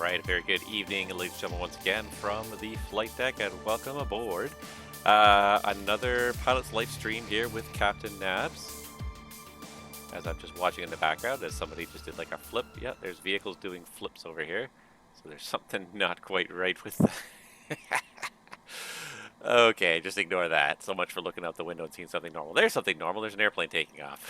Alright, a very good evening, ladies and gentlemen, once again from the flight deck, and welcome aboard another pilot's live stream here with Captain Nabs. As I'm just watching in the background, as somebody just did like a flip. Yeah, there's vehicles doing flips over here. So there's something not quite right with the... Okay, just ignore that. So much for looking out the window and seeing something normal. There's something normal. There's an airplane taking off.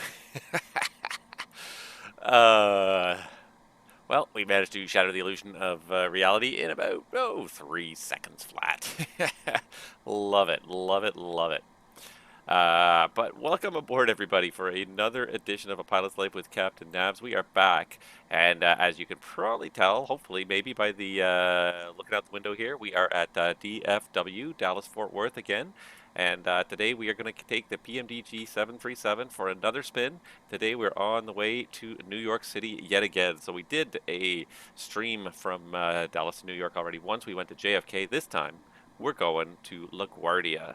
Well, we managed to shatter the illusion of reality in about, 3 seconds flat. Love it, love it, love it. But welcome aboard, everybody, for another edition of A Pilot's Life with Captain Nabs. We are back, and as you can probably tell, hopefully, maybe by the looking out the window here, we are at DFW, Dallas-Fort Worth again. And today we are going to take the PMDG 737 for another spin. Today we're on the way to New York City yet again. So we did a stream from Dallas to New York already once. We went to JFK. This time we're going to LaGuardia.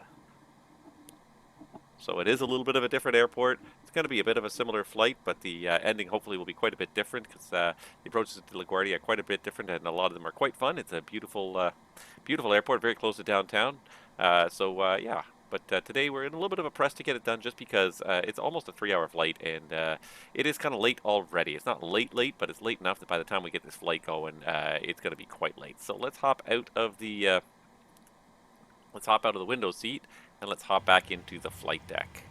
So it is a little bit of a different airport. It's going to be a bit of a similar flight, but the ending hopefully will be quite a bit different because the approaches to LaGuardia are quite a bit different, and a lot of them are quite fun. It's a beautiful, beautiful airport, very close to downtown. Yeah. But today we're in a little bit of a press to get it done just because it's almost a 3-hour flight, and it is kind of late already. It's not late, but it's late enough that by the time we get this flight going, it's going to be quite late. So let's hop out of the window seat and let's hop back into the flight deck.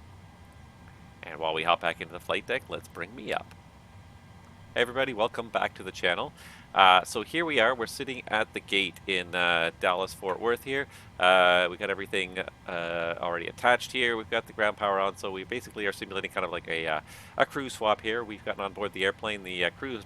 And while we hop back into the flight deck, let's bring me up. Hey everybody, welcome back to the channel. So here we are, we're sitting at the gate in Dallas-Fort Worth here. We got everything already attached here. We've got the ground power on, so we basically are simulating kind of like a crew swap here. We've gotten on board the airplane. The crew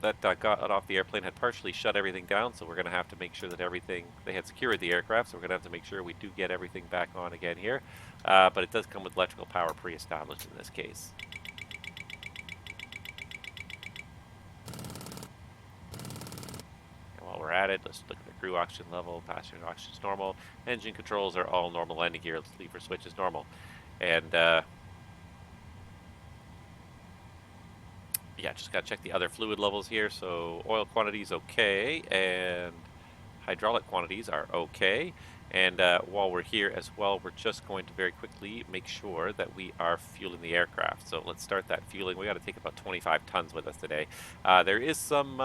that got off the airplane had partially shut everything down, so we're going to have to make sure that everything, they had secured the aircraft, so we're going to have to make sure we do get everything back on again here. But it does come with electrical power pre-established in this case. We're at it. Let's look at the crew oxygen level, passenger oxygen's normal, engine controls are all normal, landing gear lever switch is normal, and yeah, just gotta check the other fluid levels here. So oil quantities okay, and hydraulic quantities are okay. And while we're here as well, we're just going to very quickly make sure that we are fueling the aircraft. So let's start that fueling. We got to take about 25 tons with us today. There is some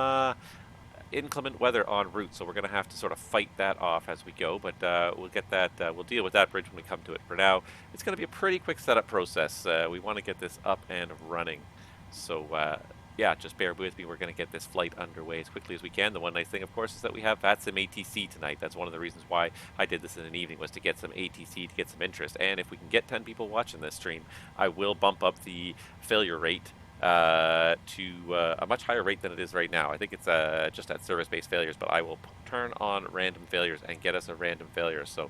inclement weather en route, so we're going to have to sort of fight that off as we go, but we'll get that, we'll deal with that bridge when we come to it. For now, it's going to be a pretty quick setup process. We want to get this up and running, so yeah, just bear with me. We're going to get this flight underway as quickly as we can. The one nice thing, of course, is that we have VATSIM ATC tonight. That's one of the reasons why I did this in an evening, was to get some ATC, to get some interest, and if we can get 10 people watching this stream, I will bump up the failure rate to a much higher rate than it is right now. I think it's just at service-based failures, but I will turn on random failures and get us a random failure. So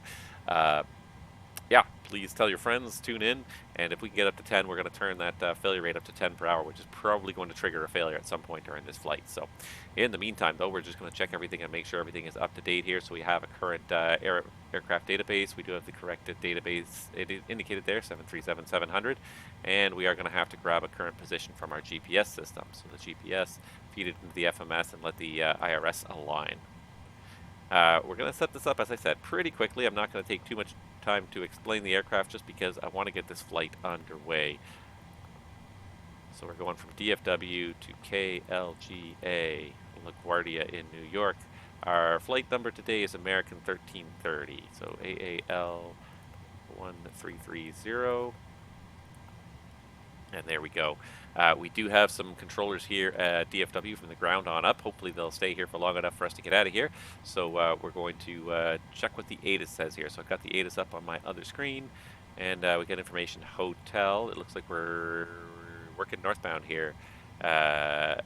yeah, please tell your friends, tune in, and if we can get up to 10, we're going to turn that failure rate up to 10 per hour, which is probably going to trigger a failure at some point during this flight. So in the meantime, though, we're just going to check everything and make sure everything is up to date here. So we have a current aircraft database. We do have the correct database indicated there, 737-700, and we are going to have to grab a current position from our GPS system. So the GPS, feed it into the FMS and let the IRS align. We're going to set this up, as I said, pretty quickly. I'm not going to take too much time to explain the aircraft just because I want to get this flight underway. So we're going from DFW to KLGA, LaGuardia in New York. Our flight number today is American 1330, so AAL 1330. And there we go. We do have some controllers here at DFW from the ground on up. Hopefully they'll stay here for long enough for us to get out of here. So we're going to check what the ATIS says here. So I've got the ATIS up on my other screen, and we get information hotel. It looks like we're working northbound here. Let's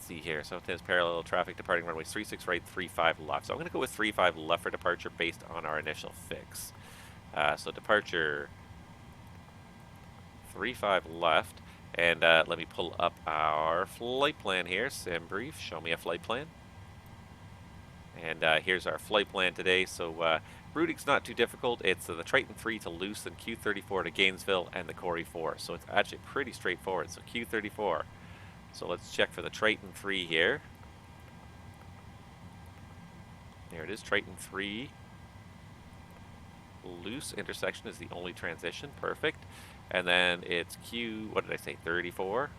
see here. Southwest parallel traffic departing runways 36 right, 35 left. So I'm going to go with 35 left for departure based on our initial fix. So departure 35 left, and let me pull up our flight plan here. SimBrief, show me a flight plan. And here's our flight plan today. So routing's not too difficult. It's the Triton 3 to Luce and Q34 to Gainesville and the Corey 4. So it's actually pretty straightforward. So Q34. So let's check for the Triton 3 here. There it is, Triton 3. Loose intersection is the only transition, perfect. And then it's Q, what did I say, 34?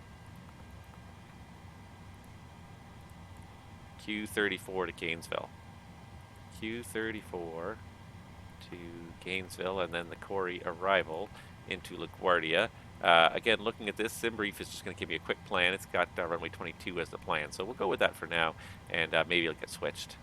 Q34 to Gainesville. Q34 to Gainesville, and then the Corey arrival into LaGuardia. Again, looking at this, SimBrief is just going to give me a quick plan. It's got runway 22 as the plan, so we'll go with that for now, and maybe it'll get switched.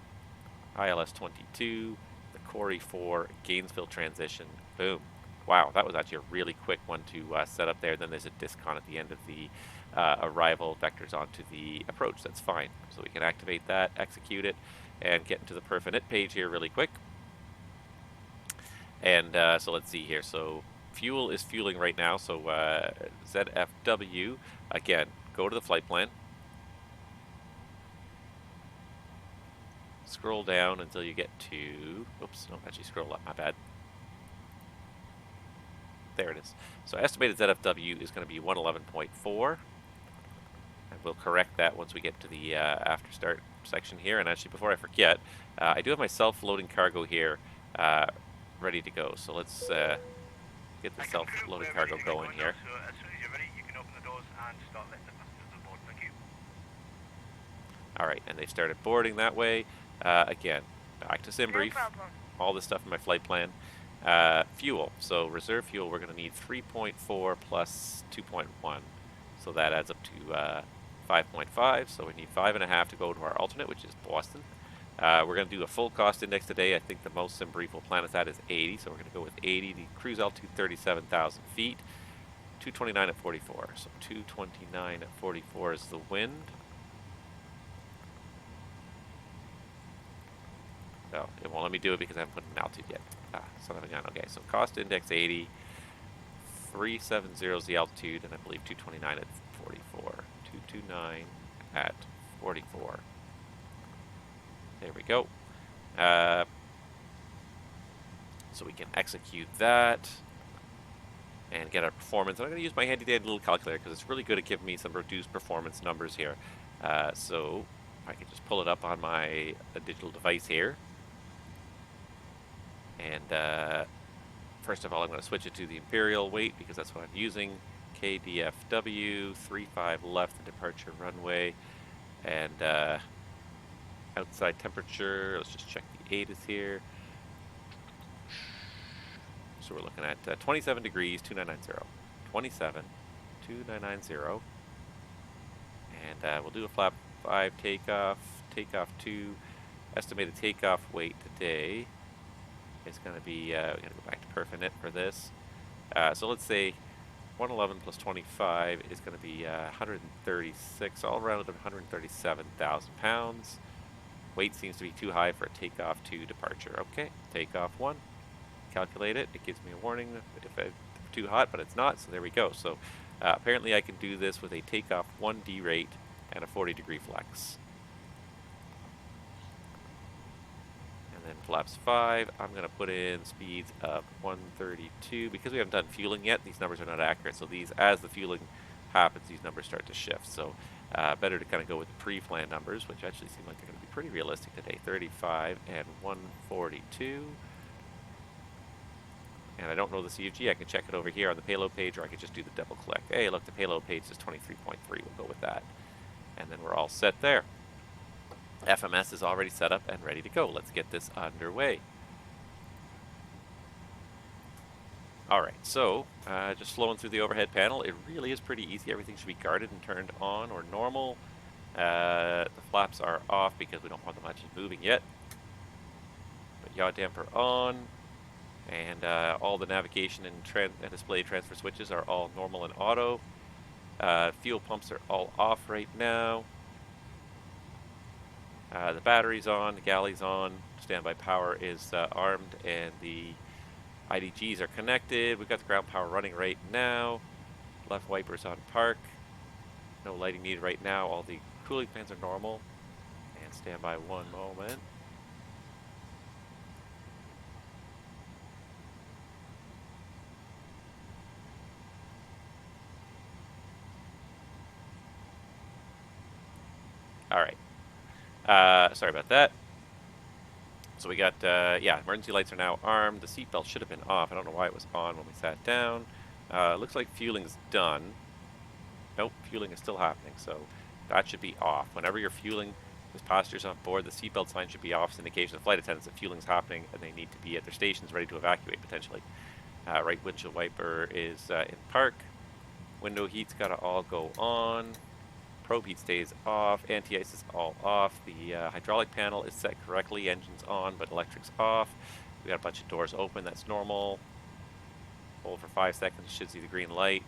ILS 22, the Corey 4, Gainesville transition, boom. Wow, that was actually a really quick one to set up there. Then there's a discon at the end of the arrival vectors onto the approach. That's fine. So we can activate that, execute it, and get into the perf init page here really quick. And so let's see here. So fuel is fueling right now. So ZFW, again, go to the flight plan. Scroll down until you get to, oops, no, actually scroll up, my bad. There it is. So estimated ZFW is going to be 111.4. And we'll correct that once we get to the after start section here. And actually, before I forget, I do have my self-loading cargo here ready to go. So let's get the self-loading cargo going here. So as soon as you're ready, you can open the doors and start letting the passengers on board. Thank you. All right, and they started boarding that way. Again, back to SimBrief. No problem. All this stuff in my flight plan. Fuel. So reserve fuel, we're going to need 3.4 plus 2.1. So that adds up to 5.5. So we need 5.5 to go to our alternate, which is Boston. We're going to do a full cost index today. I think the most SimBrief will plan us at is 80. So we're going to go with 80. The cruise altitude 37,000 feet. 229 at 44. So 229 at 44 is the wind. Oh, it won't let me do it because I haven't put an altitude yet. Son of a gun. Okay, so cost index 80, 370 is the altitude, and I believe 229 at 44. 229 at 44. There we go. So we can execute that and get our performance. And I'm going to use my handy dandy little calculator because it's really good at giving me some reduced performance numbers here. So I can just pull it up on my digital device here. And first of all, I'm going to switch it to the imperial weight because that's what I'm using. KDFW-35 left, the departure runway. And outside temperature, let's just check the ATIS here. So we're looking at 27 degrees, 2990. 27, 2990. And we'll do a flap 5 takeoff, takeoff 2. Estimated takeoff weight today is going to be, we're going to go back to perf init for this. So let's say 111 plus 25 is going to be 136, all around 137,000 pounds. Weight seems to be too high for a takeoff 2 departure. Okay, takeoff 1. Calculate it. It gives me a warning if it's too hot, but it's not, so there we go. So apparently I can do this with a takeoff 1 derate and a 40-degree flex. And then flaps 5, I'm going to put in speeds of 132. Because we haven't done fueling yet, these numbers are not accurate. So these, as the fueling happens, these numbers start to shift. So better to kind of go with the pre-planned numbers, which actually seem like they're going to be pretty realistic today. 35 and 142. And I don't know the CFG. I can check it over here on the payload page, or I could just do the double click. Hey, look, the payload page is 23.3. We'll go with that. And then we're all set there. FMS is already set up and ready to go. Let's get this underway. All right, so just flowing through the overhead panel. It really is pretty easy. Everything should be guarded and turned on or normal. The flaps are off because we don't want them actually moving yet. But yaw damper on. And all the navigation and display transfer switches are all normal and auto. Fuel pumps are all off right now. The battery's on, the galley's on, standby power is armed, and the IDGs are connected. We've got the ground power running right now. Left wipers on park. No lighting needed right now. All the cooling fans are normal. And standby one moment. All right. Sorry about that. So we got, yeah, emergency lights are now armed. The seatbelt should have been off. I don't know why it was on when we sat down. Looks like fueling is done. Nope, fueling is still happening, so that should be off. Whenever you're fueling with passengers on board, the seatbelt sign should be off. It's an indication of flight attendants that fueling is happening and they need to be at their stations ready to evacuate, potentially. Right windshield wiper is in park. Window heat's got to all go on. Probe heat stays off. Anti-ice is all off. The hydraulic panel is set correctly. Engine's on, but electric's off. We got a bunch of doors open. That's normal. Hold for 5 seconds. You should see the green light.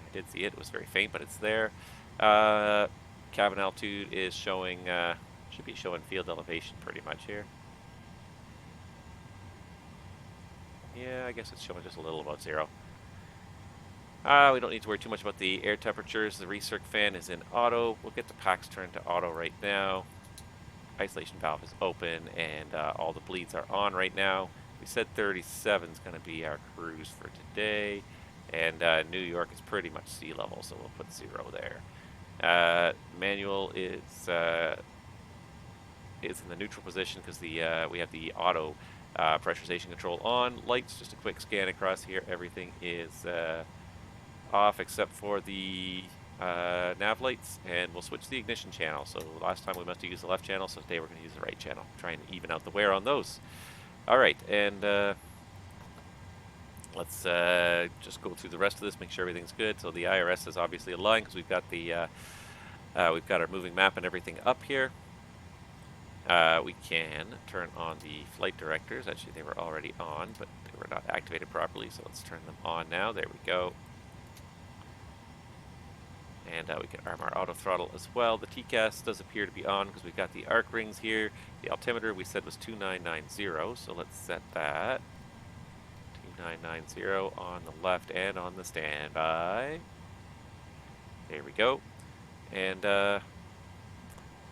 I did see it. It was very faint, but it's there. Cabin altitude is showing, should be showing field elevation pretty much here. Yeah, I guess it's showing just a little above 0. We don't need to worry too much about the air temperatures. The recirc fan is in auto. We'll get the packs turned to auto right now. Isolation valve is open, and all the bleeds are on right now. We said 37 is going to be our cruise for today, and New York is pretty much sea level, so we'll put 0 there. Manual is in the neutral position because we have the auto pressurization control on. Lights, just a quick scan across here. Everything is off except for the nav lights, and we'll switch the ignition channel. So last time we must have used the left channel, so today we're going to use the right channel. Try and even out the wear on those. All right, and let's just go through the rest of this, make sure everything's good. So the IRS is obviously aligned because we've got our moving map and everything up here. We can turn on the flight directors. Actually, they were already on, but they were not activated properly, so let's turn them on now. There we go. And we can arm our auto throttle as well. The TCAS does appear to be on because we've got the arc rings here. The altimeter we said was 2990, so let's set that. 2990 on the left and on the standby. There we go. And yeah,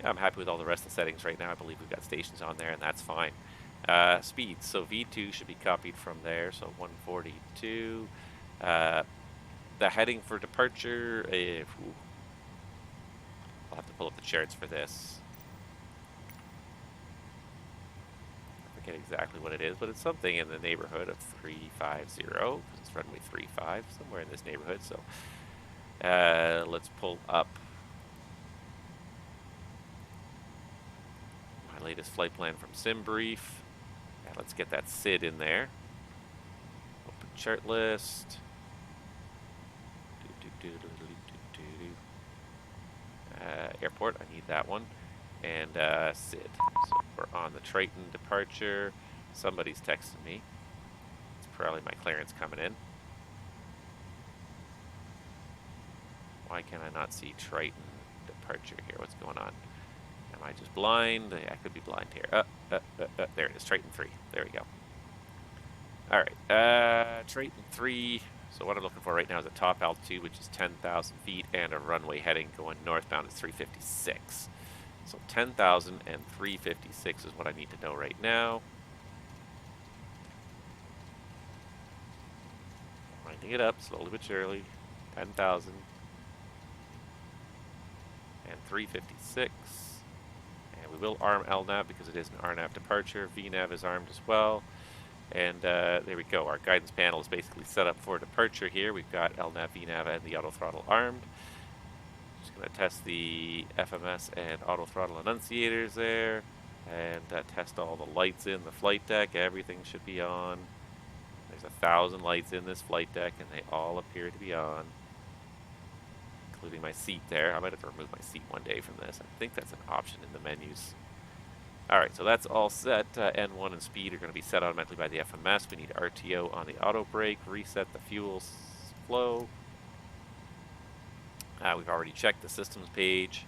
I'm happy with all the rest of the settings right now. I believe we've got stations on there, and that's fine. Speeds, so V2 should be copied from there, so 142. The heading for departure, I'll have to pull up the charts for this. I forget exactly what it is, but it's something in the neighborhood of 350, because it's runway 35, somewhere in this neighborhood. So let's pull up my latest flight plan from SimBrief. Yeah, let's get that SID in there. Open chart list. Airport, I need that one. And SID. So we're on the Triton departure. Somebody's texting me. It's probably my clearance coming in. Why can I not see Triton departure here? What's going on? Am I just blind? Yeah, I could be blind here. There it is, Triton 3. There we go. All right, Triton 3. So what I'm looking for right now is a top altitude, which is 10,000 feet, and a runway heading going northbound is 356. So 10,000 and 356 is what I need to know right now. Winding it up slowly but surely. 10,000 and 356. And we will arm LNAV because it is an RNAV departure. VNAV is armed as well. And there we go. Our guidance panel is basically set up for departure here. We've got LNAV, VNAV, and the auto throttle armed. Just going to test the FMS and auto throttle annunciators there. And test all the lights in the flight deck. Everything should be on. There's 1,000 lights in this flight deck, and they all appear to be on. Including my seat there. I might have to remove my seat one day from this. I think that's an option in the menus. Alright, so that's all set. N1 and speed are going to be set automatically by the FMS. We need RTO on the auto brake, reset the fuel flow. We've already checked the systems page.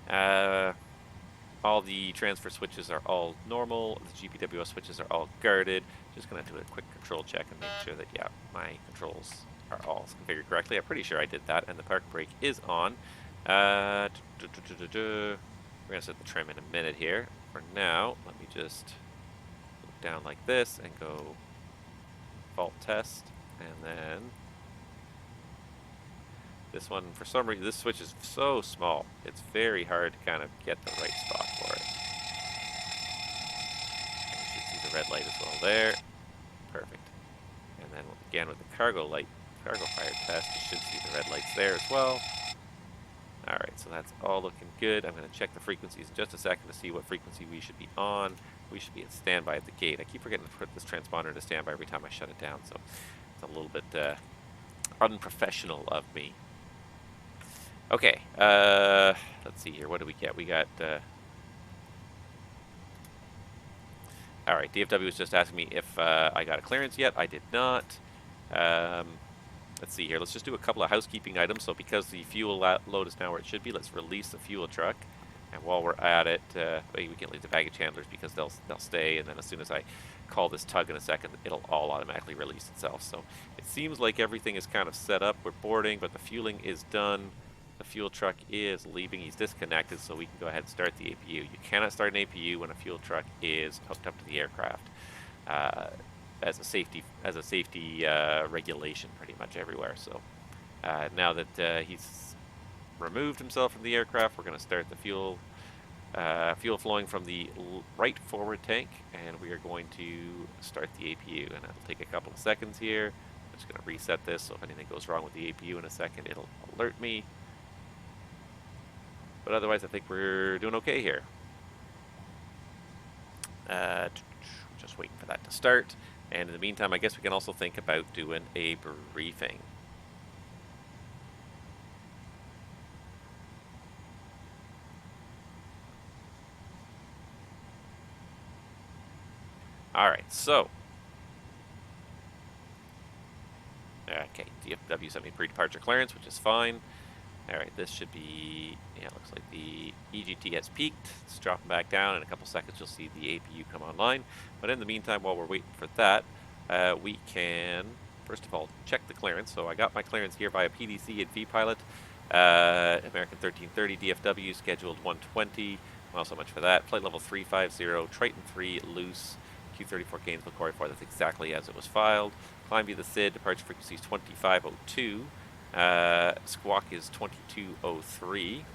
All the transfer switches are all normal. The GPWO switches are all guarded. Just going to do a quick control check and make sure that, yeah, my controls are all configured correctly. I'm pretty sure I did that, and the park brake is on. We're going to set the trim in a minute here. For now, let me just look down like this and go fault test, and then this one, for some reason, this switch is so small, it's very hard to kind of get the right spot for it. the red light as well there. Perfect. And then again with the cargo fire test, you should see the red lights there as well. Alright, so that's all looking good. I'm going to check the frequencies in just a second to see what frequency we should be on. We should be at standby at the gate. I keep forgetting to put this transponder to standby every time I shut it down, so it's a little bit unprofessional of me. Okay, let's see here. What do we get? We got... Alright, DFW was just asking me if I got a clearance yet. I did not. Let's see here. Let's just do a couple of housekeeping items. So because the fuel load is now where it should be, let's release the fuel truck. And while we're at it, we can't leave the baggage handlers because they'll stay. And then as soon as I call this tug in a second, it'll all automatically release itself. So it seems like everything is kind of set up. We're boarding, but the fueling is done. The fuel truck is leaving. He's disconnected, so we can go ahead and start the APU. You cannot start an APU when a fuel truck is hooked up to the aircraft. As a safety regulation pretty much everywhere. So now that he's removed himself from the aircraft, we're going to start the fuel flowing from the right forward tank, and we are going to start the APU, and it'll take a couple of seconds here. I'm just going to reset this, so if anything goes wrong with the APU in a second, it'll alert me. But otherwise, I think we're doing okay here. Just waiting for that to start. And in the meantime, I guess we can also think about doing a briefing. Alright, so. Okay, DFW sent me pre-departure clearance, which is fine. Alright, this should be, yeah, it looks like the EGT has peaked. It's dropping back down. In a couple seconds, you'll see the APU come online. But in the meantime, while we're waiting for that, we can, first of all, check the clearance. So I got my clearance here via PDC and VPilot. American 1330 DFW, scheduled 120. Well, so much for that. Flight level 350, Triton 3, loose, Q34 Gainesville Corey 4. That's exactly as it was filed. Climb via the SID, departure frequency is 2502. Squawk is 2203.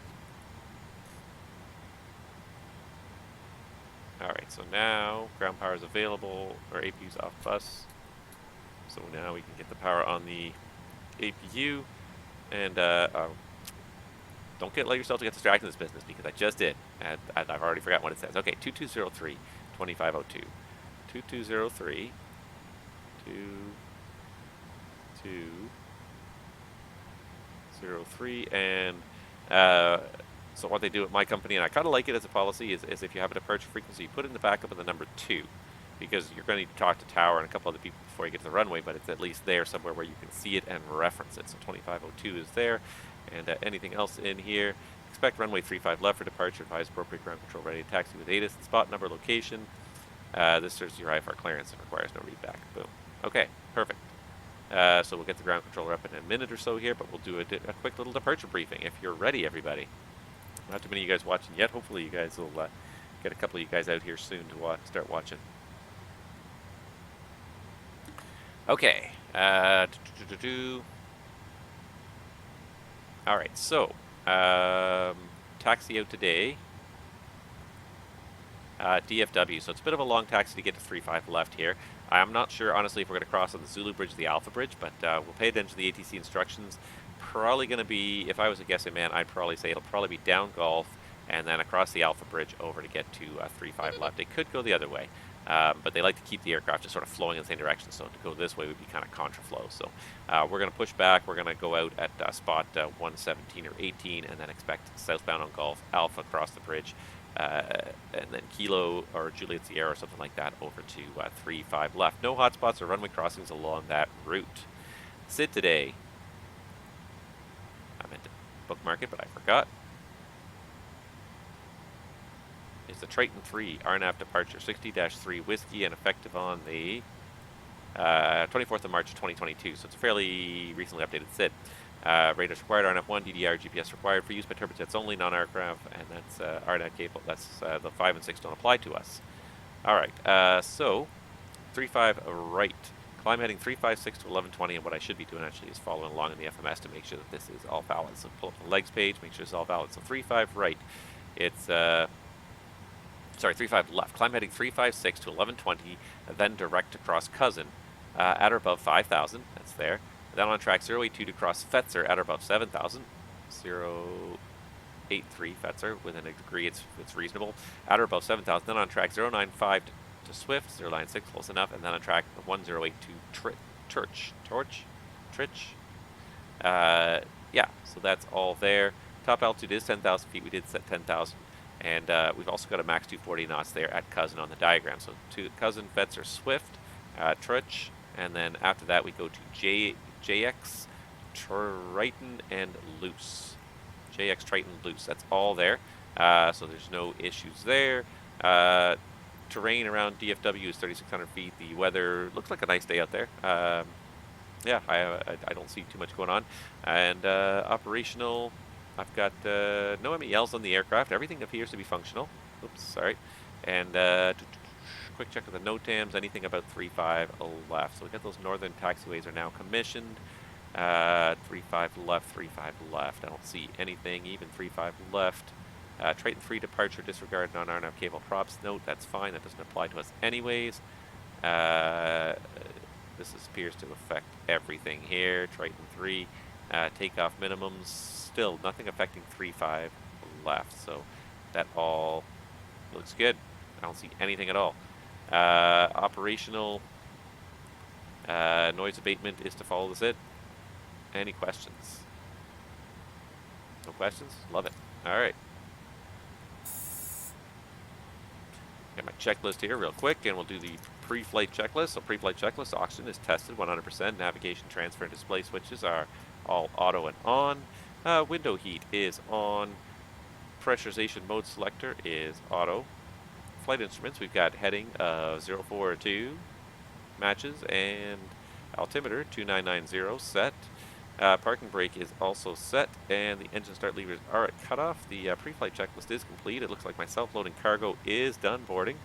Alright, so now ground power is available, or APU's off bus. So now we can get the power on the APU. And don't let yourself get distracted in this business, because I just did. And I've already forgotten what it says. Okay, 2203, 2502. 2203, 2203, and so what they do at my company, and I kind of like it as a policy, is if you have a departure frequency, you put it in the backup of the number 2, because you're going to need to talk to tower and a couple other people before you get to the runway, but it's at least there somewhere where you can see it and reference it. So 2502 is there, and anything else in here, expect runway 35 left for departure, advise appropriate ground control ready to taxi with ATIS, spot number, location. This serves your IFR clearance and requires no readback. Boom. Okay, perfect. So we'll get the ground controller up in a minute or so here, but we'll do a quick little departure briefing if you're ready, everybody. Not too many of you guys watching yet. Hopefully you guys will get a couple of you guys out here soon to start watching. Okay. Alright, so taxi out today. DFW, so it's a bit of a long taxi to get to 35 left here. I'm not sure, honestly, if we're going to cross on the Zulu Bridge or the Alpha Bridge, but we'll pay attention to the ATC instructions. Probably going to be, if I was a guessing man, I'd probably say it'll probably be down Gulf and then across the Alpha Bridge over to get to 35 left. It could go the other way, but they like to keep the aircraft just sort of flowing in the same direction, so to go this way would be kind of contraflow. So we're going to push back. We're going to go out at spot 117 or 18 and then expect southbound on Gulf, Alpha across the bridge, and then Kilo or Juliet Sierra or something like that over to 35 left. No hotspots or runway crossings along that route. SID today, I meant to bookmark it, but I forgot, is the Triton 3 RNAV departure 60-3 Whiskey and effective on the 24th of March 2022. So it's a fairly recently updated SID. Radars required, RNAV1, DDR, GPS required for use by turbojets only, non-aircraft, and that's RNAV capable. That's the 5 and 6 don't apply to us. Alright, so 35 right. Climb heading 356 to 1120, and what I should be doing actually is following along in the FMS to make sure that this is all valid. So pull up the legs page, make sure it's all valid. So 35 right. It's sorry, 35 left. Climb heading 356 to 1120, then direct to cross Cousin at or above 5,000. That's there. Then on track 082 to cross Fetzer at or above 7,000. 083 Fetzer, within a degree it's reasonable. At or above 7,000. Then on track 095 to Swift, 096 close enough, and then on track 1082 Trich. Yeah, so that's all there. Top altitude is 10,000 feet. We did set 10,000. And we've also got a max 240 knots there at Cousin on the diagram. So to Cousin, Fetzer, Swift, Trich, and then after that we go to JX, Triton, and Loose. JX, Triton, Loose. That's all there. So there's no issues there. Terrain around DFW is 3,600 feet. The weather looks like a nice day out there. Yeah, I don't see too much going on. And operational, I've got no MELs on the aircraft. Everything appears to be functional. Oops, sorry. And quick check of the NOTAMs. Anything about 35 left. So we got those northern taxiways are now commissioned. 35 left, 35 left. I don't see anything. Even 35 left. Triton 3 departure, disregard non-RNAV cable props. Note, that's fine. That doesn't apply to us anyways. This appears to affect everything here. Triton 3, takeoff minimums. Still nothing affecting 35 left. So that all looks good. I don't see anything at all. Operational noise abatement is to follow the SID. Any questions? No questions? Love it. All right. Get my checklist here real quick, and we'll do the pre-flight checklist. So pre-flight checklist, oxygen is tested 100%. Navigation, transfer, and display switches are all auto and on. Window heat is on. Pressurization mode selector is auto. Flight instruments, we've got heading of 042 matches, and altimeter 2990 set. Parking brake is also set, and the engine start levers are at cutoff. The pre-flight checklist is complete. It looks like my self-loading cargo is done boarding,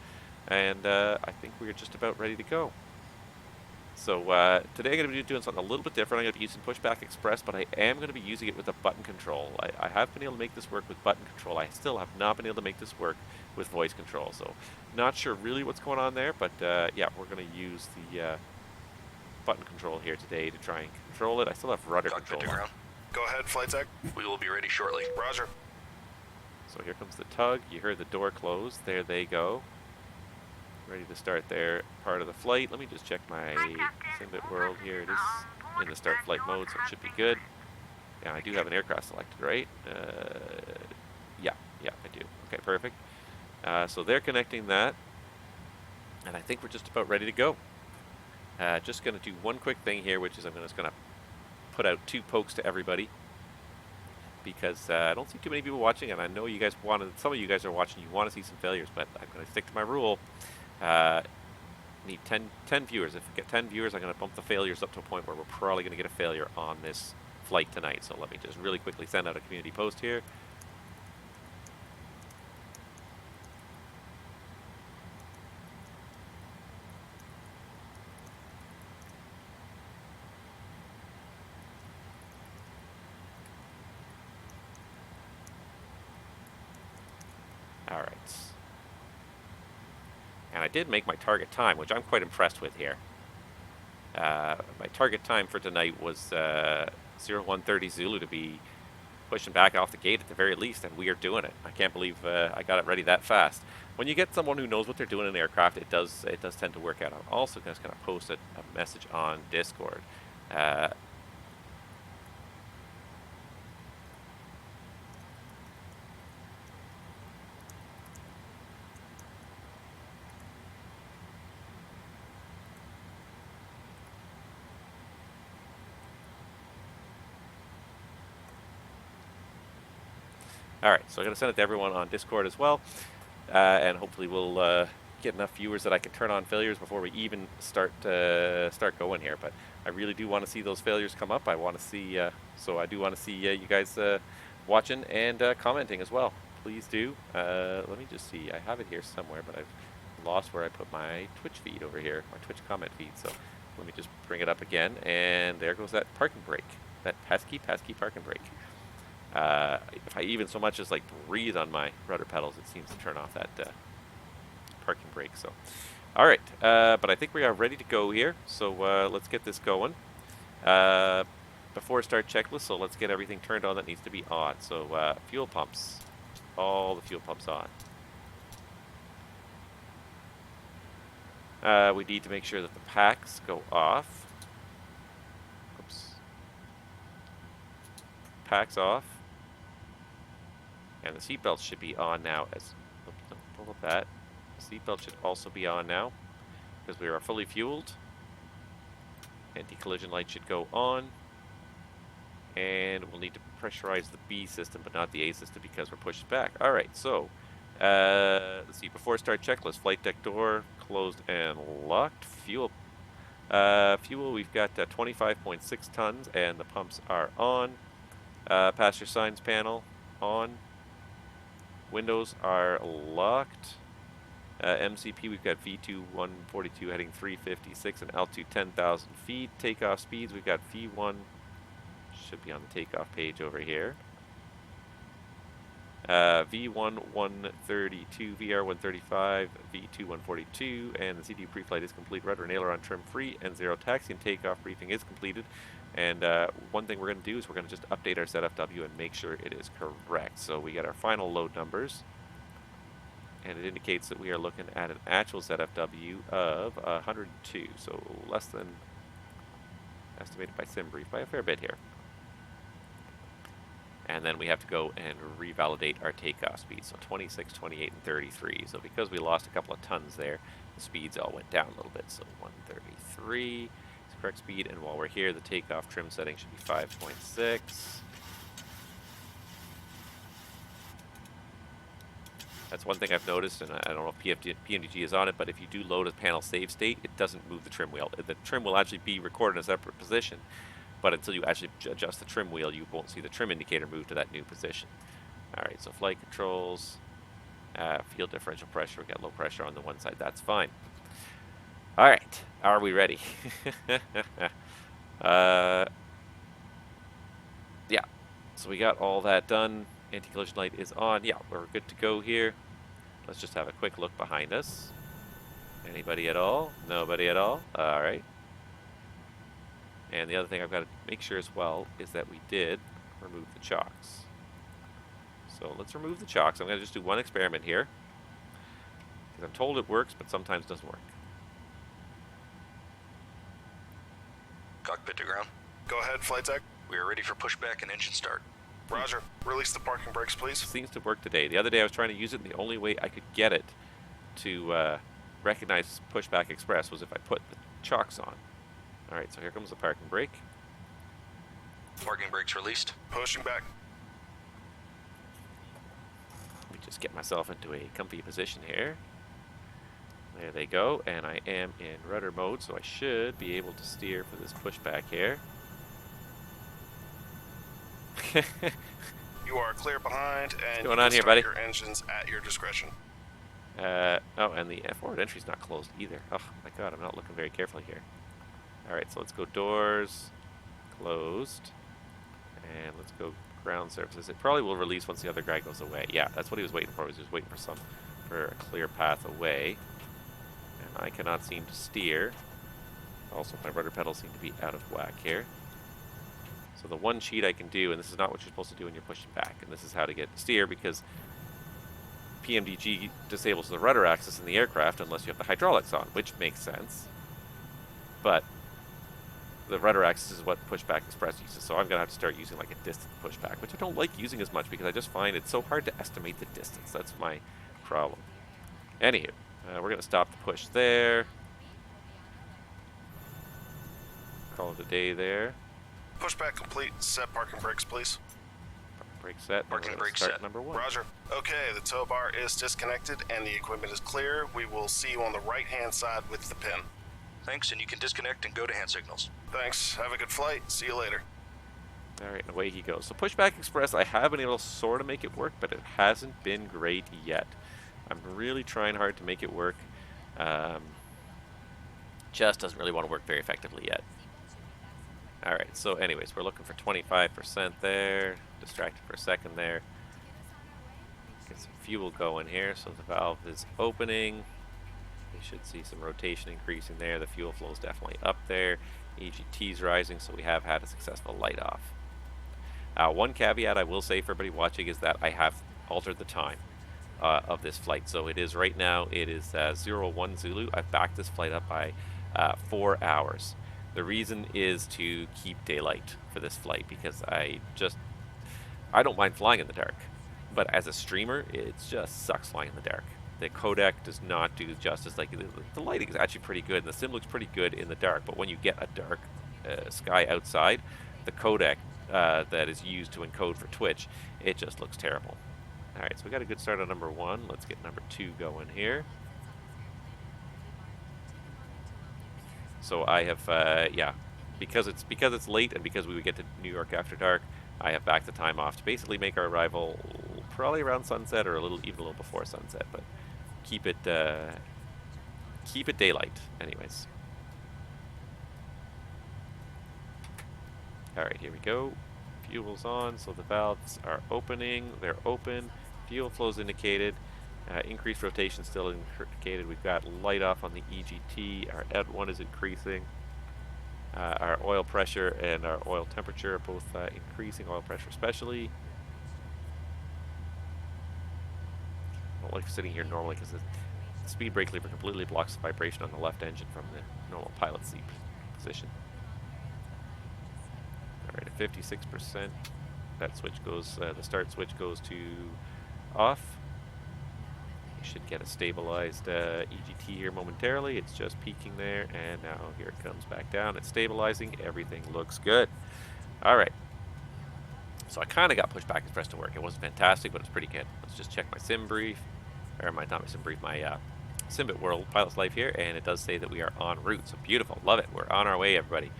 and I think we're just about ready to go. So today I'm going to be doing something a little bit different. I'm going to be using Pushback Express, but I am going to be using it with a button control. I have been able to make this work with button control. I still have not been able to make this work with voice control. So not sure really what's going on there, but yeah, we're going to use the button control here today to try and control it. I still have rudder control on. Go ahead, flight tech. We will be ready shortly. Roger. So here comes the tug. You heard the door close. There they go. Ready to start their part of the flight. Let me just check my SimBit world here. It is in the start flight mode, so it should be good. Yeah, I do have an aircraft selected, right? Yeah, I do. Okay, perfect. So they're connecting that, and I think we're just about ready to go. Just going to do one quick thing here, which is I'm just going to put out 2 pokes to everybody, because I don't see too many people watching, and I know you guys some of you guys are watching, you want to see some failures, but I'm going to stick to my rule. Need 10 viewers. If we get 10 viewers, I'm going to bump the failures up to a point where we're probably going to get a failure on this flight tonight. So let me just really quickly send out a community post here. All right. And I did make my target time, which I'm quite impressed with here. My target time for tonight was 0130 Zulu to be pushing back off the gate at the very least, and we are doing it. I can't believe I got it ready that fast. When you get someone who knows what they're doing in an aircraft, it does tend to work out. I'm also just going to post a message on Discord. Alright, so I'm going to send it to everyone on Discord as well, and hopefully we'll get enough viewers that I can turn on failures before we even start going here. But I really do want to see those failures come up. I want to see, so I do want to see you guys watching and commenting as well. Please do. Let me just see. I have it here somewhere, but I've lost where I put my Twitch feed over here, my Twitch comment feed. So let me just bring it up again, and there goes that parking brake, that pesky parking brake. If I even so much as like breathe on my rudder pedals, it seems to turn off that parking brake. So, all right, but I think we are ready to go here. So let's get this going. Before start checklist, so let's get everything turned on that needs to be on. So fuel pumps, all the fuel pumps on. We need to make sure that the packs go off. Oops. Packs off. And the seatbelt should be on now. As pull up that. The seatbelt should also be on now because we are fully fueled. Anti-collision light should go on. And we'll need to pressurize the B system, but not the A system because we're pushed back. All right, so let's see. Before start checklist, flight deck door closed and locked. Fuel, we've got 25.6 tons, and the pumps are on. Passenger signs panel on. Windows are locked. MCP, we've got V2 142 heading 356 and altitude 10,000 feet. Takeoff speeds, we've got V1. Should be on the takeoff page over here. V1 132, VR 135, V2 142, and the CT pre-flight is complete. Rudder and aileron trim free, and zero taxi and takeoff briefing is completed. And one thing we're going to do is we're going to just update our ZFW and make sure it is correct. So we got our final load numbers, and it indicates that we are looking at an actual ZFW of 102, so less than estimated by SimBrief by a fair bit here. And then we have to go and revalidate our takeoff speed. So 26, 28, and 33. So because we lost a couple of tons there, the speeds all went down a little bit. So 133 is the correct speed. And while we're here, the takeoff trim setting should be 5.6. That's one thing I've noticed, and I don't know if PMDG is on it, but if you do load a panel save state, it doesn't move the trim wheel. The trim will actually be recorded in a separate position. But until you actually adjust the trim wheel, you won't see the trim indicator move to that new position. All right, so flight controls, field differential pressure. We got low pressure on the one side. That's fine. All right, are we ready? Yeah, so we got all that done. Anti-collision light is on. Yeah, we're good to go here. Let's just have a quick look behind us. Anybody at all? Nobody at all? All right. And the other thing I've got to make sure as well is that we did remove the chocks. So let's remove the chocks. I'm going to just do one experiment here, because I'm told it works, but sometimes it doesn't work. Cockpit to ground. Go ahead, flight deck. We are ready for pushback and engine start. Roger. Release the parking brakes, please. Seems to work today. The other day I was trying to use it, and the only way I could get it to recognize pushback express was if I put the chocks on. All right, so here comes the parking brake. Parking brakes released. Pushing back. Let me just get myself into a comfy position here. There they go, and I am in rudder mode, so I should be able to steer for this pushback here. You are clear behind, and what's going on here, buddy? Your engines at your discretion. Oh, and the forward entry's not closed either. Oh my god, I'm not looking very carefully here. Alright, so let's go doors, closed, and let's go ground surfaces. It probably will release once the other guy goes away. Yeah, that's what he was waiting for. He was just waiting for a clear path away. And I cannot seem to steer. Also, my rudder pedals seem to be out of whack here. So the one cheat I can do, and this is not what you're supposed to do when you're pushing back, and this is how to get to steer, because PMDG disables the rudder axis in the aircraft unless you have the hydraulics on, which makes sense. But the rudder axis is what Pushback Express uses, so I'm going to have to start using like a distance pushback, which I don't like using as much because I just find it's so hard to estimate the distance. That's my problem. Anywho, we're going to stop the push there. Call it a day there. Pushback complete. Set parking brakes, please. Brake set. Parking brake set. Number 1. Roger. Okay, the tow bar is disconnected and the equipment is clear. We will see you on the right-hand side with the pin. Thanks, and you can disconnect and go to hand signals. Thanks. Have a good flight. See you later. Alright, and away he goes. So Pushback Express, I have been able to sort of make it work, but it hasn't been great yet. I'm really trying hard to make it work. Just doesn't really want to work very effectively yet. Alright, so anyways, we're looking for 25% there. Distracted for a second there. Get some fuel going here, so the valve is opening. We should see some rotation increasing there. The fuel flow is definitely up there. EGT's rising, so we have had a successful light off. One caveat I will say for everybody watching is that I have altered the time of this flight. So it is right now, it is 01 Zulu. I've backed this flight up by 4 hours. The reason is to keep daylight for this flight because I don't mind flying in the dark. But as a streamer, it just sucks flying in the dark. The codec does not do justice. Like the lighting is actually pretty good, and the sim looks pretty good in the dark. But when you get a dark sky outside, the codec that is used to encode for Twitch, it just looks terrible. All right, so we got a good start on number 1. Let's get number 2 going here. So I have, yeah, because it's late and because we would get to New York after dark, I have backed the time off to basically make our arrival probably around sunset or even a little before sunset, but keep it daylight, anyways. All right, here we go. Fuel's on, so the valves are opening. They're open. Fuel flow's indicated. Increased rotation still indicated. We've got light off on the EGT. Our ED1 is increasing. Our oil pressure and our oil temperature are both increasing. Oil pressure especially. I don't like sitting here normally because the speed brake lever completely blocks the vibration on the left engine from the normal pilot seat position. Alright, at 56%, that switch goes, the start switch goes to off. You should get a stabilized EGT here momentarily. It's just peaking there, and now here it comes back down. It's stabilizing. Everything looks good. Alright. So I kind of got pushed back and pressed to work. It wasn't fantastic, but it's pretty good. Let's just check my SimBrief, or not my SimBrief, my Simbit World Pilot's Life here, and it does say that we are en route. So beautiful. Love it. We're on our way, everybody.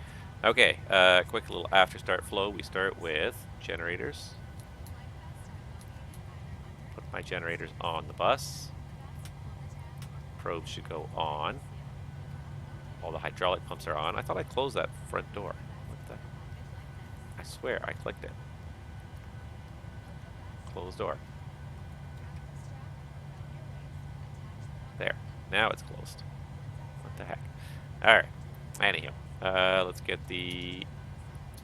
Okay, quick little after start flow. We start with generators. Put my generators on the bus. Probes should go on. All the hydraulic pumps are on. I thought I closed that front door. What the? I swear I clicked it. Closed door. There. Now it's closed. What the heck? Alright. Anyhow. Let's get the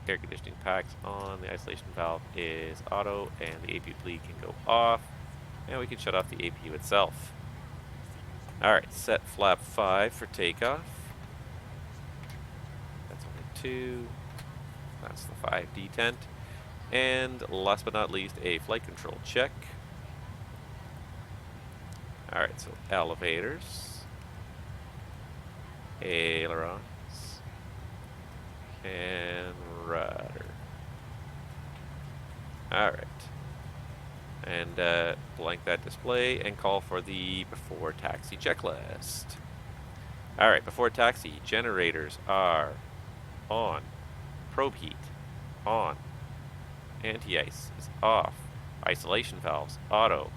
air conditioning packs on. The isolation valve is auto, and the APU bleed can go off. And we can shut off the APU itself. Alright, set flap 5 for takeoff. That's only 2. That's the 5 detent. And last but not least, a flight control check. Alright, so elevators, ailerons, and rudder. Alright. And blank that display and call for the before taxi checklist. Alright, before taxi, generators are on. Probe heat, on. Anti-ice is off. Isolation valves, auto.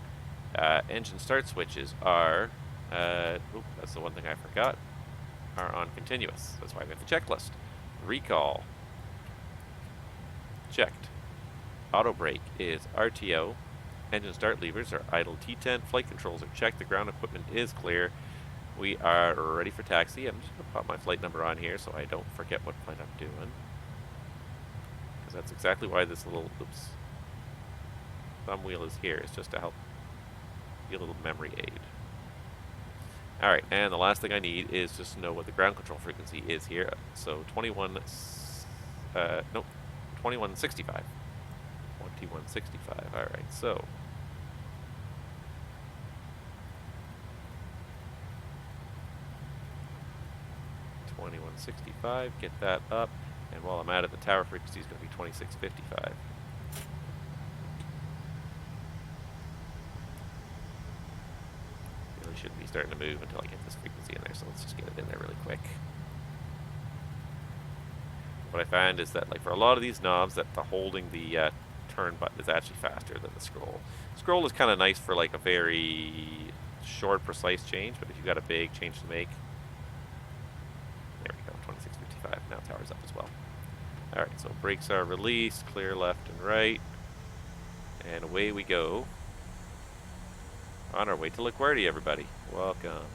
Engine start switches are, that's the one thing I forgot, are on continuous. That's why we have the checklist. Recall, checked. Auto brake is RTO. Engine start levers are idle T10. Flight controls are checked. The ground equipment is clear. We are ready for taxi. I'm just going to pop my flight number on here so I don't forget what flight I'm doing. Because that's exactly why this little, thumb wheel is here. It's just to help be a little memory aid. Alright, and the last thing I need is just to know what the ground control frequency is here. So 2165. 2165. Alright, so 2165, get that up, and while I'm at it, the tower frequency is going to be 2655. Really shouldn't be starting to move until I get this frequency in there, so let's just get it in there really quick. What I find is that, like, for a lot of these knobs, that the holding the turn button is actually faster than the scroll. Scroll is kind of nice for like a very short, precise change, but if you've got a big change to make, there we go, 2655. Now tower's up as well. All right, so brakes are released, clear left and right, and away we go. On our way to LaGuardia, everybody. Welcome.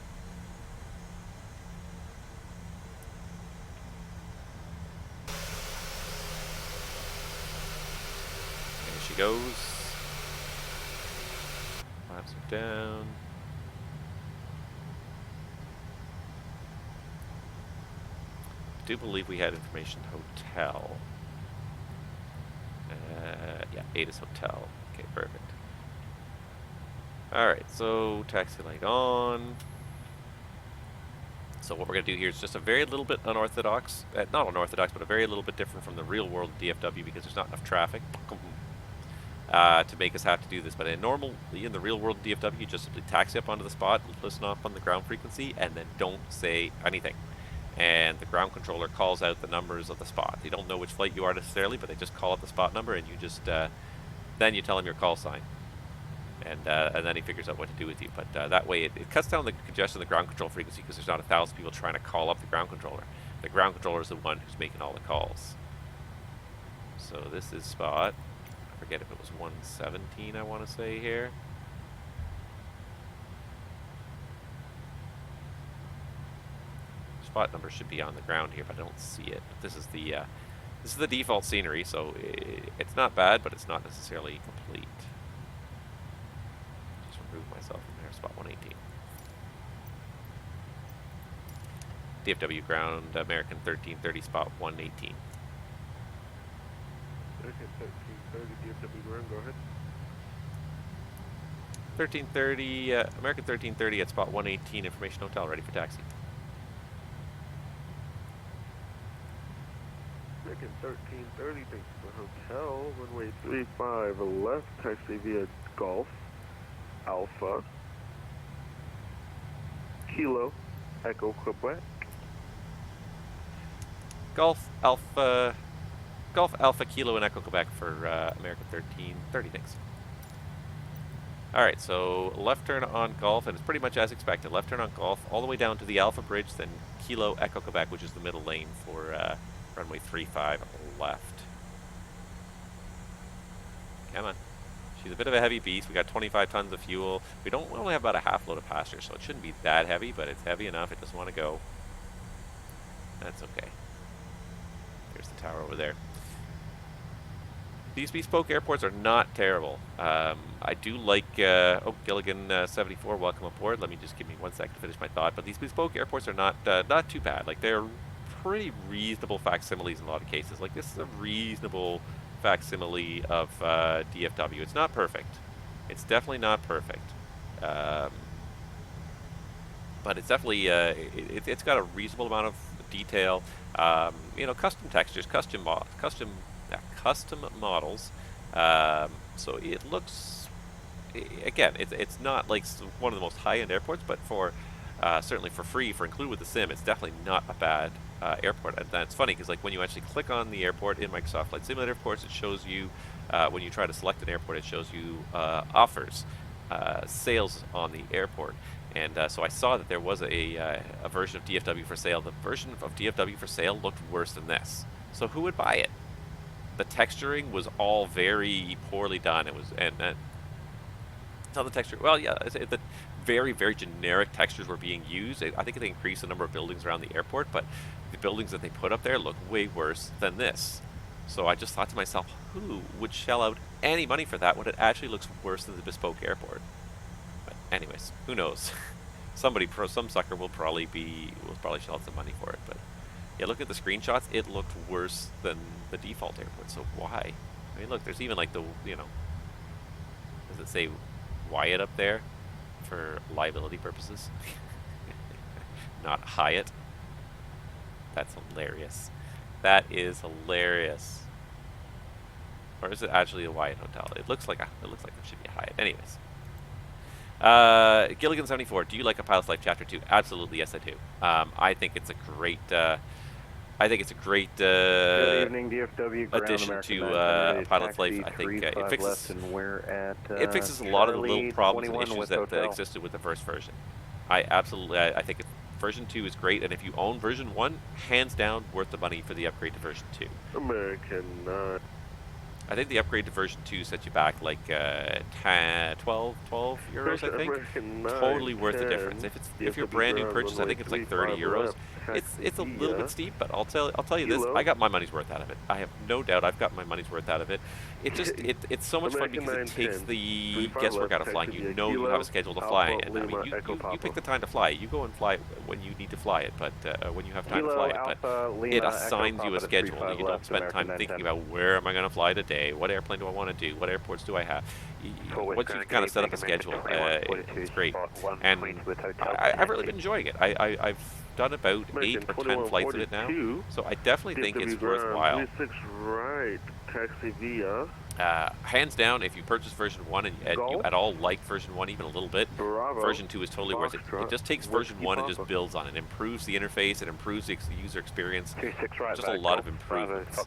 she goes. Flaps are down. I do believe we had information hotel. Yeah, ATIS hotel. Okay, perfect. Alright, so taxi light on. So what we're going to do here is just a very little bit unorthodox, not unorthodox, but a very little bit different from the real world DFW because there's not enough traffic to make us have to do this. But in the real world DFW, you just simply taxi up onto the spot, listen up on the ground frequency, and then don't say anything. And the ground controller calls out the numbers of the spot. They don't know which flight you are necessarily, but they just call out the spot number, and you just then you tell him your call sign. And then he figures out what to do with you. But that way, it cuts down the congestion of the ground control frequency because there's not 1,000 people trying to call up the ground controller. The ground controller is the one who's making all the calls. So this is spot. I forget if it was 117, I want to say here. Spot number should be on the ground here, but I don't see it. This is the default scenery, so it's not bad, but it's not necessarily complete. Remove myself from there, spot 118. DFW ground, American 1330, spot 118. American 1330, DFW ground, go ahead. 1330, American 1330 at spot 118, information hotel, ready for taxi. American 1330, thanks for hotel, runway 35 left, taxi via Golf. Alpha, Kilo, Echo Quebec. Golf Alpha, Kilo, and Echo Quebec for American 1330, thanks. Alright, so left turn on Golf, and it's pretty much as expected. Left turn on Golf, all the way down to the Alpha Bridge, then Kilo, Echo Quebec, which is the middle lane for runway 35 left. Come on. She's a bit of a heavy beast. We got 25 tons of fuel. We only have about a half load of passengers, so it shouldn't be that heavy, but it's heavy enough. It doesn't want to go. That's okay. There's the tower over there. These bespoke airports are not terrible. I do like, oh, Gilligan 74, welcome aboard. Let me just give me 1 second to finish my thought. But these bespoke airports are not too bad. Like, they're pretty reasonable facsimiles in a lot of cases. Like, this is a reasonable facsimile of DFW. It's not perfect. It's definitely not perfect. But it's definitely, it's got a reasonable amount of detail. You know, custom textures, custom models. So it looks, again, it's not like one of the most high-end airports, but for certainly for free, for included with the sim, it's definitely not a bad airport. And that's funny because, like, when you actually click on the airport in Microsoft Flight Simulator, of course, it shows you when you try to select an airport, it shows you offers, sales on the airport. And so I saw that there was a version of DFW for sale. The version of DFW for sale looked worse than this. So who would buy it? The texturing was all very poorly done. It was, and tell the texture. Well, yeah, the very, very generic textures were being used. I think they increased the number of buildings around the airport, but the buildings that they put up there look way worse than this. So I just thought to myself, who would shell out any money for that when it actually looks worse than the bespoke airport? But anyways, who knows? Some sucker will probably shell out some money for it. But yeah, look at the screenshots. It looked worse than the default airport. So why? I mean, look, there's even like the, you know, does it say Wyatt up there for liability purposes? Not Hyatt. That's hilarious. That is hilarious. Or is it actually a Wyatt hotel? It looks like it should be a Hyatt. Anyways. Gilligan 74, do you like A Pilot's Life Chapter 2? Absolutely, yes I do. I think it's a great Good evening, DFW, addition to A Pilot's Life. I think it fixes a lot of the little problems and issues that existed with the first version. I think version 2 is great, and if you own version 1, hands down worth the money for the upgrade to version 2. American I think the upgrade to version 2 sets you back like 12 euros, I think. Totally worth the difference. If you're a brand new purchase, I think it's like 30 euros. It's a little bit steep, but I'll tell you this, I got my money's worth out of it. I have no doubt I've got my money's worth out of it. It's so much fun because it takes the guesswork out of flying. You know you have a schedule to fly, and I mean you pick the time to fly. You go and fly when you need to fly it, but when you have time to fly it. But it assigns you a schedule, and you don't spend time thinking about where am I going to fly today, what airplane do I want to do, what airports do I have. Once you kind of set up a schedule, it's great. And I've really been enjoying it. I've done about 8 or 10 flights of it now, so I definitely think it's worthwhile. Right, taxi via. Hands down, if you purchase version 1 and you at all like version 1 even a little bit, version 2 is totally worth it. It just takes version 1 and just builds on it. It improves the interface, it improves the user experience, just a lot of improvements.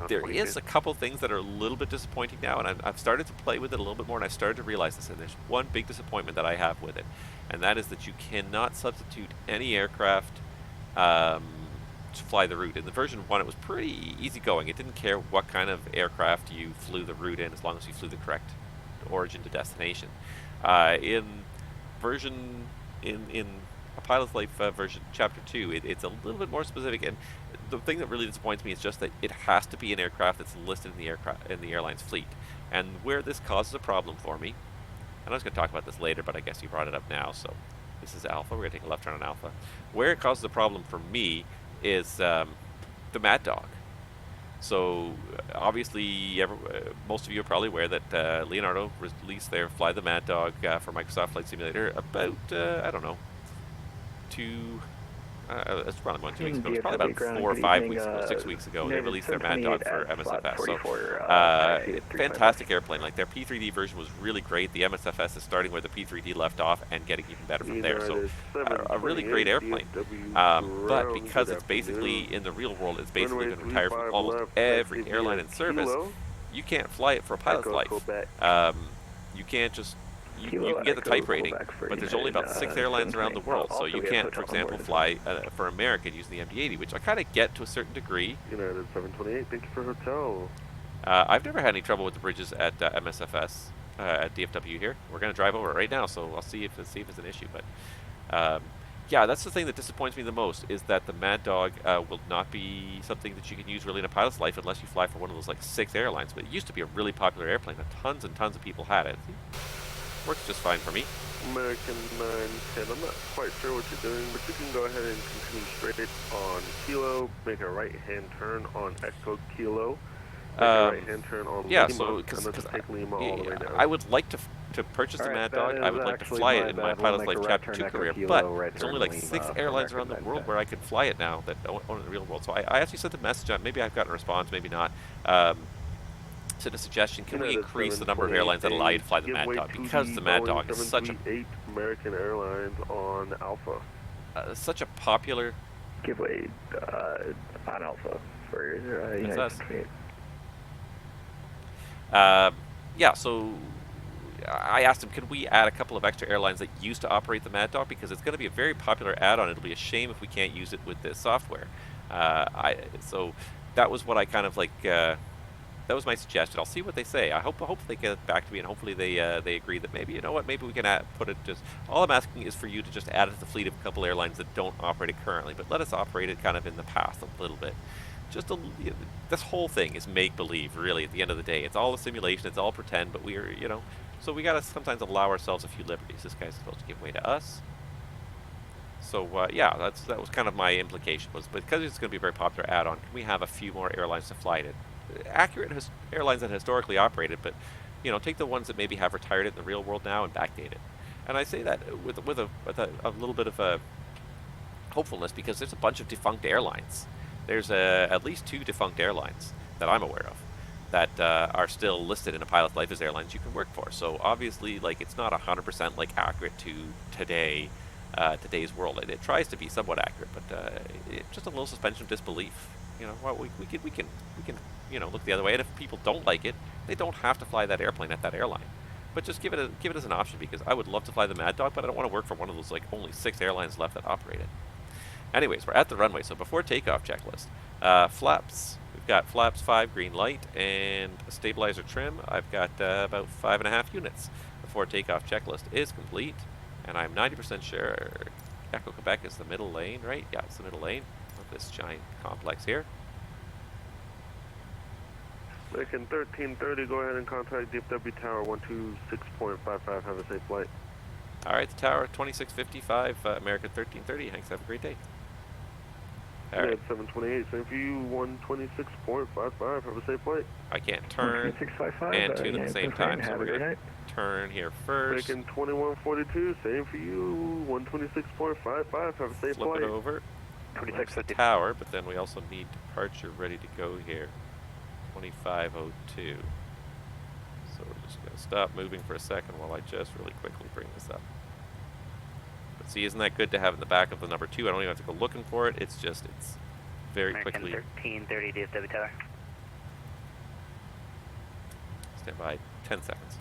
There is a couple things that are a little bit disappointing now, and I've started to play with it a little bit more, and I've started to realize this, and there's one big disappointment that I have with it, and that is that you cannot substitute any aircraft to fly the route. In the version 1, it was pretty easygoing. It didn't care what kind of aircraft you flew the route in, as long as you flew the correct origin to destination. In a Pilot's Life version Chapter 2, it's a little bit more specific, and the thing that really disappoints me is just that it has to be an aircraft that's listed in the airline's fleet. And where this causes a problem for me, and I was going to talk about this later, but I guess you brought it up now, so this is Alpha. We're going to take a left turn on Alpha. Where it causes a problem for me is the Mad Dog. So obviously most of you are probably aware that Leonardo released their Fly the Mad Dog for Microsoft Flight Simulator about I don't know, it's probably more than 2 weeks ago. It's probably about 4 or 5 weeks ago, 6 weeks ago. They released their Mad Dog for MSFS. So, fantastic airplane. Like their P3D version was really great. The MSFS is starting where the P3D left off and getting even better from there. So, a really great airplane. But because it's basically in the real world, it's basically been retired from almost every airline in service. You can't fly it for a pilot's life. You can't just. You can get the type rating, but there's only about 6 airlines around the world, so you can't, for example, fly for American using the MD-80, which I kind of get to a certain degree. United 728, thank you for hotel. I've never had any trouble with the bridges at MSFS, at DFW here. We're going to drive over it right now, so I'll see if it's an issue. But yeah, that's the thing that disappoints me the most, is that the Mad Dog will not be something that you can use really in a pilot's life unless you fly for one of those like 6 airlines. But it used to be a really popular airplane, and tons of people had it. Works just fine for me. American 910, I'm not quite sure what you're doing, but you can go ahead and continue straight on Kilo, make a right-hand turn on Echo Kilo, make a right-hand turn on Lima, so, and then take Lima all the way down. I would like to purchase the Mad Dog. I would like to fly it in my Pilot's Life Chapter 2 career, but there's only like 6 airlines around the world where I could fly it now that own in the real world. So I actually sent a message on, maybe I've gotten a response, maybe not, to the suggestion, can we increase the number of airlines that allow you to fly the Mad Dog, because the Mad Dog is such a American Airlines on Alpha. Such a popular giveaway on Alpha for United 28. Yeah, so I asked him, could we add a couple of extra airlines that used to operate the Mad Dog, because it's going to be a very popular add-on. It'll be a shame if we can't use it with this software. So that was what I kind of like. That was my suggestion. I'll see what they say. I hope they get back to me, and hopefully they agree that maybe, you know what, maybe we can put it just. All I'm asking is for you to just add it to the fleet of a couple airlines that don't operate it currently, but let us operate it kind of in the past a little bit. Just this whole thing is make believe, really. At the end of the day, it's all a simulation. It's all pretend. But we are, so we gotta sometimes allow ourselves a few liberties. This guy's supposed to give way to us. So yeah, that was kind of my implication, was because it's going to be a very popular add-on, can we have a few more airlines to fly it? Accurate airlines that historically operated, but take the ones that maybe have retired it in the real world now and backdate it. And I say that with a little bit of a hopefulness, because there's a bunch of defunct airlines. There's at least 2 defunct airlines that I'm aware of that are still listed in a Pilot's Life as airlines you can work for. So obviously, like, it's not 100% like accurate to today's world. It tries to be somewhat accurate, but it's just a little suspension of disbelief. Well, we can look the other way, and if people don't like it, they don't have to fly that airplane at that airline. But just give it as an option, because I would love to fly the Mad Dog, but I don't want to work for one of those like only 6 airlines left that operate it. Anyways, we're at the runway, so before takeoff checklist. Flaps. We've got flaps 5, green light, and a stabilizer trim. I've got about 5.5 units. Before takeoff checklist is complete, and I'm 90% sure Echo Quebec is the middle lane, right? Yeah, it's the middle lane of this giant complex here. American 1330, go ahead and contact DFW Tower 126.55. Have a safe flight. All right, the tower 2655, American 1330. Thanks, have a great day. All right. 728, same for you, 126.55. Have a safe flight. I can't turn 655, and tune at the same time, so we're going to turn here first. American 2142, same for you, 126.55. Have a safe Flip flight. it over. 26 the tower, but then we also need departure ready to go here. 2502. So we're just going to stop moving for a second while I just really quickly bring this up. But see, isn't that good to have in the back of the number 2? I don't even have to go looking for it. It's just, it's very American quickly. 1330 DFW Tower. Stand by 10 seconds.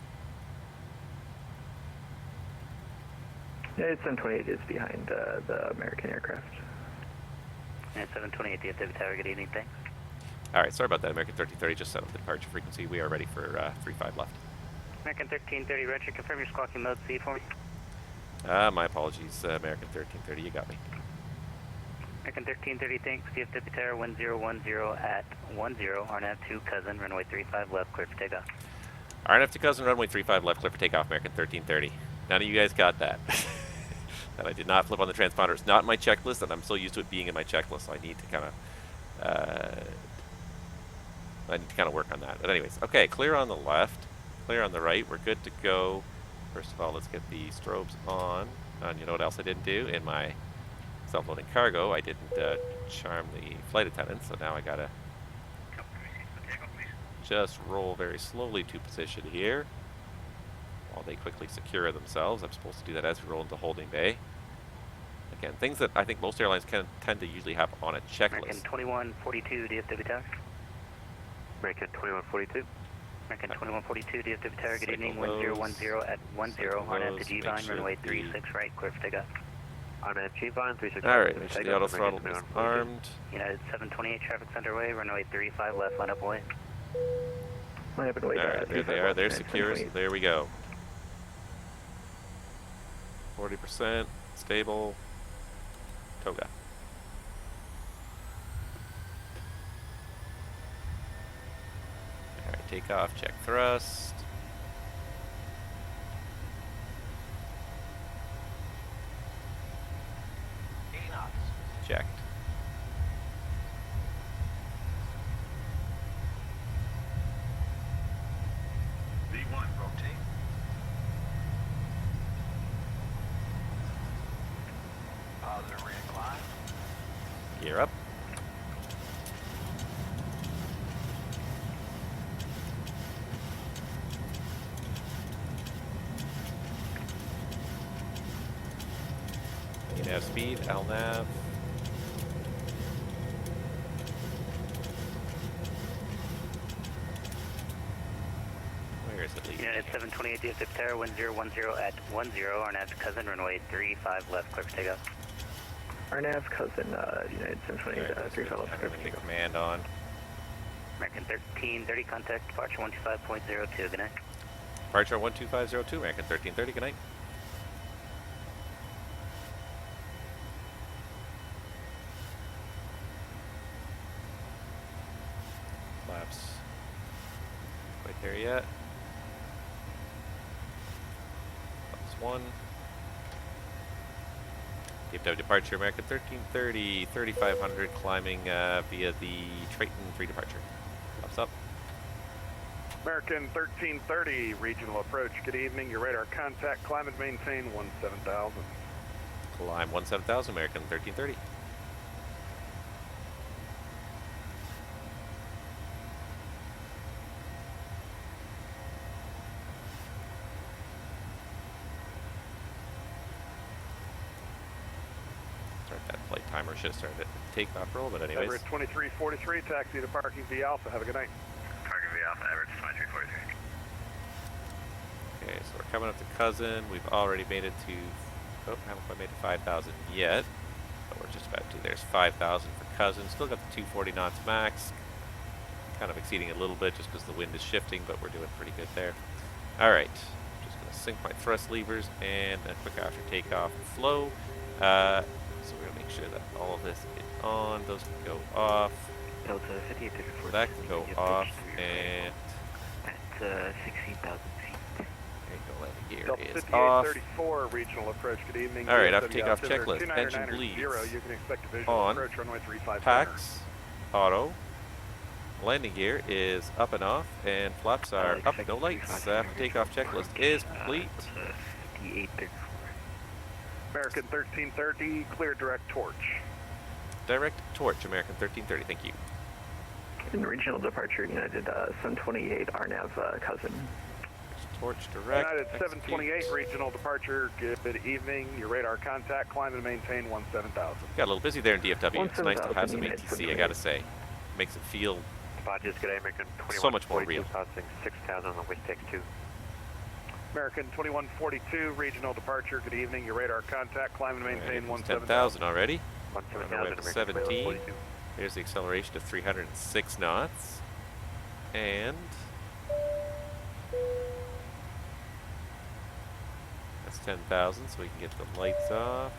Yeah, it's 728 is behind the American aircraft. And 728 DFW Tower, good evening, thanks. All right, sorry about that. American 1330 just set up the departure frequency. We are ready for 35 left. American 1330, Roger, confirm your squawking mode C for me. My apologies, American 1330, you got me. American 1330, thanks, DFW Tower 1010 at 10, RNAV 2 cousin, runway 35 left, clear for takeoff. RNF to cousin, runway 35 left, clear for takeoff, American 1330. None of you guys got that. That I did not flip on the transponder. It's not in my checklist, and I'm so used to it being in my checklist, so I need to kind of work on that. But anyways, okay, clear on the left, clear on the right. We're good to go. First of all, let's get the strobes on. And you know what else I didn't do? In my self-loading cargo, I didn't charm the flight attendant, so now I gotta just roll very slowly to position here while they quickly secure themselves. I'm supposed to do that as we roll into holding bay. Again, things that I think most airlines can tend to usually have on a checklist. American 2142 DFW Tower. American 2142. American 2142 DFW Tower, good evening, 1010 at 10, RNAV to G-Vine, runway 36 right, clear for takeoff. RNAV G-Vine, 36 All right, make sure the auto throttle is armed. United 728, traffic's underway, runway 35 left, line up away. Line up and wait. All right, there they are. They're secure. So there we go. 40% stable. Toga. All right, takeoff. Check thrust. Checked. V1, rotate. Positive reincline. Gear up. nav speed, LNAV. Where is it leading? United 728 DFW Tower 1010 at 10, RNAV to cousin, runway 35 left, clear for takeoff. RNAV cousin, United 728, 35 left, clear for The takeoff. command on. American 1330, contact departure 125.02, good night. Departure 12502, American 1330, good night. Flaps. Quite there yet. Flaps 1. DFW departure, American 1330, 3500, climbing via the Triton 3 departure. Flaps up. American 1330, regional approach. Good evening. Your radar contact, climb and maintain 17,000. Climb 17,000, American 1330. Start that flight timer. Should have started at the takeoff roll, but anyways. Everett 2343, taxi to parking V Alpha. Have a good night. Parking V Alpha, Everett 2343. Okay, so we're coming up to Cousin. We've already made it to, oh, haven't quite made it to 5,000 yet, but we're just about to. There's 5,000 for Cousin. Still got the 240 knots max. kind of exceeding a little bit just because the wind is shifting, but we're doing pretty good there. All right, just going to sync my thrust levers and a quick after takeoff flow. So we're going to make sure that all of this is on. Those can go off. Delta 5834. That can go off, and at 16,000 feet. there you go, landing gear Delta is off. 5834, regional approach. Good evening. All right, after DFW takeoff altimeter checklist. Engine 299 bleeds. 0. You can expect a visual On. approach runway 35. Packs, auto. Landing gear is up and off, and flaps are up, no lights. After takeoff checklist is complete. 5834. American 1330, clear direct torch. Direct torch, American 1330, thank you. In regional departure, United 728 RNAV cousin. Torch direct. United execute. 728, regional departure. Good evening. Your radar contact, climb and maintain 17,000. Got a little busy there in DFW. It's nice to have some 17,000 ATC, I gotta say. Makes it feel Dodges, good day, American so much more real. Passing 6,000 on the West X2. American 2142, regional departure. Good evening. Your radar contact, climb and maintain 17,000. 10,000 already. 17,000, 17. There's the acceleration of 306 knots. And that's 10,000, so we can get the lights off.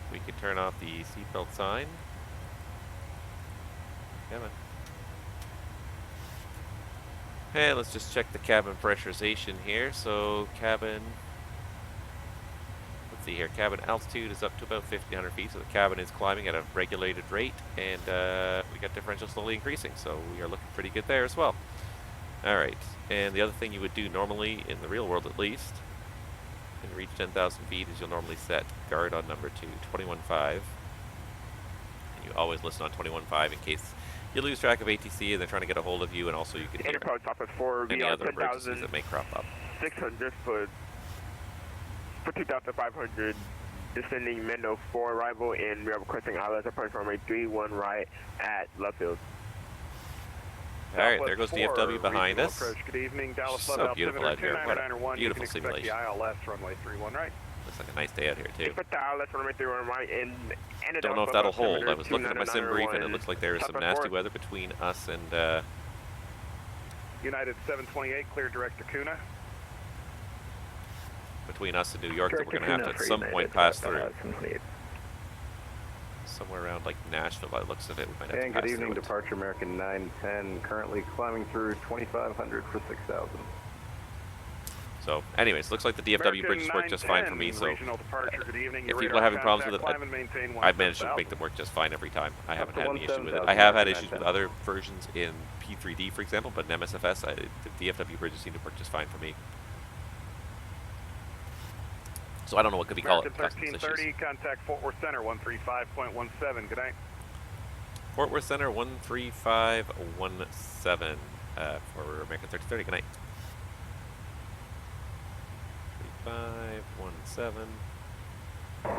We can turn off the seatbelt sign. Come on. And let's just check the cabin pressurization here. So cabin, let's see here, cabin altitude is up to about 1,500 feet, so the cabin is climbing at a regulated rate, and we got differential slowly increasing, so we are looking pretty good there as well. Alright, and the other thing you would do normally, in the real world at least, when you reach 10,000 feet, is you'll normally set guard on number 2, 21.5. And you always listen on 21.5 in case you lose track of ATC and they're trying to get a hold of you, and also you can hear Enterprise Office 4, any we are other emergencies that may crop up. 10,600 for 2,500, descending Mendo 4 arrival, and we are requesting ILS approach runway 31 right at left field. Alright, there goes DFW behind us. Approach. Good evening, Dallas So Love beautiful out here. What a 2991. beautiful You can expect simulation. the ILS runway 31 right. Looks like a nice day out here too. Expect the ILS runway 31 right, and Don't know if that'll hold. I was looking at my SimBrief and it looks like there is some nasty weather between us and United 728, clear direct to Kuna. between us and New York that Direct we're going to have to at some point pass through. 728. Somewhere around like Nashville by the looks of it, we might have And to good pass evening, through it. departure American 910, currently climbing through 2,500 for 6,000. So anyways, looks like the DFW bridges work just fine for me, so Regional departure. Good evening. if Your people are radar having problems with contact, it, climb and maintain I've managed to 17,000. make them work just fine every time. I haven't to had any issue with it. 17,000 I have had American issues with 910. other versions in P3D, for example, but in MSFS, the DFW bridges seem to work just fine for me. So I don't know what could be called American customs 1330, issues. contact Fort Worth Center 135.17. Good night. Fort Worth Center 13517 for American 1330. Good night. 3517.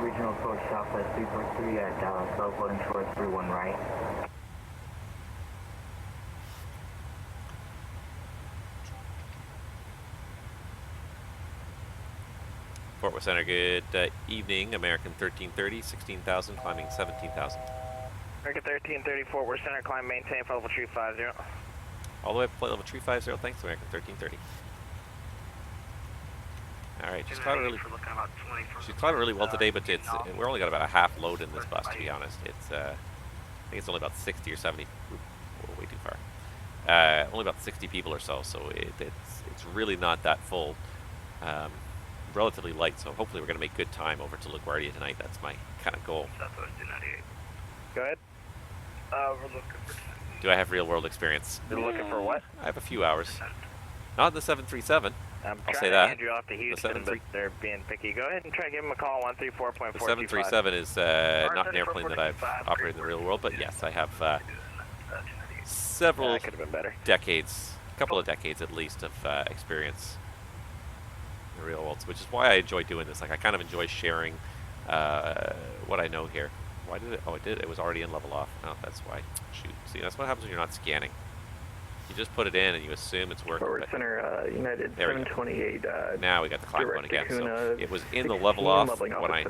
Regional approach Southwest 343 at Dallas Love, loading towards 31 right. Fort Worth Center, good evening. American 1330, 16,000, climbing 17,000. American 1330, Fort Worth Center, climb, maintain, flight level 350. All the way up to flight level 350, thanks, American 1330. Alright, she's climbing really well today, but we're only got about a half load in this bus, to be honest. It's I think it's only about 60 or 70. Oop, we're way too far. Only about 60 people or so, so it's really not that full. Relatively light, so hopefully we're going to make good time over to LaGuardia tonight. That's my kind of goal. Southwest 298. Go ahead. We're looking for... Do I have real world experience? You're looking for what? I have a few hours. Not the 737. I'm I'll trying say to that. hand you off to Houston, but they're being picky. Go ahead and try to give them a call, 134.425. The 737 is not an airplane that I've operated in the real world, but yes, I have several That could have been better. decades, a couple of decades at least of experience in the real world, which is why I enjoy doing this. Like, I kind of enjoy sharing what I know here. Why did it? Oh, it did. It was already in level off. Oh, that's why. Shoot. See, that's what happens when you're not scanning. You just put it in and you assume it's working. Forward center, United 728. Now we got the climb going again. So it was in the level off when I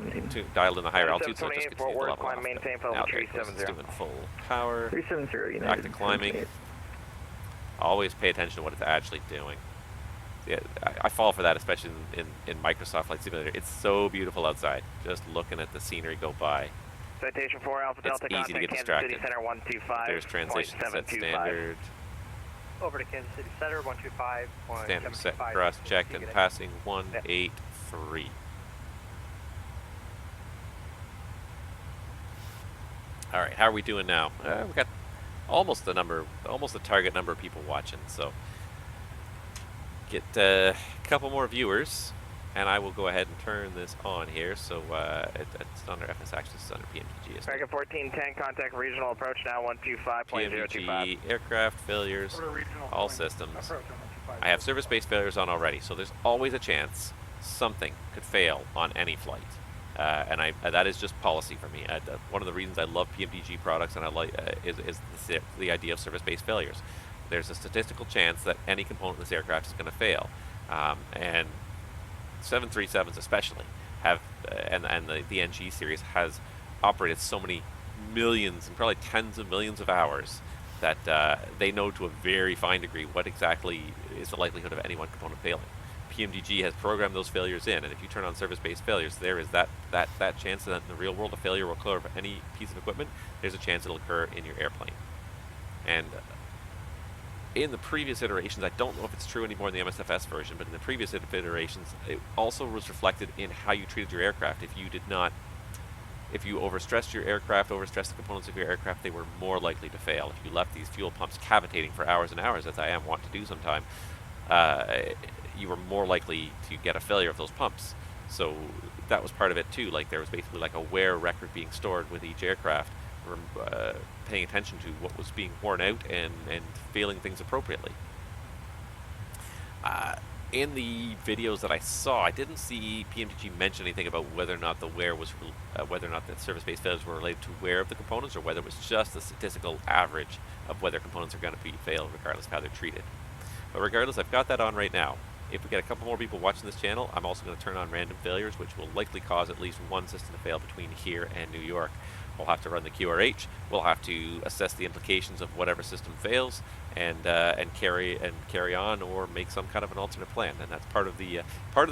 dialed in the higher altitude, so it just continued to level off. Now there it goes. It's doing full power. 370 United. Back to climbing. Always pay attention to what it's actually doing. Yeah, I fall for that, especially in Microsoft Flight Simulator. It's so beautiful outside, just looking at the scenery go by. Citation 4 Alpha Delta, it's easy to get distracted. Kansas City Center 125. There's transition set standard. Over to Kansas City Center 125. Standard set cross checked and passing 183. All right, how are we doing now? We've got almost the target number of people watching. So get a couple more viewers, and I will go ahead and turn this on here. So it's under FS Access, it's under PMDG. American 1410, contact regional approach now 125.025. PMDG, aircraft failures, all systems. I have service-based failures on already, so there's always a chance something could fail on any flight. And that is just policy for me. One of the reasons I love PMDG products and I like is the idea of service-based failures. There's a statistical chance that any component in this aircraft is going to fail, and 737s especially have, and the NG series has operated so many millions and probably tens of millions of hours that they know to a very fine degree what exactly is the likelihood of any one component failing. PMDG has programmed those failures in, and if you turn on service-based failures, there is that chance that in the real world a failure will occur of any piece of equipment. There's a chance it'll occur in your airplane. And in the previous iterations, I don't know if it's true anymore in the MSFS version, but in the previous iterations, it also was reflected in how you treated your aircraft. If you overstressed your aircraft, overstressed the components of your aircraft, they were more likely to fail. If you left these fuel pumps cavitating for hours and hours, as I am wont to do sometime, you were more likely to get a failure of those pumps. So that was part of it too. Like there was basically like a wear record being stored with each aircraft, paying attention to what was being worn out and failing things appropriately. In the videos that I saw, I didn't see PMDG mention anything about whether or not the wear was, whether or not the service-based failures were related to wear of the components, or whether it was just a statistical average of whether components are going to be failed regardless of how they're treated. But regardless, I've got that on right now. If we get a couple more people watching this channel, I'm also going to turn on random failures, which will likely cause at least one system to fail between here and New York. We'll have to run the QRH. We'll have to assess the implications of whatever system fails, and carry on, or make some kind of an alternate plan. And that's part of the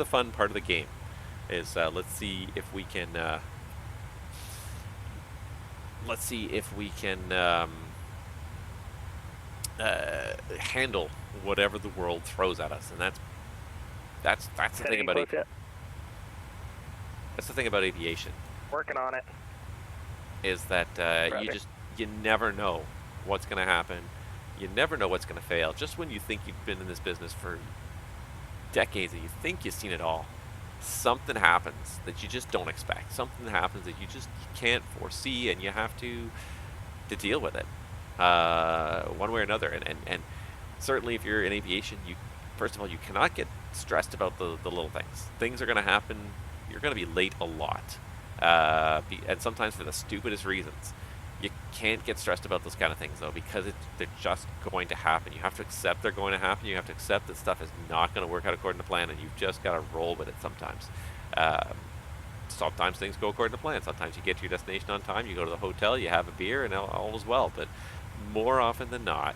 fun, part of the game. Is let's see if we can handle whatever the world throws at us, and that's the thing about that's the thing about aviation. Working on it. Is that you never know what's going to happen. You never know what's going to fail. Just when you think you've been in this business for decades and you think you've seen it all, something happens that you just don't expect. Something happens that you can't foresee, and you have to deal with it one way or another. And certainly if you're in aviation, first of all, you cannot get stressed about the little things. Things are going to happen. You're going to be late a lot. And sometimes for the stupidest reasons. You can't get stressed about those kind of things, though, because they're just going to happen. You have to accept they're going to happen. You have to accept that stuff is not going to work out according to plan, and you've just got to roll with it sometimes. Sometimes things go according to plan. Sometimes you get to your destination on time, you go to the hotel, you have a beer, and all is well. But more often than not,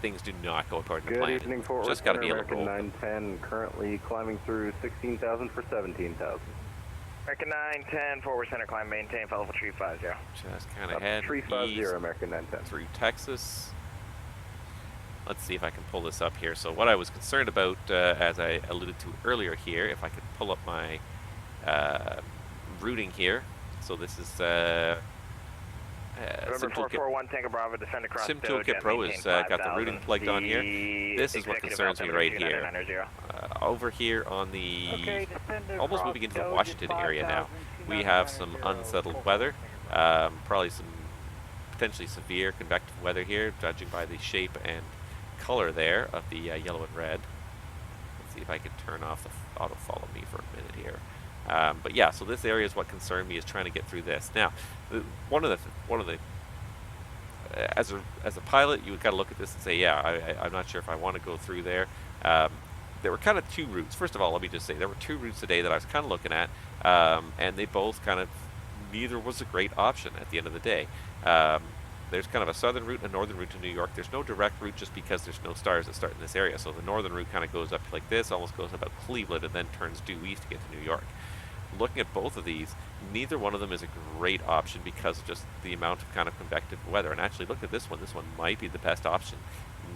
things do not go according to plan. Good evening, Fort Worth. Just got to be able to roll. American 910 currently climbing through 16,000 for 17,000. American 910, forward center climb, maintain, follow for tree 50. Just kind of head 350, American 910. Through Texas. Let's see if I can pull this up here. So what I was concerned about, as I alluded to earlier here, if I could pull up my routing here. So this is SimToolkit. Tango Bravo, descend across SimToolkit Pro has got the routing plugged on here. This is what concerns me right here. Over here on the, almost moving into the Washington area now, we have some unsettled weather, probably some potentially severe convective weather here, judging by the shape and color there of the yellow and red. Let's see if I can turn off the auto follow me for a minute here. But yeah, so this area is what concerned me, is trying to get through this. Now, one of the as a pilot, you would kind of look at this and say, yeah, I'm not sure if I want to go through there. There were kind of two routes. First of all, let me just say there were two routes today that I was kind of looking at, and they both kind of, neither was a great option at the end of the day. There's kind of a southern route and a northern route to New York. There's no direct route just because there's no stars that start in this area. So the northern route kind of goes up like this, almost goes about Cleveland, and then turns due east to get to New York. Looking at both of these, neither one of them is a great option because of just the amount of kind of convective weather. And actually, look at this one. This one might be the best option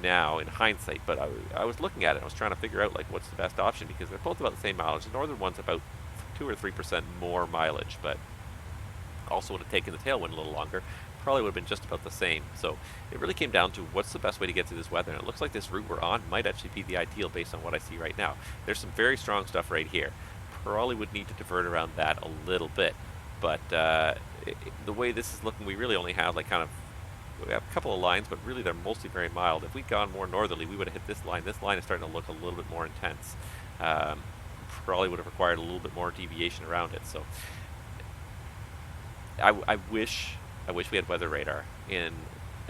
now in hindsight. But I was looking at it. I was trying to figure out like what's the best option because they're both about the same mileage. The northern one's about 2 or 3% more mileage, but also would have taken the tailwind a little longer. Probably would have been just about the same. So it really came down to what's the best way to get through this weather. And it looks like this route we're on might actually be the ideal based on what I see right now. There's some very strong stuff right here. Probably would need to divert around that a little bit, but the way this is looking, we really only have like we have a couple of lines, but really they're mostly very mild. If we'd gone more northerly, we would have hit this line. This line is starting to look a little bit more intense. Probably would have required a little bit more deviation around it. So I wish we had weather radar in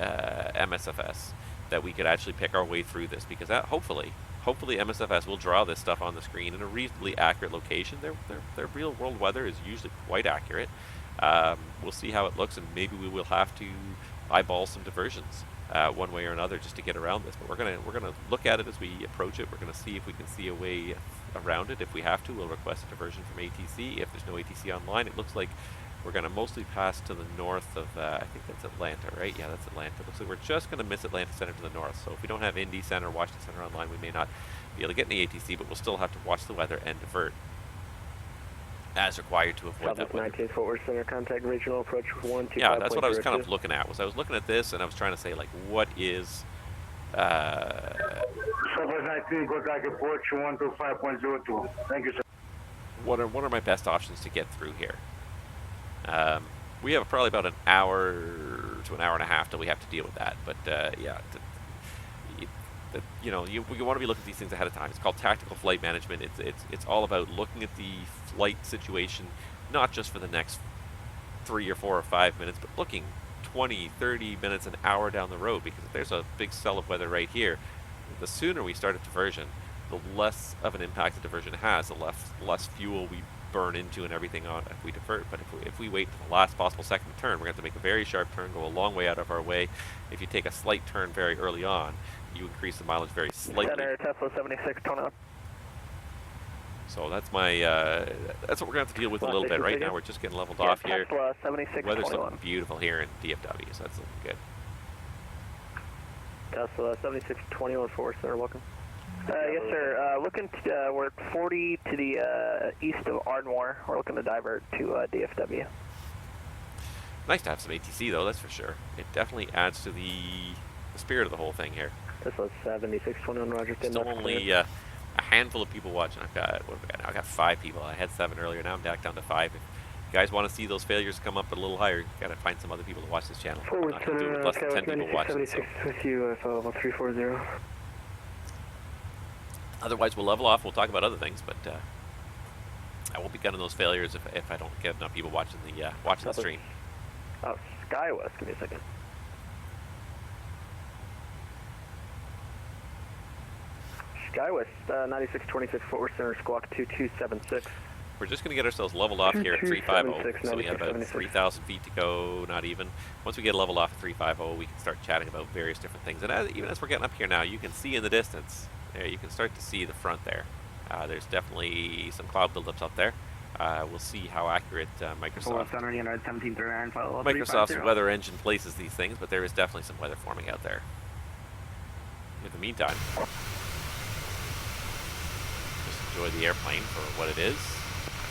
MSFS that we could actually pick our way through this, because that hopefully MSFS will draw this stuff on the screen in a reasonably accurate location. Their real world weather is usually quite accurate. We'll see how it looks, and maybe we will have to eyeball some diversions one way or another just to get around this. But we're gonna look at it as we approach it. We're gonna see if we can see a way around it. If we have to, we'll request a diversion from ATC. If there's no ATC online, it looks like we're going to mostly pass to the north of, I think that's Atlanta, right? Yeah, that's Atlanta. Looks like we're just going to miss Atlanta Center to the north. So if we don't have Indy Center or Washington Center online, we may not be able to get any ATC, but we'll still have to watch the weather and divert as required to avoid that weather. 19 Fort Worth Center, contact regional approach 125.02. Yeah, that's what I was kind of looking at. I was looking at this and I was trying to say, like, what is... Southwest 19, contact approach 125.02. Thank you, sir. What are my best options to get through here? We have probably about an hour to an hour and a half till we have to deal with that. But yeah, you want to be looking at these things ahead of time. It's called tactical flight management. It's all about looking at the flight situation, not just for the next 3 or 4 or 5 minutes, but looking 20, 30 minutes, an hour down the road. Because if there's a big cell of weather right here, the sooner we start a diversion, the less of an impact the diversion has, the less fuel we burn into and everything on if we divert. But if we wait for the last possible second to turn, we're going to have to make a very sharp turn, go a long way out of our way. If you take a slight turn very early on, you increase the mileage very slightly. Center, Tesla 76, turn on. So that's my that's what we're going to have to deal with a little bit. Right now we're just getting leveled off here. Tesla 76, Weather's looking beautiful here in DFW, so that's looking good. Tesla 7621 Fort Worth Center, welcome. Yes, sir. Looking to work 40 to the east of Ardmore. We're looking to divert to DFW. Nice to have some ATC, though, that's for sure. It definitely adds to the spirit of the whole thing here. Tesla 7621, Roger. Still only a handful of people watching. What have I got now? I've got 5 people. I had 7 earlier. Now I'm back down to 5. If you guys want to see those failures come up a little higher, you got to find some other people to watch this channel. I'm not going to do it with less than 10 people watching. So. With you, 340. Otherwise, we'll level off. We'll talk about other things, but I won't be gunning those failures if I don't get enough people watching the stream. Oh, SkyWest. Give me a second. SkyWest 9626 Fort Worth Center, squawk 2276. We're just going to get ourselves leveled off here at 350, so we have about 3,000 feet to go, not even. Once we get leveled off at 350, we can start chatting about various different things. And even as we're getting up here now, you can see in the distance, there you can start to see the front there. There's definitely some cloud buildups up there. We'll see how accurate Microsoft's weather engine places these things, but there is definitely some weather forming out there. In the meantime, just enjoy the airplane for what it is.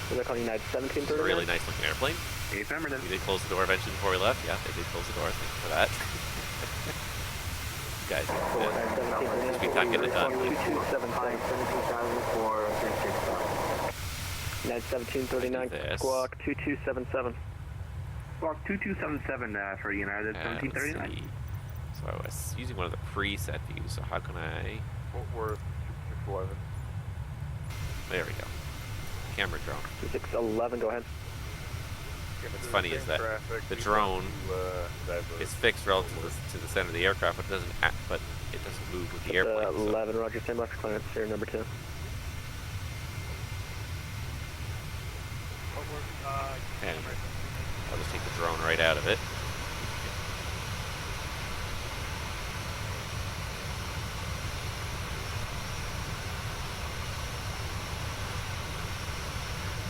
So they're calling United 1739? It's a really nice looking airplane. Affirmative. We did close the door eventually before we left. Yeah, they did close the door. Thank you for that. You guys, it's be time getting it done. United 1739, squawk 2277. Squawk 2277 for United 1739. So I was using one of the preset views, so how can I... Fort Worth 611. There we go. Camera drone. 611, go ahead. what's funny is that the drone is fixed relative to the center of the aircraft, but it doesn't move with the airplane. 11, Roger, same box clearance here, number 2. And I'll just take the drone right out of it.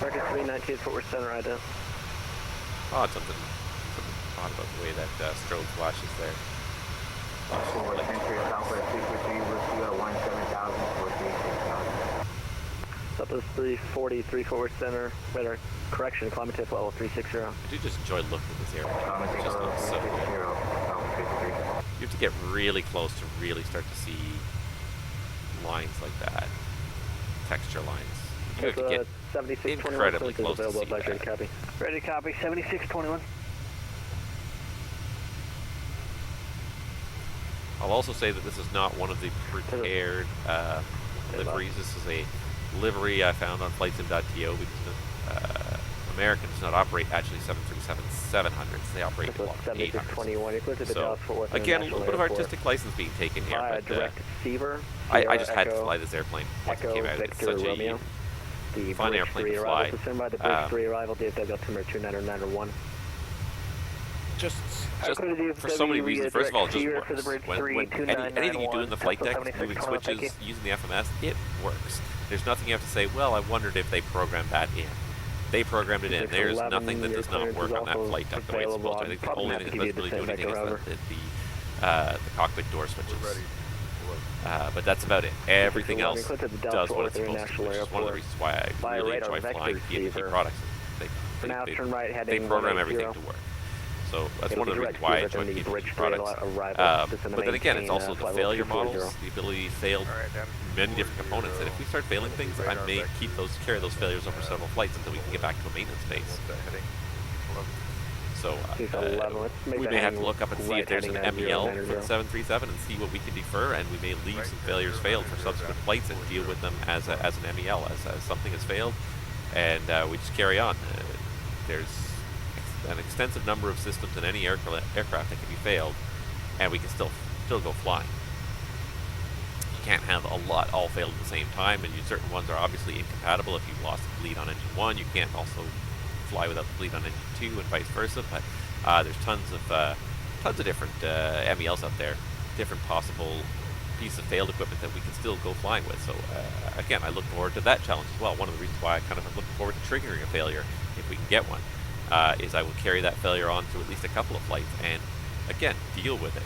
Roger, 319 footward center right now. Oh, something odd about the way that strobe flashes there. Forward entry Southwest 343, we'll see you at 17,000 for 36,000. Southwest 343 forward center, radar correction, climate tip level 360. I do just enjoy looking at this airplane. It just looks so good. You have to get really close to really start to see lines like that, texture lines. You have to get incredibly close to see that. Copy. Ready to copy, 7621. I'll also say that this is not one of the prepared liveries. This is a livery I found on FlightSim.to because American does not operate actually 737-700s. They operate 800s. So again, a little bit of artistic license being taken here, but I just had to fly this airplane once it came out. It's such a fun airplane to fly. The bridge 3 arrival, DFW altimeter 29901. Just for so many reasons. First of all, it just works. Anything you do in the flight deck, moving switches, using the FMS, it works. There's nothing you have to say, well, I wondered if they programmed that in. They programmed it in. There's nothing that does not work on that flight deck the way it's supposed to. I think the only thing that doesn't really do anything is the cockpit door switches. But that's about it. Everything else does what it's supposed to do, which is one of the reasons why I really enjoy flying PMDG products. They program everything to work. So that's one of the reasons why I enjoy PMDG products. But then again, it's also the failure models, the ability to fail many different components. And if we start failing things, I may carry those failures over several flights until we can get back to a maintenance phase. So we may have to look up and see if there's an MEL for the 737 and see what we can defer, and we may leave some failures failed for subsequent flights and deal with them as an MEL, as something has failed, and we just carry on. There's an extensive number of systems in any aircraft that can be failed, and we can still go flying. You can't have a lot all failed at the same time, and certain ones are obviously incompatible. If you've lost the bleed on engine 1, you can't also fly without the bleed on engine 2 and vice versa. But there's tons of different MELs out there, different possible pieces of failed equipment that we can still go flying with. So again, I look forward to that challenge as well. One of the reasons why I kind of am looking forward to triggering a failure, if we can get one, is I will carry that failure on to at least a couple of flights and again deal with it.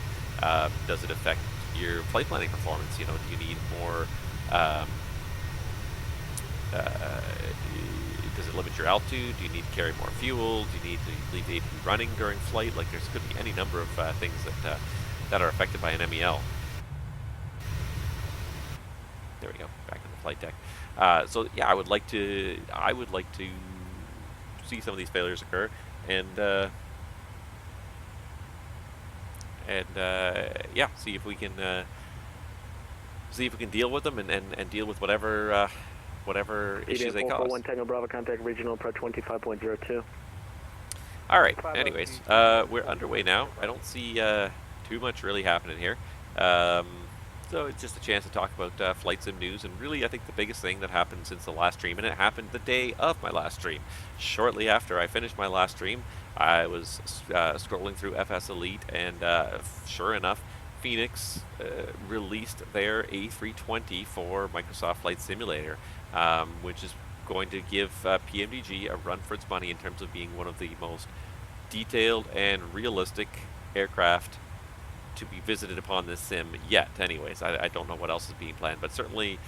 Does it affect your flight planning performance? You know, do you need more? Does it limit your altitude? Do you need to carry more fuel? Do you need to leave the APU running during flight? Like, there's could be any number of things that are affected by an MEL. There we go, back on the flight deck. So yeah, I would like to see some of these failures occur, and yeah, see if we can deal with them and deal with whatever issues they cause. 1 Tango Bravo, contact regional approach 25.02. All right. Anyways, we're underway now. I don't see too much really happening here. So it's just a chance to talk about flight sim news, and really I think the biggest thing that happened since the last stream, and it happened the day of my last stream. Shortly after I finished my last stream, I was scrolling through FS Elite, and sure enough, Fenix released their A320 for Microsoft Flight Simulator, which is going to give PMDG a run for its money in terms of being one of the most detailed and realistic aircraft to be visited upon this sim yet. Anyways, I don't know what else is being planned, but certainly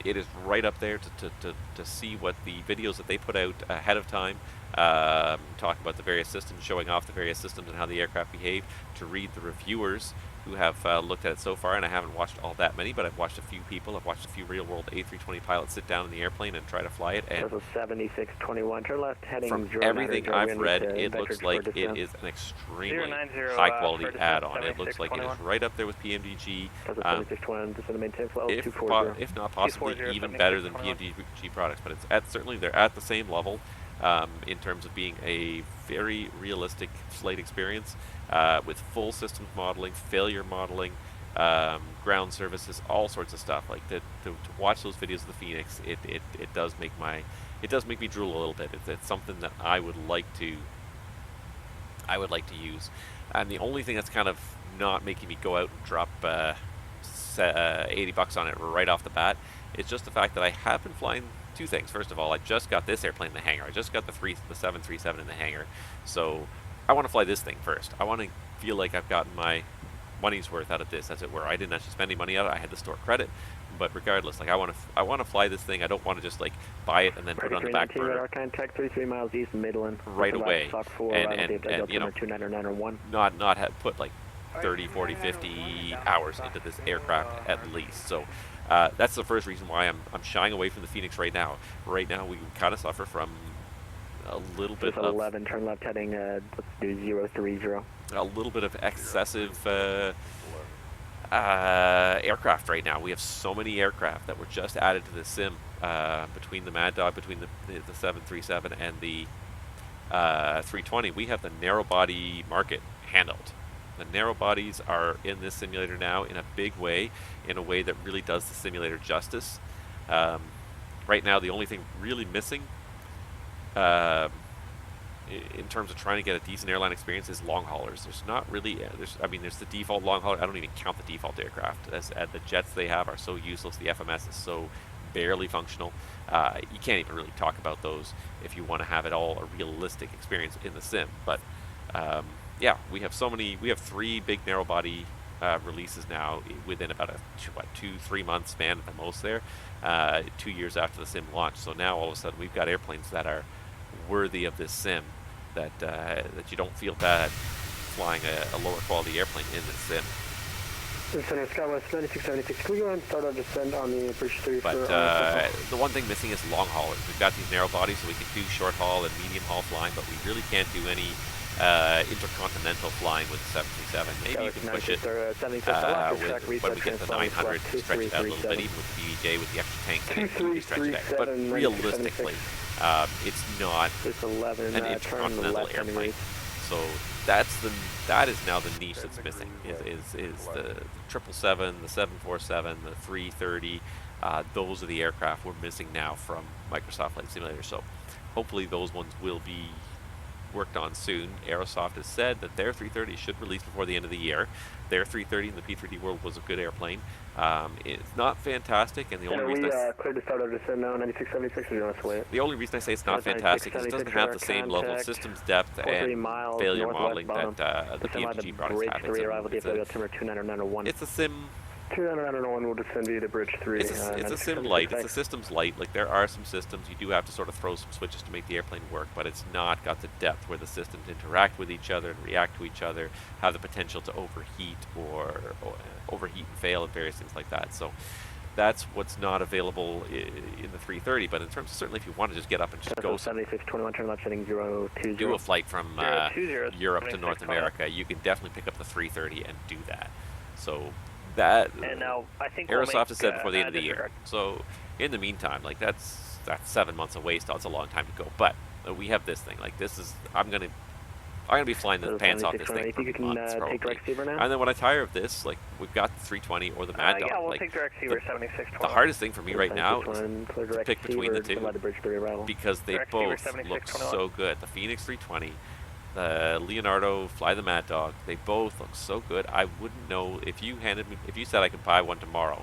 it is right up there to see what the videos that they put out ahead of time, talk about the various systems, showing off the various systems and how the aircraft behave, to read the reviewers who have looked at it so far, and I haven't watched all that many, but I've watched a few people. I've watched a few real-world A320 pilots sit down in the airplane and try to fly it, and 7621, turn left, heading from everything I've read, it looks like it is an extremely high-quality add-on. It looks like it is right up there with PMDG, if not possibly even better than PMDG products, but it's certainly they're at the same level. in terms of being a very realistic flight experience with full systems modeling, failure modeling, ground services, all sorts of stuff. Like to watch those videos of the Fenix, it does make me drool a little bit. It's something that I would like to use. And the only thing that's kind of not making me go out and drop $80 on it right off the bat is just the fact that I have been flying two things. First of all, I just got this airplane in the hangar. I just got the 737 in the hangar. So I want to fly this thing first. I want to feel like I've gotten my money's worth out of this, as it were. I didn't actually spend any money on it. I had to store credit. But regardless, like I want to fly this thing. I don't want to just like buy it and then put it on the back burner. Contact 33 miles east of Midland. Right away. And you know, not have put like 30, 40, 50 hours into this aircraft at least. So that's the first reason why I'm shying away from the Fenix right now. Right now we kind of suffer from a little bit of 11, turn left heading, let's do 030. A little bit of excessive aircraft right now. We have so many aircraft that were just added to the sim between the Mad Dog, between the 737 and the 320. We have the narrow body market handled. The narrow bodies are in this simulator now in a big way, in a way that really does the simulator justice. Right now, the only thing really missing in terms of trying to get a decent airline experience is long haulers. There's not really, there's the default long hauler. I don't even count the default aircraft. The jets they have are so useless. The FMS is so barely functional. You can't even really talk about those if you want to have it all a realistic experience in the sim. But yeah, we have 3 big narrow body releases now within about a 2-3 month span at the most there, 2 years after the sim launched. So now all of a sudden we've got airplanes that are worthy of this sim, that you don't feel bad flying a lower quality airplane in this sim. Center Skywest 9676, can we go ahead and start our descent on the Bridge 3? But the one thing missing is long haulers. We've got these narrow bodies, so we can do short haul and medium haul flying, but we really can't do any intercontinental flying with the 737. Maybe you can push it when we get to 900, stretch it out a little bit, even with the BBJ, with the extra tanks, and it stretch it out. But realistically, it's not an intercontinental airplane. So that is now the niche that's missing. Is the 777, the 747, the 330. Those are the aircraft we're missing now from Microsoft Flight Simulator. So hopefully those ones will be worked on soon. Aerosoft has said that their 330 should release before the end of the year. Their 330 in the P3D world was a good airplane. It's not fantastic, and the only reason cleared to start our descent now, 9676, or do you want us to wait? The only reason I say it's not fantastic is it doesn't have the same level of systems depth and failure modeling that the PMDG products have. It's a sim. 2901 will descend via the Bridge 3. It's a sim light. It's a systems light. Like, there are some systems you do have to sort of throw some switches to make the airplane work, but it's not got the depth where the systems interact with each other and react to each other, have the potential to overheat or overheat and fail and various things like that. So that's what's not available in the 330. But in terms of, certainly if you want to just get up and just go 7621, turn left heading 020. Do a flight from Europe to North America, you can definitely pick up the 330 and do that. So that, and now I think Aerosoft has said before the end of the year. So in the meantime, like that's 7 months away still. It's a long time to go. But we have this thing. Like, this is, I'm gonna be flying the pants off this thing for months, probably. And then when I tire of this, like, we've got the 320 or the Mad Dog. Yeah, we'll take direct receiver 7620. The hardest thing for me right now is to pick between the two, because they both look so good. The Fenix 320, the Leonardo Fly the Mad Dog, they both look so good. I wouldn't know if you said I could buy one tomorrow,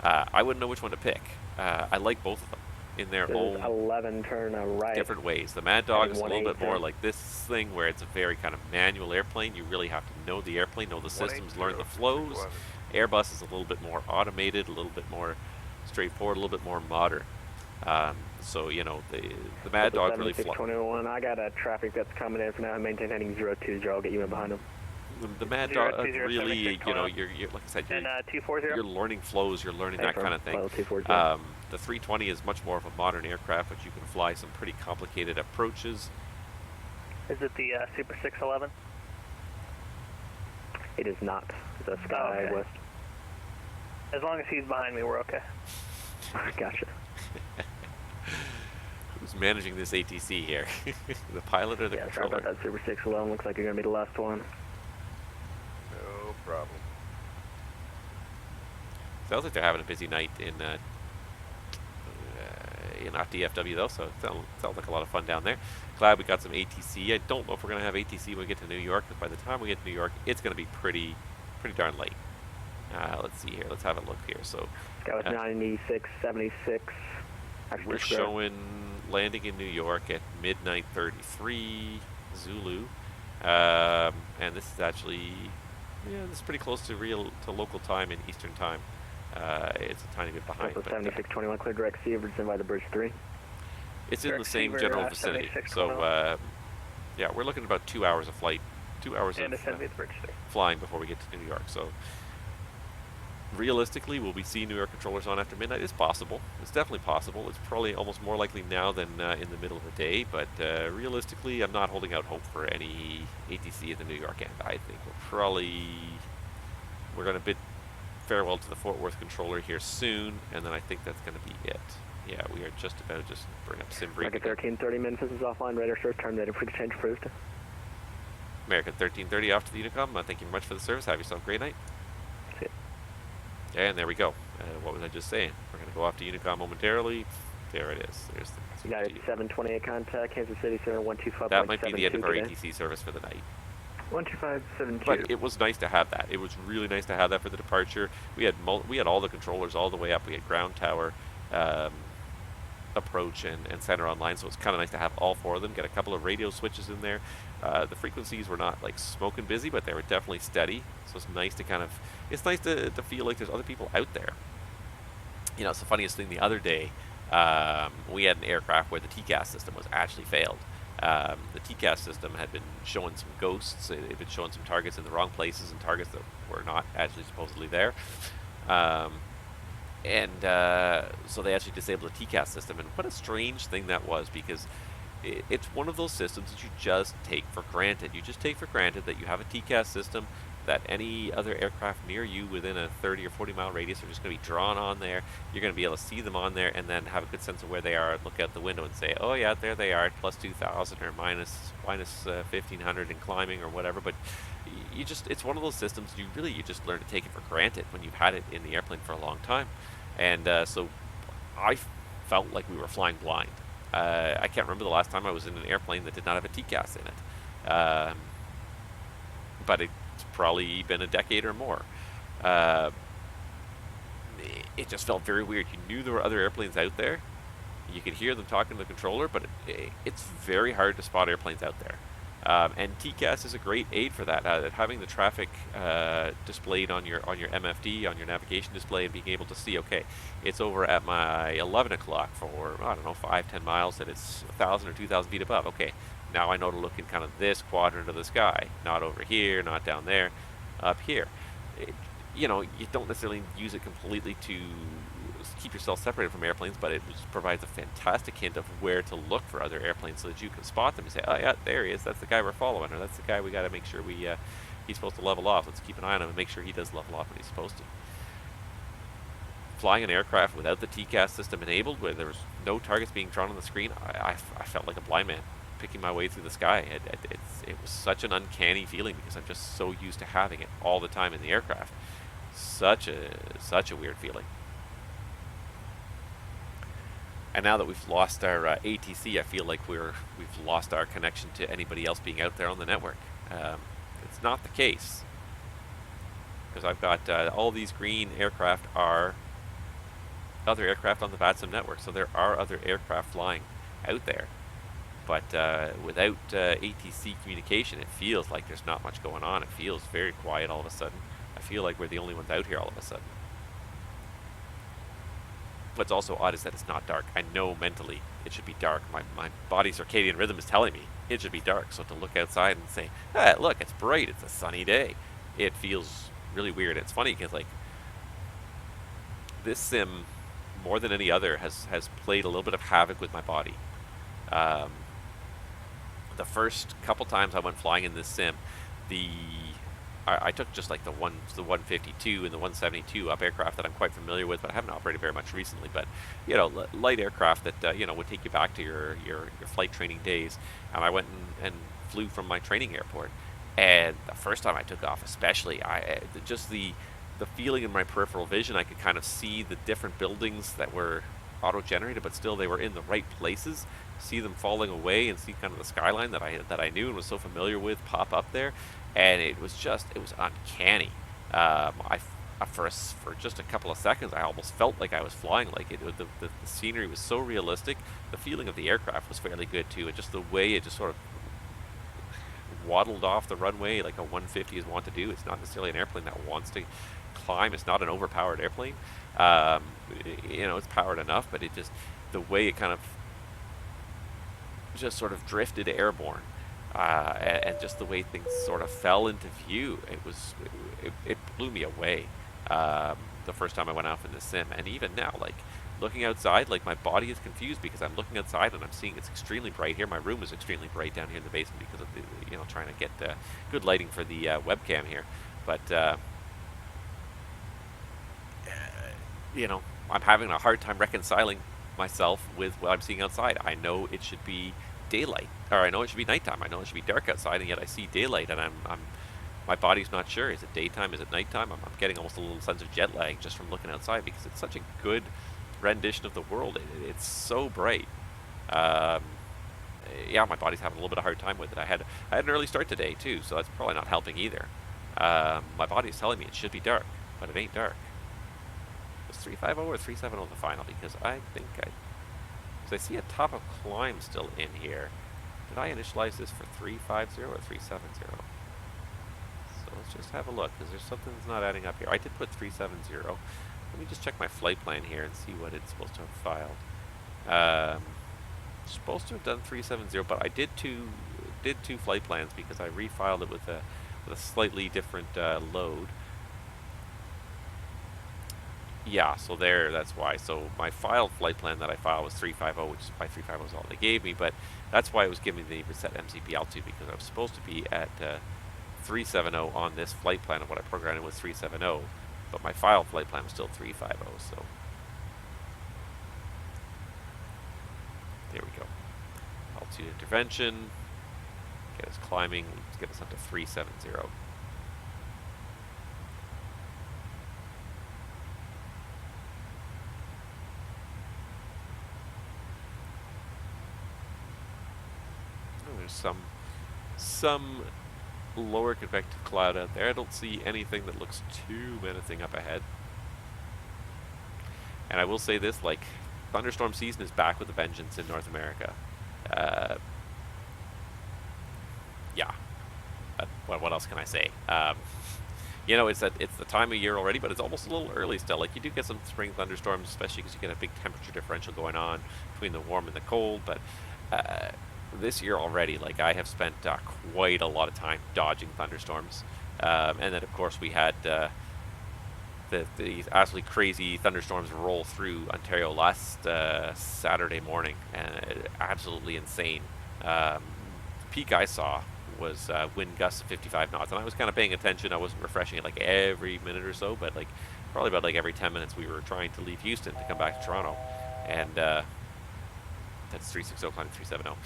I wouldn't know which one to pick. I like both of them in their own 11 turn right different ways. The Mad Dog is a little bit more like this thing where it's a very kind of manual airplane. You really have to know the airplane, know the systems, learn the flows. Airbus is a little bit more automated, a little bit more straightforward, a little bit more modern. So, you know, the Mad Dog really flies. I got a traffic that's coming in for now. Maintain heading 020. I'll get you in behind them. The Mad Dog really, you know, you're like I said, you're learning flows, you're learning that kind of thing. The 320 is much more of a modern aircraft, but you can fly some pretty complicated approaches. Is it the Super 611? It is not. The Sky West. As long as he's behind me, we're okay. Gotcha. who's managing this ATC here? The pilot or the Yeah, sorry controller? about that, Super 611. Looks like you're going to be the last one. No problem. Sounds like they're having a busy night in not DFW though, so it sounds like a lot of fun down there. Glad we got some ATC. I don't know if we're going to have ATC when we get to New York, but by the time we get to New York, it's going to be pretty darn late. Let's see here. Let's have a look here. So Sky was 9676. we're showing landing in New York at midnight 33 Zulu, and this is actually this is pretty close to local time in Eastern time. It's a tiny bit behind. But, 7621 clear direct C, Everton by the bridge 3. It's in the same general vicinity. So yeah, we're looking at about 2 hours of flight, 2 hours of flying before we get to New York. So realistically, will we see New York controllers on after midnight? It's possible. It's definitely possible. It's probably almost more likely now than in the middle of the day. But realistically, I'm not holding out hope for any ATC at the New York end. I think we're going to bid farewell to the Fort Worth controller here soon, and then I think that's going to be it. Yeah, we are just about to just bring up SimBrief. American 1330, Memphis is offline, radar search, term data, quick change approved. American 1330 off to the Unicom. Thank you very much for the service. Have yourself a great night. See it. And there we go. What was I just saying? We're going to go off to Unicom momentarily. There it is. There's the United 728 contact, Kansas City Center 125. That might be the end of our ATC service for the night. 12572. But it was nice to have that. It was really nice to have that for the departure. We had all the controllers all the way up. We had ground tower, approach, and center online. So it's kind of nice to have all four of them. Get a couple of radio switches in there. The frequencies were not like smoking busy, but they were definitely steady. So it's nice to to feel like there's other people out there. You know, it's the funniest thing. The other day, we had an aircraft where the TCAS system was actually failed. The TCAS system had been showing some ghosts. It had been showing some targets in the wrong places and targets that were not actually supposedly there. So they actually disabled the TCAS system. And what a strange thing that was, because it's one of those systems that you just take for granted. You just take for granted that you have a TCAS system, that any other aircraft near you within a 30 or 40 mile radius are just going to be drawn on there. You're going to be able to see them on there and then have a good sense of where they are and look out the window and say, oh yeah, there they are at plus 2,000 or minus 1,500 and climbing or whatever. But it's one of those systems you just learn to take it for granted when you've had it in the airplane for a long time. And so I felt like we were flying blind. I can't remember the last time I was in an airplane that did not have a TCAS in it. But it's probably been a decade or more. It just felt very weird. You knew there were other airplanes out there. You could hear them talking to the controller, but it's very hard to spot airplanes out there. And TCAS is a great aid for that. Having the traffic displayed on your MFD, on your navigation display, and being able to see, okay, it's over at my 11 o'clock for, I don't know, 5-10 miles, that it's 1,000 or 2,000 feet above. Okay, now I know to look in kind of this quadrant of the sky, not over here, not down there, up here. You don't necessarily use it completely to keep yourself separated from airplanes, but it just provides a fantastic hint of where to look for other airplanes so that you can spot them and say, oh yeah, there he is, that's the guy we're following, or that's the guy we got to make sure he's supposed to level off. Let's keep an eye on him and make sure he does level off when he's supposed to. Flying an aircraft without the TCAS system enabled, where there was no targets being drawn on the screen, I felt like a blind man picking my way through the sky. It was such an uncanny feeling because I'm just so used to having it all the time in the aircraft. Such a weird feeling. And now that we've lost our ATC, I feel like we've lost our connection to anybody else being out there on the network. It's not the case, because I've got all these green aircraft are other aircraft on the VATSIM network, so there are other aircraft flying out there. But without ATC communication, it feels like there's not much going on. It feels very quiet all of a sudden. I feel like we're the only ones out here all of a sudden. What's also odd is that it's not dark. I know mentally it should be dark. My body's circadian rhythm is telling me it should be dark. So to look outside and say, ah, look, it's bright, it's a sunny day, it feels really weird. It's funny because, like, this sim, more than any other, has played a little bit of havoc with my body. The first couple times I went flying in this sim, the I took just like the 152 and the 172 up aircraft that I'm quite familiar with, but I haven't operated very much recently. But you know, light aircraft that you know, would take you back to your flight training days. And I went and flew from my training airport. And the first time I took off, especially, just the feeling in my peripheral vision, I could kind of see the different buildings that were auto-generated, but still they were in the right places. See them falling away and see kind of the skyline that I knew and was so familiar with pop up there, and it was uncanny. For just a couple of seconds, I almost felt like I was flying. Like the scenery was so realistic. The feeling of the aircraft was fairly good too, and just the way it just sort of waddled off the runway like a 150 is wont to do. It's not necessarily an airplane that wants to climb. It's not an overpowered airplane. You know, it's powered enough, but it just, the way it kind of just sort of drifted airborne, and just the way things sort of fell into view, it blew me away. The first time I went off in the sim, and even now, like looking outside, like my body is confused because I'm looking outside and I'm seeing it's extremely bright here. My room is extremely bright down here in the basement because of the, you know, trying to get good lighting for the webcam here. But you know, I'm having a hard time reconciling myself with what I'm seeing outside. I know it should be daylight, or I know it should be nighttime. I know it should be dark outside, and yet I see daylight, and my body's not sure. Is it daytime? Is it nighttime? I'm getting almost a little sense of jet lag just from looking outside because it's such a good rendition of the world. It's so bright. Yeah, my body's having a little bit of a hard time with it. I had an early start today too, so that's probably not helping either. My body's telling me it should be dark, but it ain't dark. Was 350 or 370 the final? Because I think I see a top of climb still in here. Did I initialize this for 350 or 370? So let's just have a look, because there's something that's not adding up here. I did put 370. Let me just check my flight plan here and see what it's supposed to have filed. Supposed to have done 370, but I did two flight plans because I refiled it with a slightly different load. Yeah, so that's why. So my filed flight plan that I filed was 350, which is by 350 was all they gave me, but that's why it was giving me the reset MCP altitude, because I was supposed to be at 370 on this flight plan, of what I programmed it was 370, but my filed flight plan was still 350, so there we go. Altitude intervention, get us climbing, let's get us up to 370. Some lower convective cloud out there. I don't see anything that looks too menacing up ahead. And I will say this, like, thunderstorm season is back with a vengeance in North America. Yeah. What else can I say? You know, it's the time of year already, but it's almost a little early still. Like, you do get some spring thunderstorms, especially because you get a big temperature differential going on between the warm and the cold, but this year already, like, I have spent quite a lot of time dodging thunderstorms, and then of course we had these absolutely crazy thunderstorms roll through Ontario last Saturday morning, and absolutely insane. The peak I saw was wind gusts of 55 knots, and I was kind of paying attention. I wasn't refreshing it like every minute or so, but like probably about like every 10 minutes we were trying to leave Houston to come back to Toronto, and that's 360 climbing 370.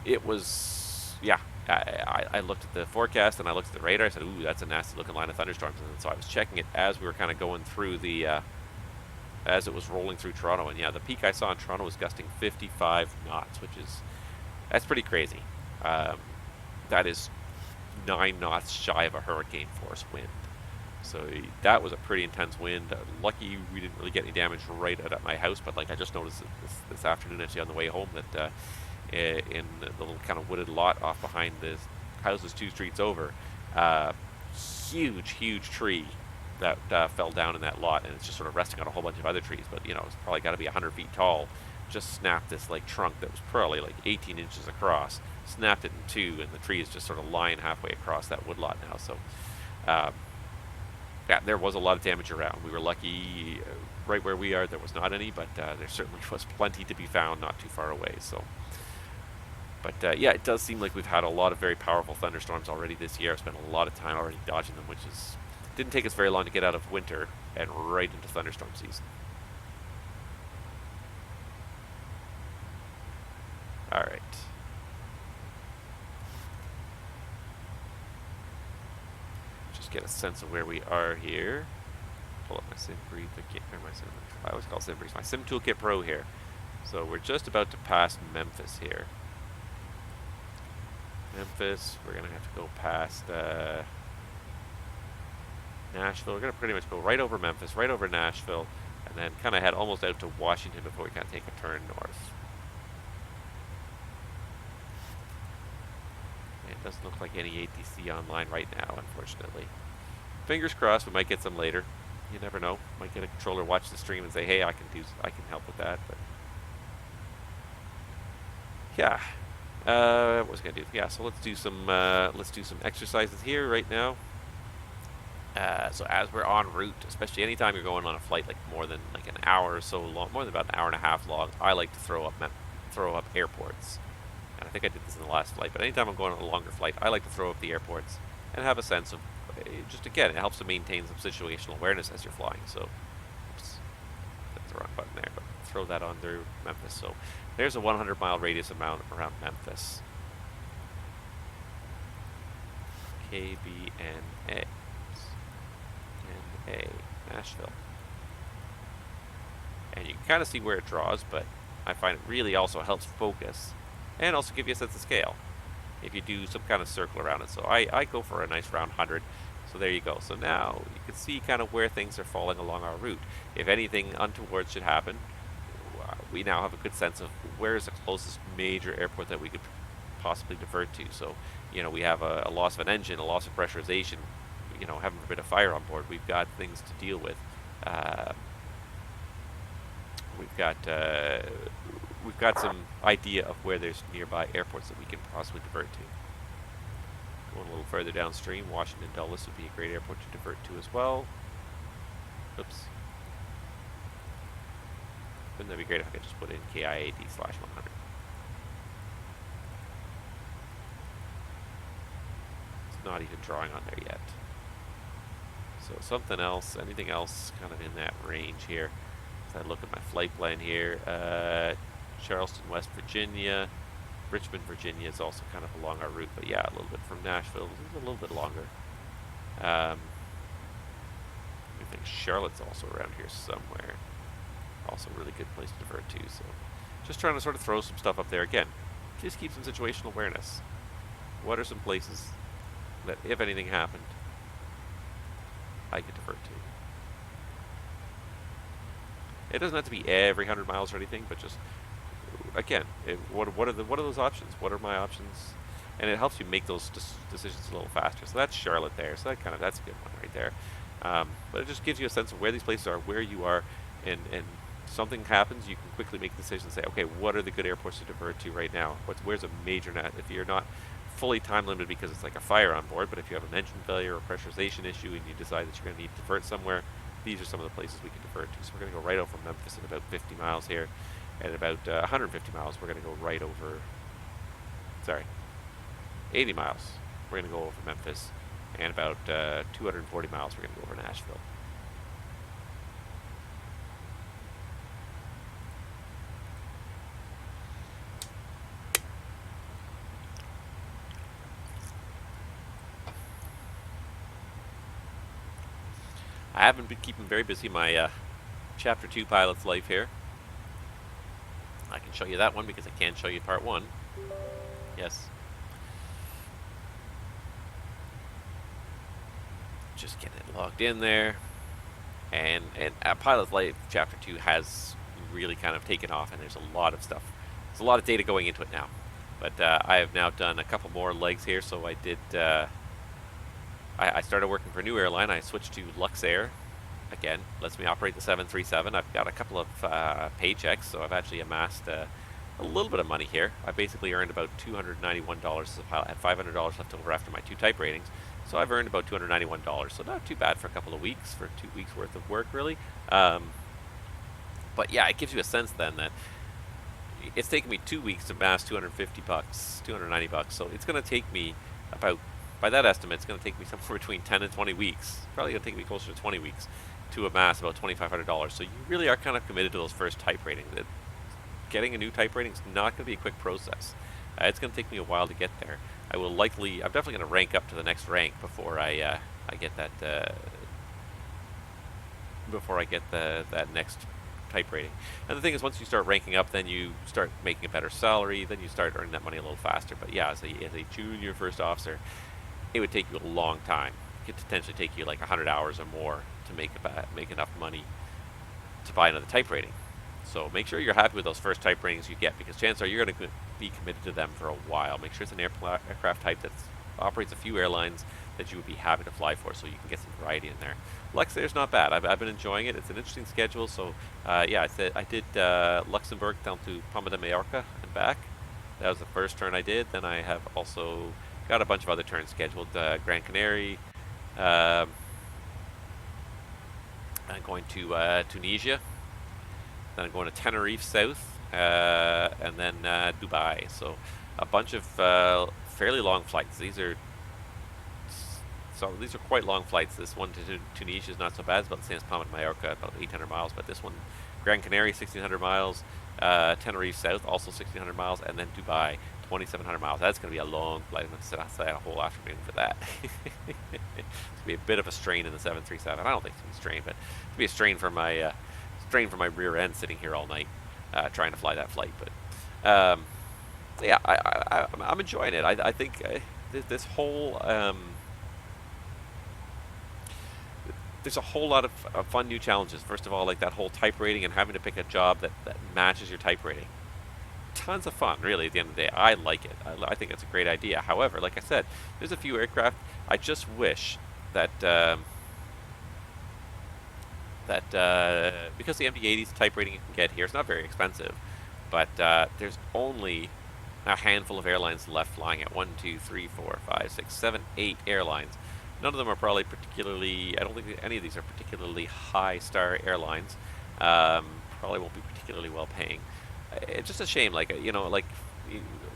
It was, yeah, I looked at the forecast and I looked at the radar. I said, ooh, that's a nasty looking line of thunderstorms. And so I was checking it as we were kind of going through the, as it was rolling through Toronto. And yeah, the peak I saw in Toronto was gusting 55 knots, that's pretty crazy. That is 9 knots shy of a hurricane force wind. So that was a pretty intense wind. Lucky we didn't really get any damage right at my house, but like I just noticed this afternoon actually on the way home that in the little kind of wooded lot off behind the houses 2 streets over, huge tree that fell down in that lot, and it's just sort of resting on a whole bunch of other trees, but you know, it's probably got to be 100 feet tall. Just snapped this like trunk that was probably like 18 inches across, snapped it in 2, and the tree is just sort of lying halfway across that wood lot now. So yeah, there was a lot of damage around. We were lucky right where we are there was not any, but there certainly was plenty to be found not too far away. So, But yeah, it does seem like we've had a lot of very powerful thunderstorms already this year. I've spent a lot of time already dodging them, which is didn't take us very long to get out of winter and right into thunderstorm season. All right. Just get a sense of where we are here. Pull up my SimBrief again. I always call SimBrief my Sim Toolkit Pro here. So we're just about to pass Memphis here. Memphis, we're gonna have to go past Nashville. We're gonna pretty much go right over Memphis, right over Nashville, and then kind of head almost out to Washington before we kind of take a turn north. It doesn't look like any ATC online right now, unfortunately. Fingers crossed, we might get some later. You never know. Might get a controller, watch the stream, and say, "Hey, I can help with that." But yeah, what was I gonna do? Yeah, so let's do some exercises here right now. So as we're en route, especially anytime you're going on a flight like more than like an hour or so long, more than about an hour and a half long, I like to throw up airports. And I think I did this in the last flight, but anytime I'm going on a longer flight, I like to throw up the airports and have a sense of, just again, it helps to maintain some situational awareness as you're flying. So, oops, that's the wrong button there, but throw that on through Memphis. So there's a 100-mile radius amount around Memphis. KBNA. NA, Nashville. And you can kind of see where it draws, but I find it really also helps focus and also give you a sense of scale if you do some kind of circle around it. So I go for a nice round 100. So there you go. So now you can see kind of where things are falling along our route. If anything untoward should happen, we now have a good sense of where is the closest major airport that we could possibly divert to. So, you know, we have a loss of an engine, a loss of pressurization, you know, having a bit of fire on board. We've got things to deal with. We've got some idea of where there's nearby airports that we can possibly divert to. Going a little further downstream, Washington Dulles would be a great airport to divert to as well. Oops. Wouldn't that be great if I could just put in KIAD/100? It's not even drawing on there yet. So something else, anything else kind of in that range here. As I look at my flight plan here, Charleston, West Virginia, Richmond, Virginia is also kind of along our route, but yeah, a little bit from Nashville, a little bit longer. I think Charlotte's also around here somewhere. Also a really good place to divert to, so just trying to sort of throw some stuff up there again. Just keep some situational awareness. What are some places that, if anything happened, I could divert to? It doesn't have to be every 100 miles or anything, but just, again, what are those options? What are my options? And it helps you make those decisions a little faster. So that's Charlotte there. So that's a good one right there. But it just gives you a sense of where these places are, where you are, and something happens, you can quickly make a decision and say, okay, what are the good airports to divert to right now? Where's a major net? If you're not fully time limited because it's like a fire on board, but if you have an engine failure or pressurization issue and you decide that you're going to need to divert somewhere, these are some of the places we can divert to. So we're going to go right over Memphis at about 50 miles here. At about 150 miles, we're going to go right over, 80 miles, we're going to go over Memphis. And about 240 miles, we're going to go over Nashville. I haven't been keeping very busy my Chapter 2 pilot's life here. I can show you that one because I can't show you Part 1. Yes. Just getting it logged in there. And Pilot's Life Chapter 2 has really kind of taken off, and there's a lot of stuff. There's a lot of data going into it now. But I have now done a couple more legs here, so I did... I started working for a new airline. I switched to Luxair. Again, lets me operate the 737. I've got a couple of paychecks, so I've actually amassed a little bit of money here. I basically earned about $291 as a pilot. I had $500 left over after my 2 type ratings. So I've earned about $291, so not too bad for a couple of weeks, for 2 weeks worth of work, really. But yeah, it gives you a sense then that, it's taken me 2 weeks to mass $250, $290. So it's going to take me about, by that estimate, it's going to take me somewhere between 10 and 20 weeks. Probably going to take me closer to 20 weeks to amass about $2,500. So you really are kind of committed to those first type ratings. Getting a new type rating is not going to be a quick process. It's going to take me a while to get there. I'm definitely going to rank up to the next rank before I get that that next type rating. And the thing is, once you start ranking up, then you start making a better salary, then you start earning that money a little faster. But yeah, as a junior first officer, it would take you a long time. It could potentially take you like 100 hours or more to make enough money to buy another type rating. So make sure you're happy with those first type ratings you get, because chances are you're going to be committed to them for a while. Make sure it's an aircraft type that operates a few airlines that you would be happy to fly for, so you can get some variety in there. Lux Air's not bad. I've been enjoying it. It's an interesting schedule. So yeah, I did Luxembourg down to Palma de Mallorca and back. That was the first turn I did. Then I have also got a bunch of other turns scheduled. Gran Canary. I'm going to Tunisia. Then I'm going to Tenerife South, and then Dubai. So a bunch of fairly long flights. These are quite long flights. This one to Tunisia is not so bad. It's about the same as Palma de Mallorca, about 800 miles. But this one, Gran Canaria, 1,600 miles. Tenerife South, also 1,600 miles. And then Dubai, 2,700 miles. That's going to be a long flight. I'm going to sit outside a whole afternoon for that. It's going to be a bit of a strain in the 737. I don't think it's going to be a strain, but it's going to be a strain for my rear end sitting here all night trying to fly that flight. But yeah, I'm enjoying it. I think this whole there's a whole lot of fun new challenges. First of all, like that whole type rating and having to pick a job that matches your type rating. Tons of fun, really, at the end of the day. I like it. I think it's a great idea. However, like I said, there's a few aircraft I just wish that because the MD-80's type rating you can get here, it's not very expensive, but there's only a handful of airlines left flying at 1, 2, 3, 4, 5, 6, 7, 8 airlines. None of them are probably particularly, I don't think any of these are particularly high-star airlines. Probably won't be particularly well-paying. It's just a shame, like, you know, like,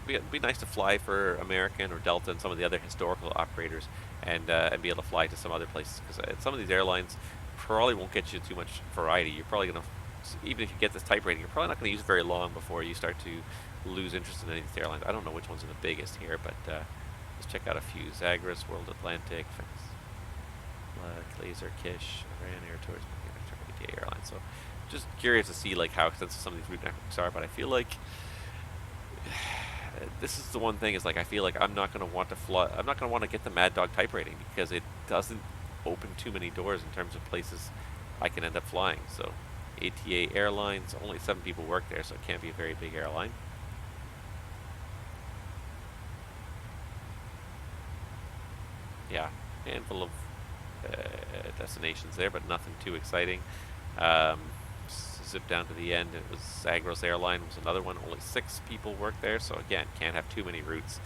it'd be nice to fly for American or Delta and some of the other historical operators and be able to fly to some other places, because some of these airlines probably won't get you too much variety. You're probably going to, even if you get this type rating, you're probably not going to use it very long before you start to lose interest in any of these airlines. I don't know which ones are the biggest here, but let's check out a few. Zagros, World Atlantic, Fenix, Laser, Kish, Iran Air Tourism, ATA Airlines. So just curious to see like how extensive some of these route networks are, but I feel like this is the one thing, is like I feel like I'm not going to want to fly, I'm not going to want to get the Mad Dog type rating, because it doesn't open too many doors in terms of places I can end up flying. So ATA Airlines, only 7 people work there, so it can't be a very big airline. Yeah, handful of destinations there, but nothing too exciting. Zip down to the end, it was Zagros Airline was another one. Only 6 people work there, so again, can't have too many routes.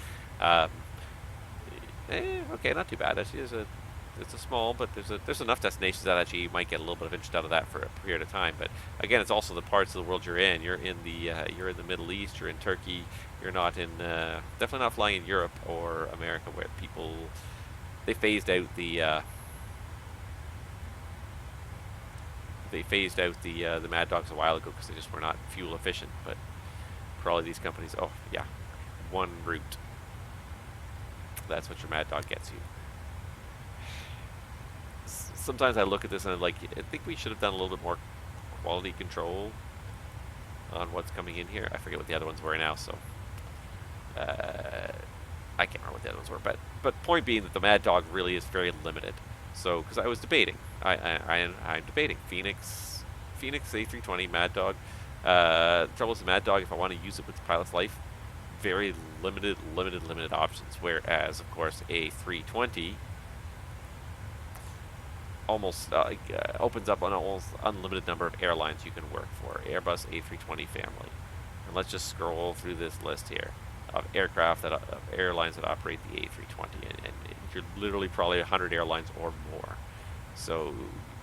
Okay, not too bad. Actually, it's a small, but there's enough destinations that actually you might get a little bit of interest out of that for a period of time. But again, it's also the parts of the world you're in. You're in the Middle East. You're in Turkey. You're not in definitely not flying in Europe or America, where people they phased out the Mad Dogs a while ago because they just were not fuel efficient. But for all of these companies, oh yeah, one route. That's what your Mad Dog gets you. Sometimes I look at this and I'm like, I think we should have done a little bit more quality control on what's coming in here. I forget what the other ones were now, so I can't remember what the other ones were. But point being that the Mad Dog really is very limited. So because I was debating, I'm debating Fenix A320 Mad Dog. The trouble is the Mad Dog, if I want to use it with the pilot's life, very limited options. Whereas of course A320 almost opens up an almost unlimited number of airlines you can work for. Airbus A320 family, and let's just scroll through this list here of airlines that operate the A320, and you're literally probably 100 airlines or more. So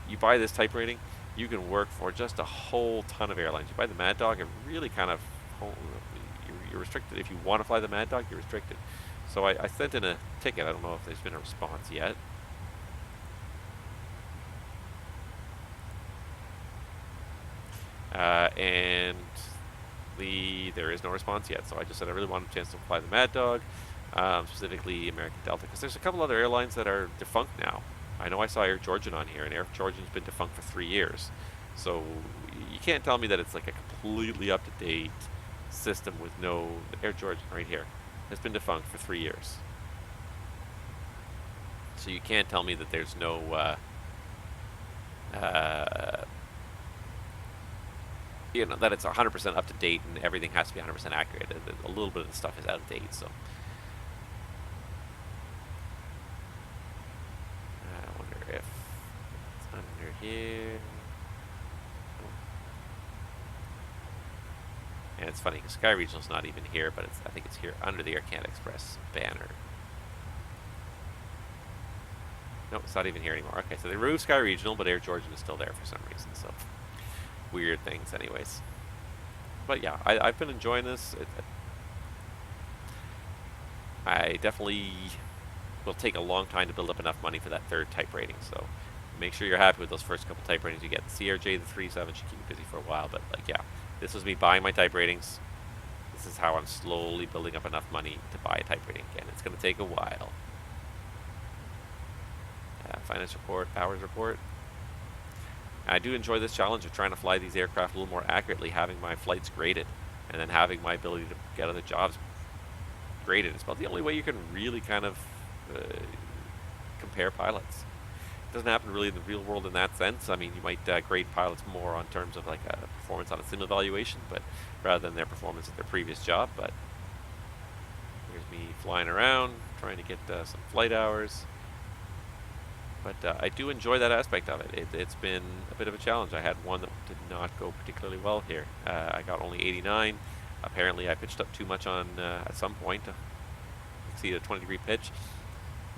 you buy this type rating, you can work for just a whole ton of airlines. You buy the Mad Dog, it really kind of you're restricted. If you want to fly the Mad Dog, you're restricted. So I sent in a ticket. I don't know if there's been a response yet. And there is no response yet. So I just said I really wanted a chance to fly the Mad Dog, specifically American Delta, because there's a couple other airlines that are defunct now. I know I saw Air Georgian on here, and Air Georgian's been defunct for 3 years. So you can't tell me that it's like a completely up-to-date system with no... Air Georgian right here has been defunct for 3 years. So you can't tell me that there's no you know, that it's 100% up to date and everything has to be 100% accurate. A little bit of the stuff is out of date, so I wonder if it's under here. And it's funny because Sky Regional's not even here, but I think it's here under the Air Canada Express banner. No, it's not even here anymore. Okay, so they removed Sky Regional, but Air Georgian is still there for some reason, so weird things anyways. But yeah, I've been enjoying this. I definitely will take a long time to build up enough money for that 3rd type rating, so make sure you're happy with those first couple type ratings you get. The CRJ, the 37 should keep you busy for a while, but like, yeah, this was me buying my type ratings. This is how I'm slowly building up enough money to buy a type rating again. It's going to take a while. Finance report, hours report. I do enjoy this challenge of trying to fly these aircraft a little more accurately, having my flights graded, and then having my ability to get other jobs graded. It's about the only way you can really kind of compare pilots. It doesn't happen really in the real world in that sense. I mean, you might grade pilots more on terms of like a performance on a sim evaluation, but rather than their performance at their previous job. But here's me flying around, trying to get some flight hours. But I do enjoy that aspect of it. It's been a bit of a challenge. I had one that did not go particularly well here. I got only 89. Apparently I pitched up too much on at some point, exceeded a 20-degree pitch,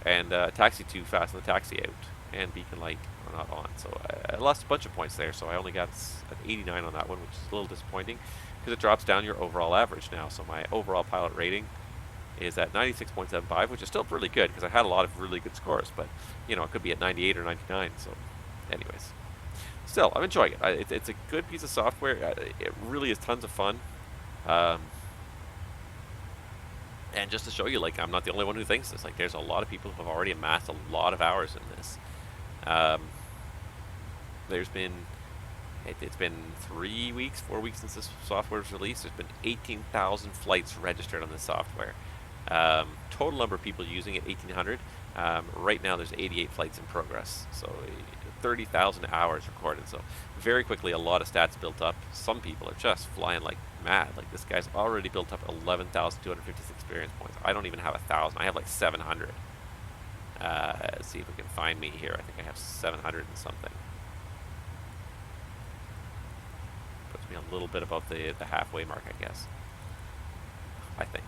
and taxied too fast on the taxi out, and beacon light were not on. So I lost a bunch of points there, so I only got an 89 on that one, which is a little disappointing, because it drops down your overall average now. So my overall pilot rating is at 96.75, which is still really good because I had a lot of really good scores, but you know, it could be at 98 or 99. So anyways, still I'm enjoying it. It's a good piece of software. It really is tons of fun, and just to show you, like, I'm not the only one who thinks this. Like, there's a lot of people who have already amassed a lot of hours in this. There's been it's been 3 weeks, 4 weeks since this software was released. There's been 18,000 flights registered on this software. Total number of people using it, 1,800. Right now there's 88 flights in progress, so 30,000 hours recorded. So very quickly a lot of stats built up. Some people are just flying like mad. Like, this guy's already built up 11,256 experience points. I don't even have 1,000. I have like 700. Let's see if we can find me here. I think I have 700 and something. Puts me a little bit above the halfway mark, I guess. I think.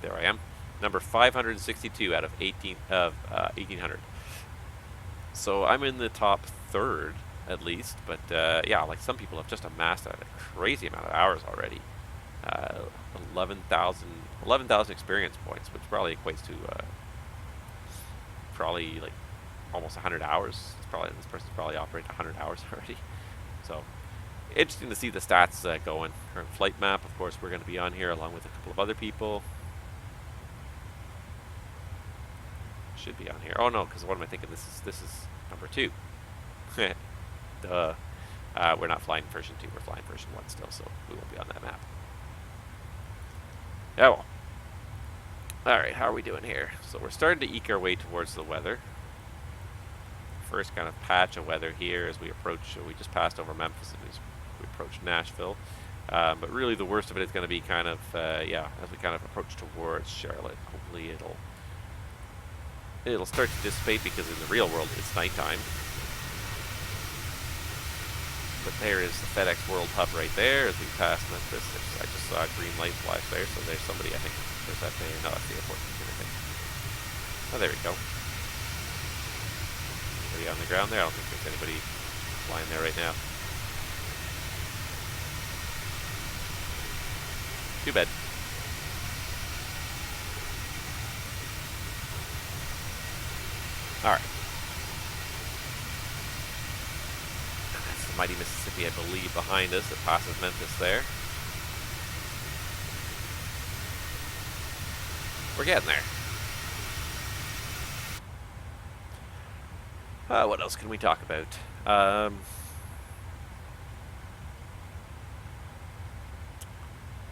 There I am, number 562 out of 1,800. So I'm in the top 3rd at least, but yeah, like, some people have just amassed a crazy amount of hours already. 11,000 experience points, which probably equates to probably like almost 100 hours. This person's probably operated 100 hours already. So interesting to see the stats going. Current flight map, of course, we're going to be on here along with a couple of other people. Should be on here. Oh no, because what am I thinking? This is number 2. Duh. We're not flying version 2. We're flying version 1 still, so we won't be on that map. Yeah, well. Alright, how are we doing here? So we're starting to eke our way towards the weather. First kind of patch of weather here as we approach, we just passed over Memphis and we approach Nashville. But really the worst of it is going to be kind of, yeah, as we kind of approach towards Charlotte. Hopefully it'll start to dissipate, because in the real world it's nighttime. But there is the FedEx World Hub right there as we pass Memphis. I just saw a green light flash there, so there's somebody, I think. There's that there. No, that's the airport. I think. Oh, there we go. Anybody on the ground there? I don't think there's anybody flying there right now. Too bad. All right. That's the mighty Mississippi, I believe, behind us. It passes Memphis there. We're getting there. What else can we talk about?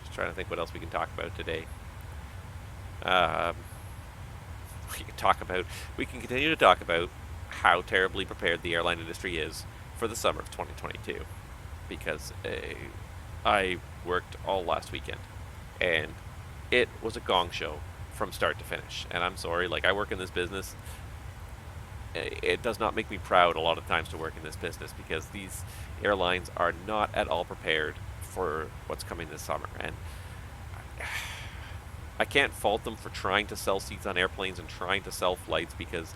Just trying to think what else we can talk about today. We can continue to talk about how terribly prepared the airline industry is for the summer of 2022, because I worked all last weekend, and it was a gong show from start to finish. And I'm sorry, like, I work in this business. It does not make me proud a lot of times to work in this business, because these airlines are not at all prepared for what's coming this summer. And I can't fault them for trying to sell seats on airplanes and trying to sell flights, because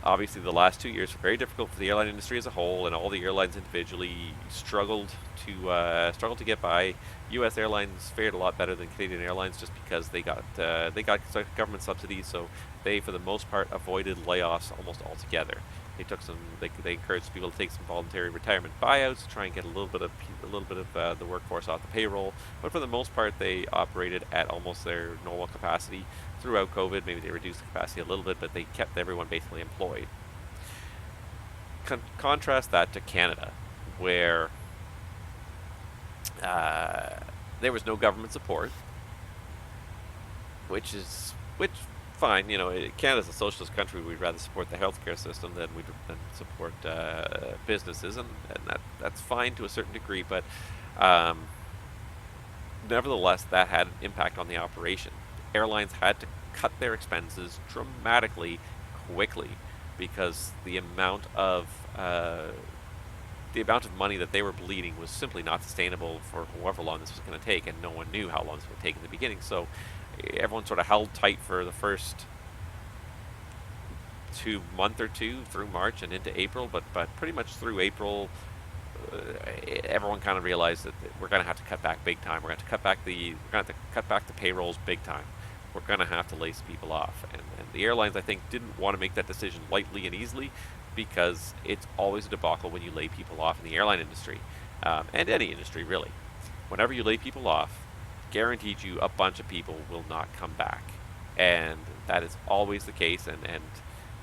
obviously the last 2 years were very difficult for the airline industry as a whole, and all the airlines individually struggled to get by. U.S. airlines fared a lot better than Canadian airlines, just because they got government subsidies, so they, for the most part, avoided layoffs almost altogether. They encouraged people to take some voluntary retirement buyouts to try and get a little bit of the workforce off the payroll. But for the most part, they operated at almost their normal capacity throughout COVID. Maybe they reduced the capacity a little bit, but they kept everyone basically employed. Contrast that to Canada, where there was no government support, which fine. You know, Canada's a socialist country. We'd rather support the healthcare system than support businesses, and that's fine to a certain degree. But nevertheless, that had an impact on the operation. Airlines had to cut their expenses dramatically, quickly, because the amount of money that they were bleeding was simply not sustainable for however long this was going to take, and no one knew how long this would take in the beginning. So everyone sort of held tight for the first month or two through March and into April, but pretty much through April, everyone kind of realized that we're going to have to cut back big time. We're going to cut back the payrolls big time. We're going to have to lay some people off, and the airlines, I think, didn't want to make that decision lightly and easily, because it's always a debacle when you lay people off in the airline industry, and any industry really. Whenever you lay people off, guaranteed you a bunch of people will not come back, and that is always the case, and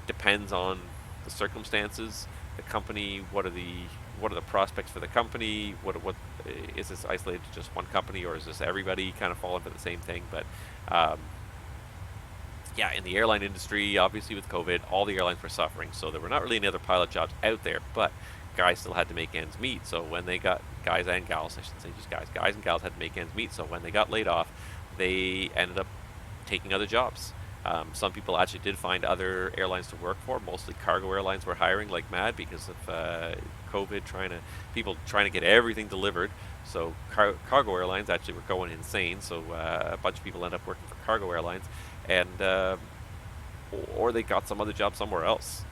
depends on the circumstances, the company, what are the prospects for the company, what is this isolated to just one company, or is this everybody kind of falling for the same thing? But yeah, in the airline industry, obviously with COVID, all the airlines were suffering, so there were not really any other pilot jobs out there, but guys still had to make ends meet. So when they got, guys and gals, I shouldn't say just guys and gals had to make ends meet. So when they got laid off, they ended up taking other jobs. Some people actually did find other airlines to work for. Mostly cargo airlines were hiring like mad because of COVID, people trying to get everything delivered. So cargo airlines actually were going insane. So a bunch of people ended up working for cargo airlines, and or they got some other job somewhere else.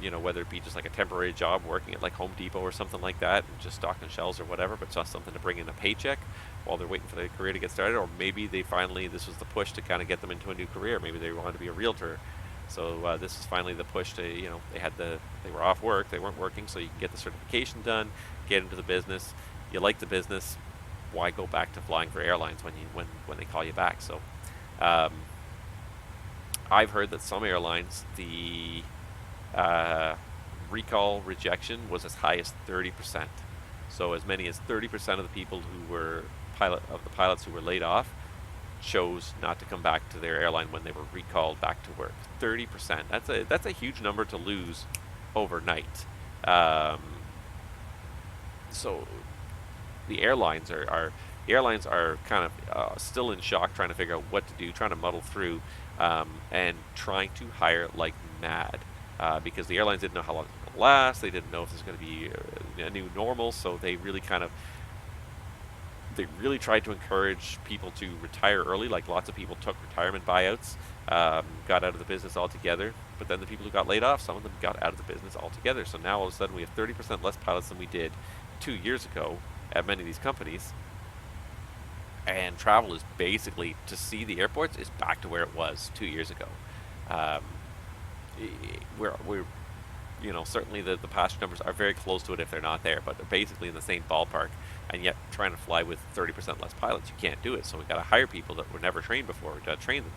You know, whether it be just like a temporary job working at like Home Depot or something like that, and just stocking shelves or whatever, but just something to bring in a paycheck while they're waiting for their career to get started. Or maybe this was the push to kind of get them into a new career. Maybe they wanted to be a realtor. So this is finally the push to, they were off work, they weren't working, so you can get the certification done, get into the business. You like the business, why go back to flying for airlines when they call you back? So I've heard that some airlines, the recall rejection was as high as 30%. So as many as 30% of the people who were pilots who were laid off chose not to come back to their airline when they were recalled back to work. 30%. That's a huge number to lose overnight. So the airlines are kind of still in shock, trying to figure out what to do, trying to muddle through, and trying to hire like mad. Because the airlines didn't know how long it was going to last. They didn't know if this was going to be a new normal. So they really tried to encourage people to retire early. Like lots of people took retirement buyouts, got out of the business altogether. But then the people who got laid off, some of them got out of the business altogether. So now all of a sudden we have 30% less pilots than we did 2 years ago at many of these companies. and travel is basically, to see the airports, is back to where it was 2 years ago. We're you know, certainly the passenger numbers are very close to it if they're not there, but they're basically in the same ballpark, and yet trying to fly with 30% less pilots, you can't do it. So we've got to hire people that were never trained before. We've got to train them.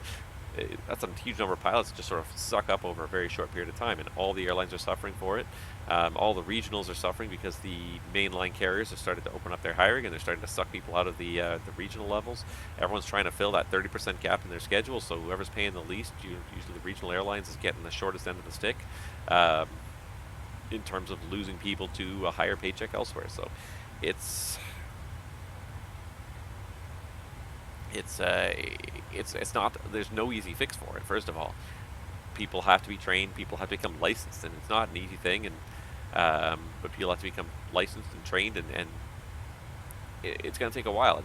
That's a huge number of pilots just sort of suck up over a very short period of time, and all the airlines are suffering for it. All the regionals are suffering because the mainline carriers have started to open up their hiring, and they're starting to suck people out of the regional levels. Everyone's trying to fill that 30% gap in their schedule, so whoever's paying the least, usually the regional airlines, is getting the shortest end of the stick in terms of losing people to a higher paycheck elsewhere. So it's not, there's no easy fix for it. First of all, people have to be trained, people have to become licensed, and it's not an easy thing, and but people have to become licensed and trained, and it's going to take a while.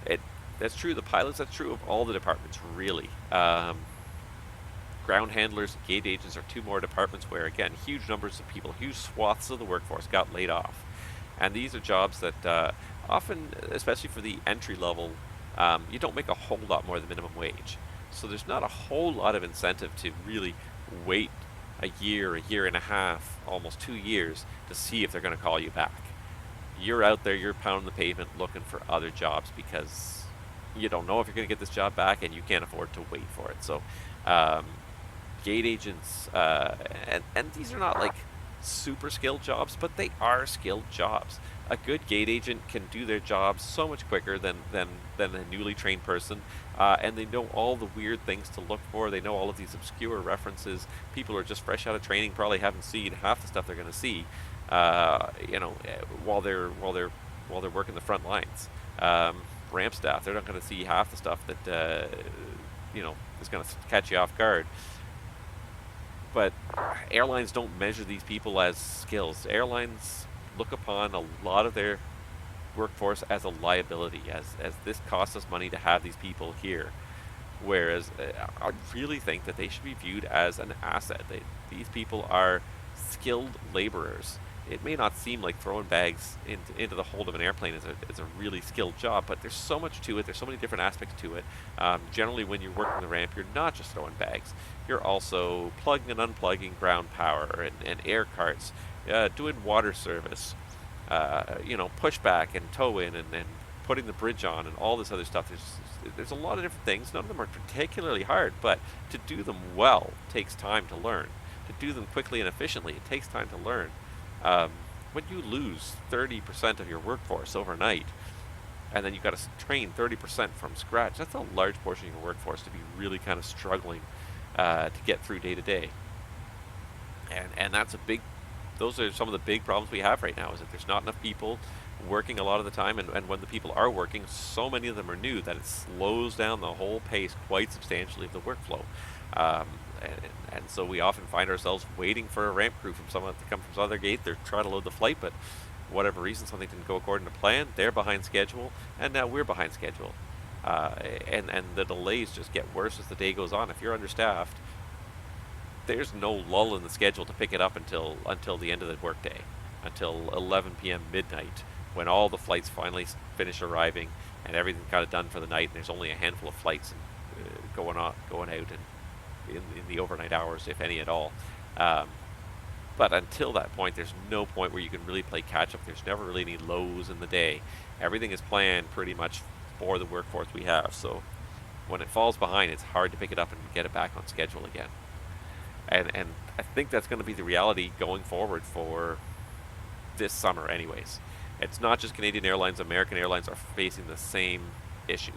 And that's true of the pilots, that's true of all the departments, really. Ground handlers and gate agents are two more departments where, again, huge numbers of people, huge swaths of the workforce got laid off. And these are jobs that often, especially for the entry level, you don't make a whole lot more than minimum wage. So there's not a whole lot of incentive to really wait a year and a half, almost 2 years, to see if they're going to call you back. You're out there, you're pounding the pavement looking for other jobs because you don't know if you're going to get this job back, and you can't afford to wait for it. So gate agents, and these are not like super skilled jobs, but they are skilled jobs. A good gate agent can do their job so much quicker than a newly trained person, and they know all the weird things to look for. They know all of these obscure references. People who are just fresh out of training probably haven't seen half the stuff they're going to see, you know, while they're working the front lines. Ramp staff, they're not going to see half the stuff that you know, is going to catch you off guard. But airlines don't measure these people as skills. Airlines look upon a lot of their workforce as a liability, as this costs us money to have these people here. Whereas I really think that they should be viewed as an asset. These people are skilled laborers. It may not seem like throwing bags into the hold of an airplane is a really skilled job, but there's so much to it. There's so many different aspects to it. Generally, when you're working the ramp, you're not just throwing bags. You're also plugging and unplugging ground power and air carts, doing water service, you know, pushback and tow in and putting the bridge on and all this other stuff. There's a lot of different things. None of them are particularly hard, but to do them well takes time to learn. To do them quickly and efficiently, it takes time to learn. When you lose 30% of your workforce overnight, and then you've got to train 30% from scratch, that's a large portion of your workforce to be really kind of struggling to get through day to day. And that's those are some of the big problems we have right now, is that there's not enough people working a lot of the time, and when the people are working, so many of them are new that it slows down the whole pace quite substantially of the workflow. And so we often find ourselves waiting for a ramp crew from someone to come from some other gate. They're trying to load the flight, but for whatever reason, something didn't go according to plan. They're behind schedule, and now we're behind schedule. And the delays just get worse as the day goes on. If you're understaffed, there's no lull in the schedule to pick it up until the end of the workday, until 11 p.m. midnight, when all the flights finally finish arriving and everything's kind of done for the night. And there's only a handful of flights going out and in the overnight hours, if any at all. But until that point, there's no point where you can really play catch up. There's never really any lows in the day. Everything is planned pretty much for the workforce we have. So when it falls behind, it's hard to pick it up and get it back on schedule again. And I think that's going to be the reality going forward for this summer anyways. It's not just Canadian Airlines. American Airlines are facing the same issue.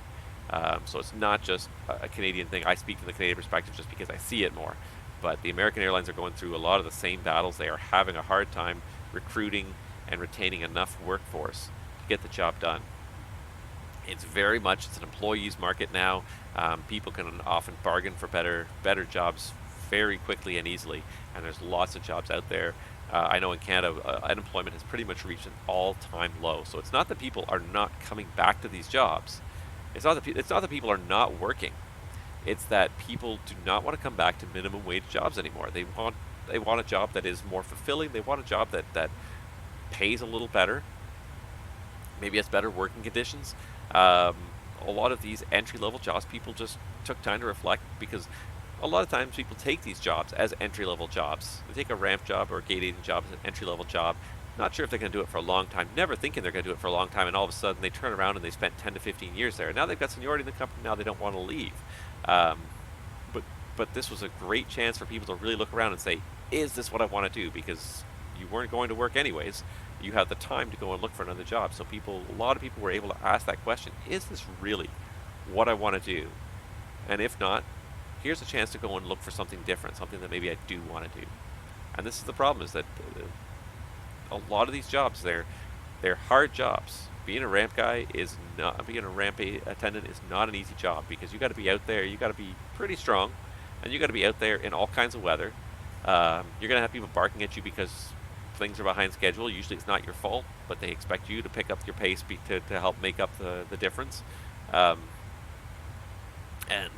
So it's not just a Canadian thing. I speak from the Canadian perspective just because I see it more. But the American Airlines are going through a lot of the same battles. They are having a hard time recruiting and retaining enough workforce to get the job done. It's an employees market now. People can often bargain for better jobs very quickly and easily, and there's lots of jobs out there. I know in Canada, unemployment has pretty much reached an all-time low. So it's not that people are not coming back to these jobs. It's not that people are not working. It's that people do not want to come back to minimum wage jobs anymore. They want a job that is more fulfilling. They want a job that pays a little better. Maybe has better working conditions. a lot of these entry-level jobs, people just took time to reflect, because a lot of times people take these jobs as entry-level jobs. They take a ramp job or a gate agent job as an entry-level job, not sure if they're going to do it for a long time, never thinking they're going to do it for a long time, and all of a sudden they turn around and they spent 10 to 15 years there. Now they've got seniority in the company, now they don't want to leave. But this was a great chance for people to really look around and say, is this what I want to do? Because you weren't going to work anyways. You had the time to go and look for another job. So a lot of people were able to ask that question, is this really what I want to do? And if not, here's a chance to go and look for something different, something that maybe I do want to do. And this is the problem, is that a lot of these jobs, they're hard jobs. Being a ramp guy is not, being a ramp attendant is not an easy job, because you got to be out there, you got to be pretty strong, and you got to be out there in all kinds of weather. You're going to have people barking at you because things are behind schedule. Usually it's not your fault, but they expect you to pick up your pace to help make up the difference. And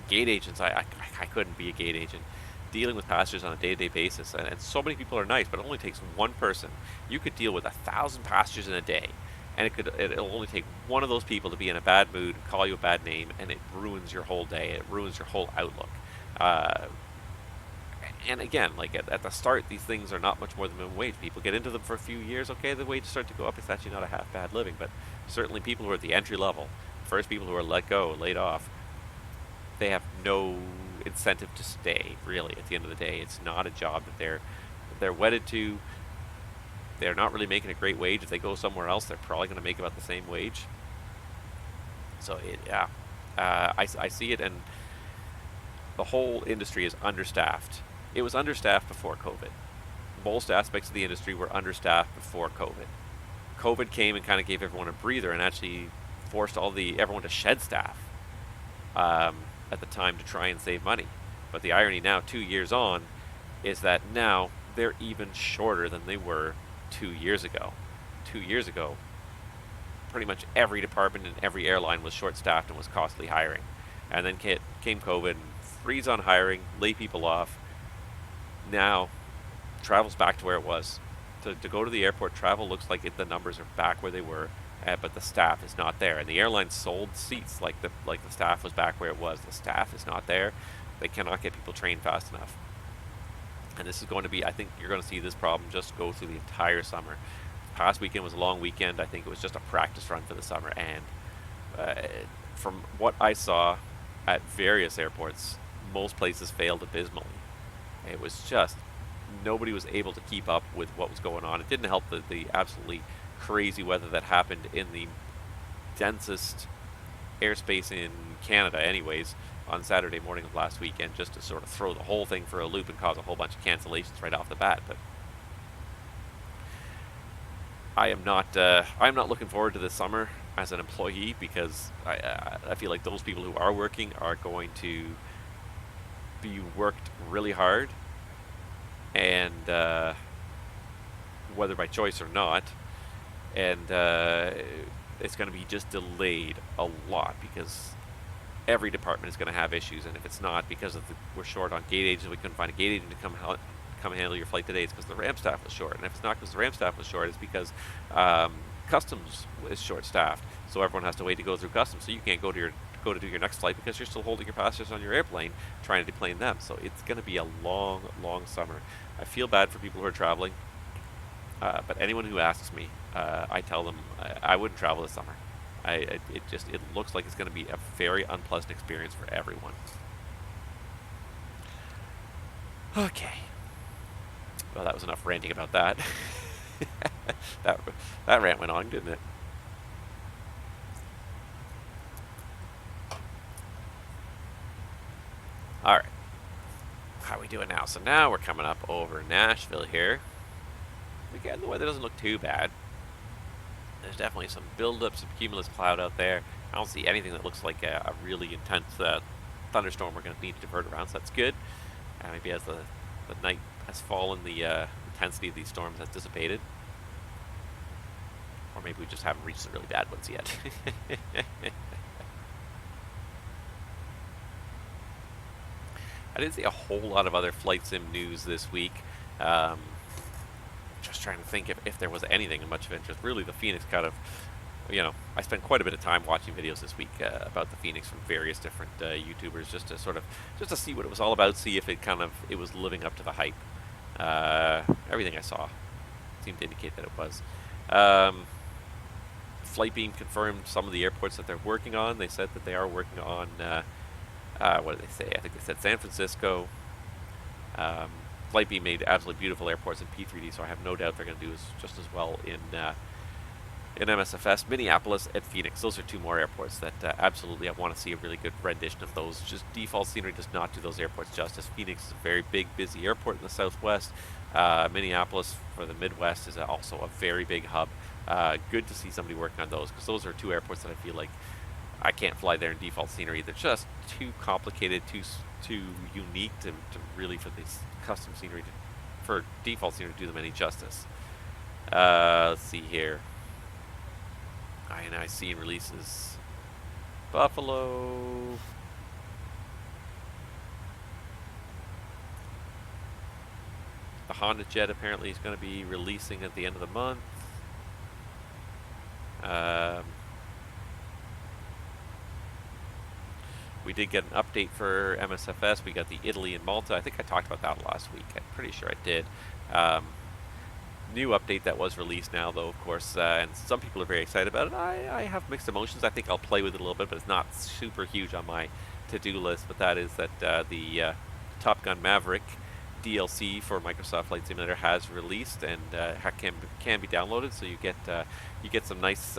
gate agents, I couldn't be a gate agent. Dealing with passengers on a day-to-day basis, and so many people are nice, but it only takes one person. You could deal with 1,000 passengers in a day, and it'll only take one of those people to be in a bad mood, call you a bad name, and it ruins your whole day. It ruins your whole outlook. And again, like at the start, these things are not much more than minimum wage. People get into them for a few years, okay, the wages start to go up. It's actually not a half bad living, but certainly people who are at the entry level, first people who are let go, laid off, they have no incentive to stay, really. At the end of the day, it's not a job that they're wedded to. They're not really making a great wage. If they go somewhere else, they're probably going to make about the same wage. So I see it, and the whole industry is understaffed. It was understaffed before COVID. Most aspects of the industry were understaffed before COVID. COVID came and kind of gave everyone a breather and actually forced everyone to shed staff at the time to try and save money. But the irony now, 2 years on, is that now they're even shorter than they were 2 years ago. 2 years ago, pretty much every department in every airline was short-staffed and was costly hiring. And then came COVID and freeze on hiring, lay people off. Now, travel's back to where it was. To go to the airport, travel looks like the numbers are back where they were, but the staff is not there. And the airline sold seats like the staff was back where it was. The staff is not there. They cannot get people trained fast enough. And this is going to be, I think you're going to see this problem just go through the entire summer. Past weekend was a long weekend. I think it was just a practice run for the summer. And from what I saw at various airports, most places failed abysmally. It was just, nobody was able to keep up with what was going on. It didn't help the absolutely crazy weather that happened in the densest airspace in Canada anyways on Saturday morning of last weekend, just to sort of throw the whole thing for a loop and cause a whole bunch of cancellations right off the bat. But I'm not looking forward to this summer as an employee, because I feel like those people who are working are going to be worked really hard, and whether by choice or not, and it's going to be just delayed a lot, because every department is going to have issues. And if it's not because of we're short on gate agents, we couldn't find a gate agent to come handle your flight today, it's because the ramp staff was short. And if it's not because the ramp staff was short, it's because customs is short-staffed, so everyone has to wait to go through customs, so you can't go to do your next flight because you're still holding your passengers on your airplane trying to deplane them. So it's going to be a long summer. I feel bad for people who are traveling, but anyone who asks me, I tell them I wouldn't travel this summer. It looks like it's going to be a very unpleasant experience for everyone. Okay, well, that was enough ranting about that. that rant went on, didn't it? Alright, how are we doing now? So now we're coming up over Nashville here. Again, the weather doesn't look too bad. There's definitely some buildup, some cumulus cloud out there. I don't see anything that looks like a really intense thunderstorm we're going to need to divert around, so that's good. Maybe as the night has fallen, the intensity of these storms has dissipated. Or maybe we just haven't reached the really bad ones yet. I didn't see a whole lot of other flight sim news this week. Just trying to think if there was anything of much of interest. Really, the Fenix kind of you know, I spent quite a bit of time watching videos this week about the Fenix from various different YouTubers, just to see what it was all about, see if it was living up to the hype. Everything I saw seemed to indicate that it was. Flightbeam confirmed some of the airports that they're working on. They said that they are working on, what did they say? I think they said San Francisco. Flightbeam made absolutely beautiful airports in P3D, so I have no doubt they're going to do just as well in MSFS. Minneapolis and Phoenix. Those are two more airports that absolutely I want to see a really good rendition of those. Just default scenery does not do those airports justice. Phoenix is a very big, busy airport in the southwest. Minneapolis for the Midwest is also a very big hub. Good to see somebody working on those, because those are two airports that I feel like I can't fly there in default scenery. They're just too complicated, too unique to really, for this custom scenery, for default scenery to do them any justice. Let's see here. INIC releases Buffalo. The Honda Jet apparently is going to be releasing at the end of the month. We did get an update for MSFS. We got the Italy and Malta. I think I talked about that last week. I'm pretty sure I did. New update that was released now, though, of course, and some people are very excited about it. I have mixed emotions. I think I'll play with it a little bit, but it's not super huge on my to-do list. But that is that the Top Gun Maverick DLC for Microsoft Flight Simulator has released and can be downloaded. So you get some nice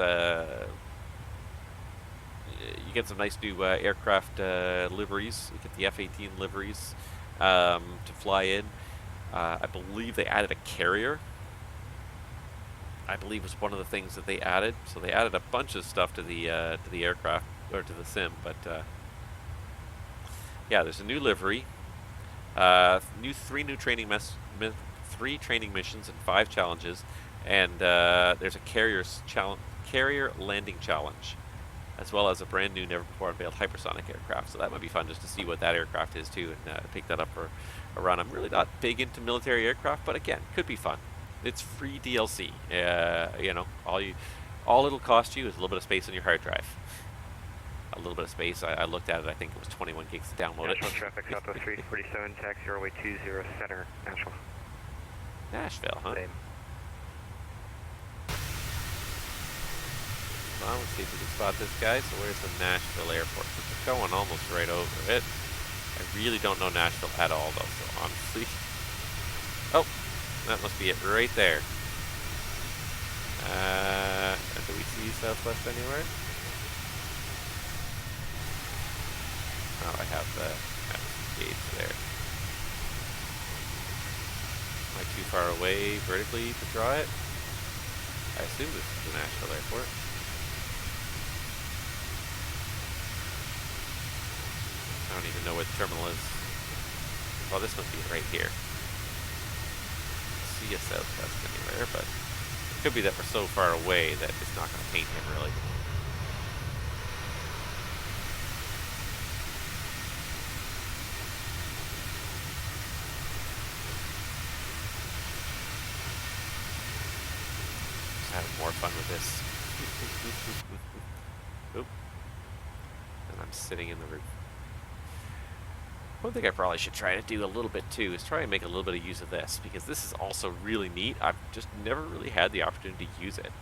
new aircraft liveries. You get the F-18 liveries to fly in. I believe they added a carrier. I believe was one of the things that they added. So they added a bunch of stuff to the aircraft, or to the sim. But yeah, there's a new livery, three training missions and 5 challenges, and there's a carrier landing challenge, as well as a brand new, never before unveiled hypersonic aircraft. So that might be fun just to see what that aircraft is too, and pick that up for a run. I'm really not big into military aircraft, but again, could be fun. It's free DLC. You know, all it'll cost you is a little bit of space on your hard drive. A little bit of space. I looked at it. I think it was 21 gigs to download National it. traffic, Southwest 347, taxi runway 20 center, Nashville. Nashville, huh? Same. Well, let's see if we can spot this guy. So where's the Nashville airport? It's going almost right over it. I really don't know Nashville at all, though, so honestly. Oh, that must be it right there. Do we see Southwest anywhere? Oh, I have the gauge there. Am I too far away vertically to draw it? I assume this is the Nashville airport. I don't even know where the terminal is. Well, this must be right here. See a Southwest anywhere, but it could be that we're so far away that it's not going to paint him really. Just having more fun with this. Oop. And I'm sitting in the roof. One thing I probably should try to do a little bit too is try and make a little bit of use of this, because this is also really neat. I've just never really had the opportunity to use it.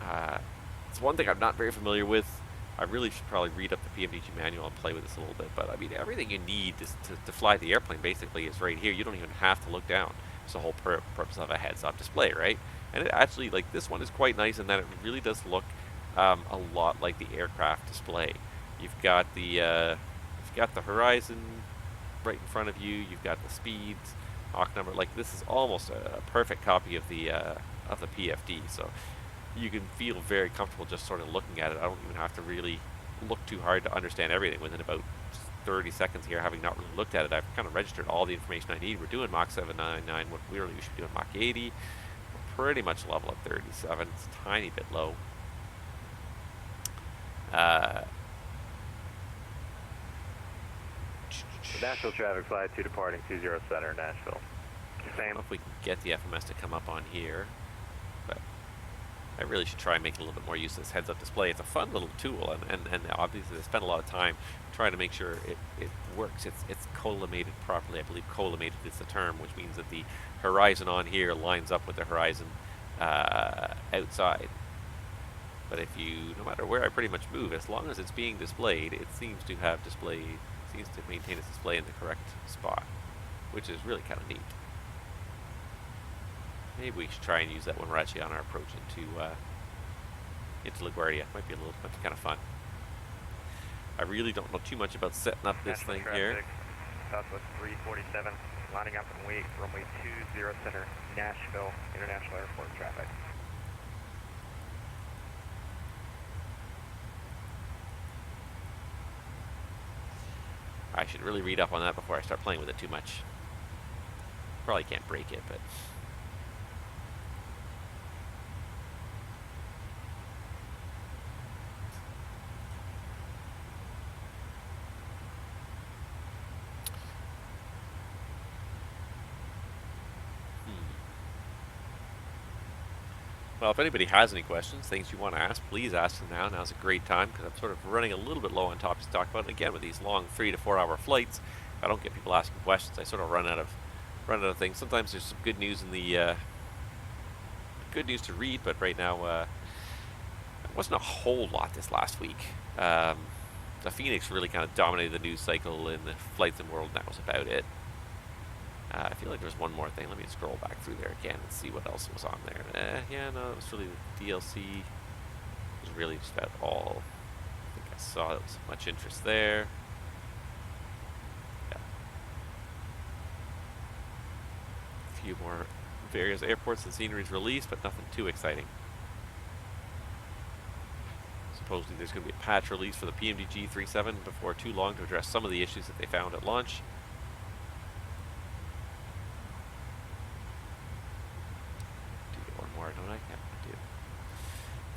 It's one thing I'm not very familiar with. I really should probably read up the PMDG manual and play with this a little bit, but I mean, everything you need to fly the airplane basically is right here. You don't even have to look down. It's the whole purpose of a heads-up display, right? And it actually, like, this one is quite nice in that it really does look a lot like the aircraft display. You've got the horizon right in front of you. You've got the speeds, Mach number. Like, this is almost a perfect copy of the PFD. So you can feel very comfortable just sort of looking at it. I don't even have to really look too hard to understand everything. Within about 30 seconds here, having not really looked at it, I've kind of registered all the information I need. We're doing Mach 799. What we really should be doing Mach 80. We're pretty much level at 37. It's a tiny bit low. Nashville traffic flight 2 departing 20 center, Nashville. I don't know if we can get the FMS to come up on here, but I really should try and make a little bit more use of this heads-up display. It's a fun little tool, and obviously they spend a lot of time trying to make sure it works. It's collimated properly. I believe collimated is the term, which means that the horizon on here lines up with the horizon outside. But if you, no matter where I pretty much move, as long as it's being displayed, it seems to have displayed, seems to maintain its display in the correct spot, which is really kind of neat. Maybe we should try and use that when we're actually on our approach into LaGuardia. Might be kind of fun. I really don't know too much about setting up this thing here. Southwest 347, lining up and wait, runway 20 center, Nashville International Airport traffic. I should really read up on that before I start playing with it too much. Probably can't break it, but... Well, if anybody has any questions, things you want to ask, please ask them now. Now's a great time because I'm sort of running a little bit low on topics to talk about. And again, with these long 3 to 4 hour flights, I don't get people asking questions. I sort of run out of things. Sometimes there's some good news in the good news to read, but right now there wasn't a whole lot this last week. The Fenix really kind of dominated the news cycle in the flight sim world, and that was about it. I feel like there's one more thing. Let me scroll back through there again and see what else was on there. Yeah, no, it was really the DLC. It was really just about all. I think I saw there was much interest there. Yeah. A few more various airports and sceneries released, but nothing too exciting. Supposedly there's going to be a patch release for the PMDG 3.7 before too long to address some of the issues that they found at launch.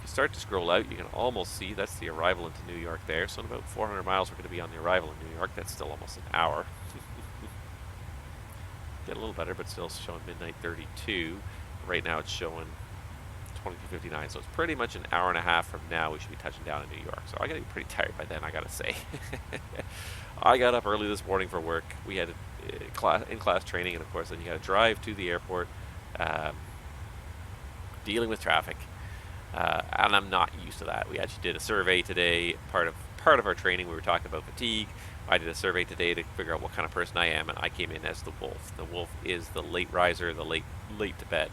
Start to scroll out, you can almost see that's the arrival into New York there. So in about 400 miles we're going to be on the arrival in New York. That's still almost an hour. Get a little better, but still showing midnight 32. Right now it's showing 22:59, so it's pretty much an hour and a half from now we should be touching down in New York. So I got to be pretty tired by then, I got to say. I got up early this morning for work. We had in-class training, and of course then you got to drive to the airport, dealing with traffic. And I'm not used to that. We actually did a survey today. Part of our training, we were talking about fatigue. I did a survey today to figure out what kind of person I am, and I came in as the wolf. The wolf is the late riser, the late to bed.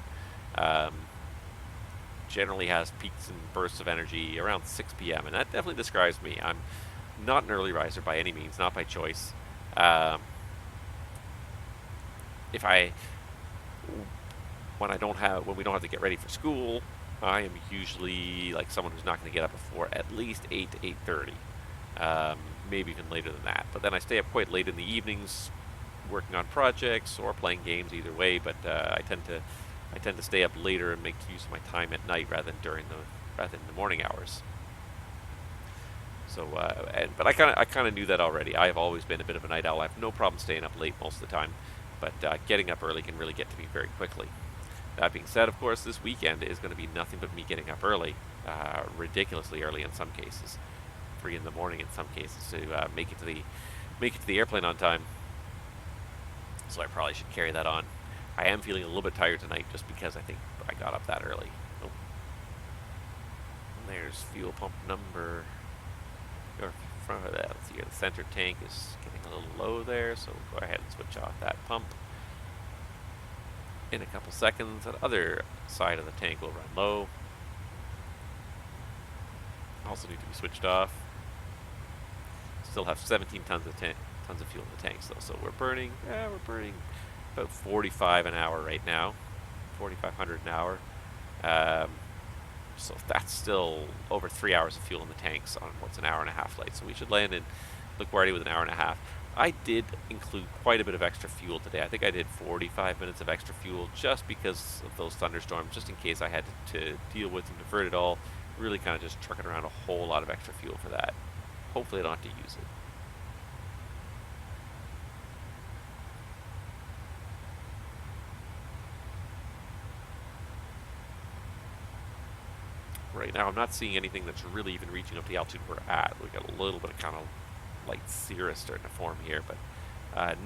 Generally has peaks and bursts of energy around 6 p.m. and that definitely describes me. I'm not an early riser by any means, not by choice. When we don't have to get ready for school, I am usually like someone who's not going to get up before at least 8 to 8:30, maybe even later than that. But then I stay up quite late in the evenings, working on projects or playing games. Either way, but I tend to stay up later and make use of my time at night rather than in the morning hours. So, but I kind of knew that already. I have always been a bit of a night owl. I have no problem staying up late most of the time, but getting up early can really get to me very quickly. That being said, of course, this weekend is going to be nothing but me getting up early, ridiculously early in some cases, 3 in the morning in some cases, to make it to the airplane on time. So I probably should carry that on. I am feeling a little bit tired tonight just because I think I got up that early. Oh. And there's fuel pump number. Or in front of that, let's see here, the center tank is getting a little low there, so we'll go ahead and switch off that pump. In a couple seconds, the other side of the tank will run low. Also need to be switched off. Still have 17 tons of fuel in the tanks though, so we're burning about 45 an hour right now, 4,500 an hour. So that's still over 3 hours of fuel in the tanks on what's an hour and a half flight. So we should land in LaGuardia with an hour and a half. I did include quite a bit of extra fuel today. I think I did 45 minutes of extra fuel just because of those thunderstorms, just in case I had to deal with and divert it all. Really kind of just trucking around a whole lot of extra fuel for that. Hopefully I don't have to use it. right now I'm not seeing anything that's really even reaching up to the altitude we're at. We got a little bit of kind of light cirrus starting to form here, but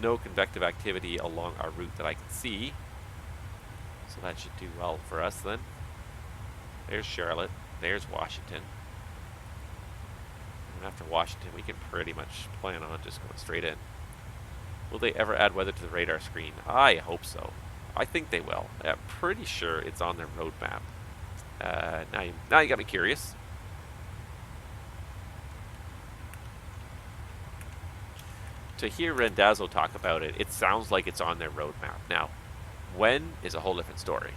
no convective activity along our route that I can see. So that should do well for us then. There's Charlotte. There's Washington. And after Washington, we can pretty much plan on just going straight in. Will they ever add weather to the radar screen? I hope so. I think they will. I'm pretty sure it's on their roadmap. Now you got me curious. To hear Rendazzo talk about it, it sounds like it's on their roadmap. Now, when is a whole different story.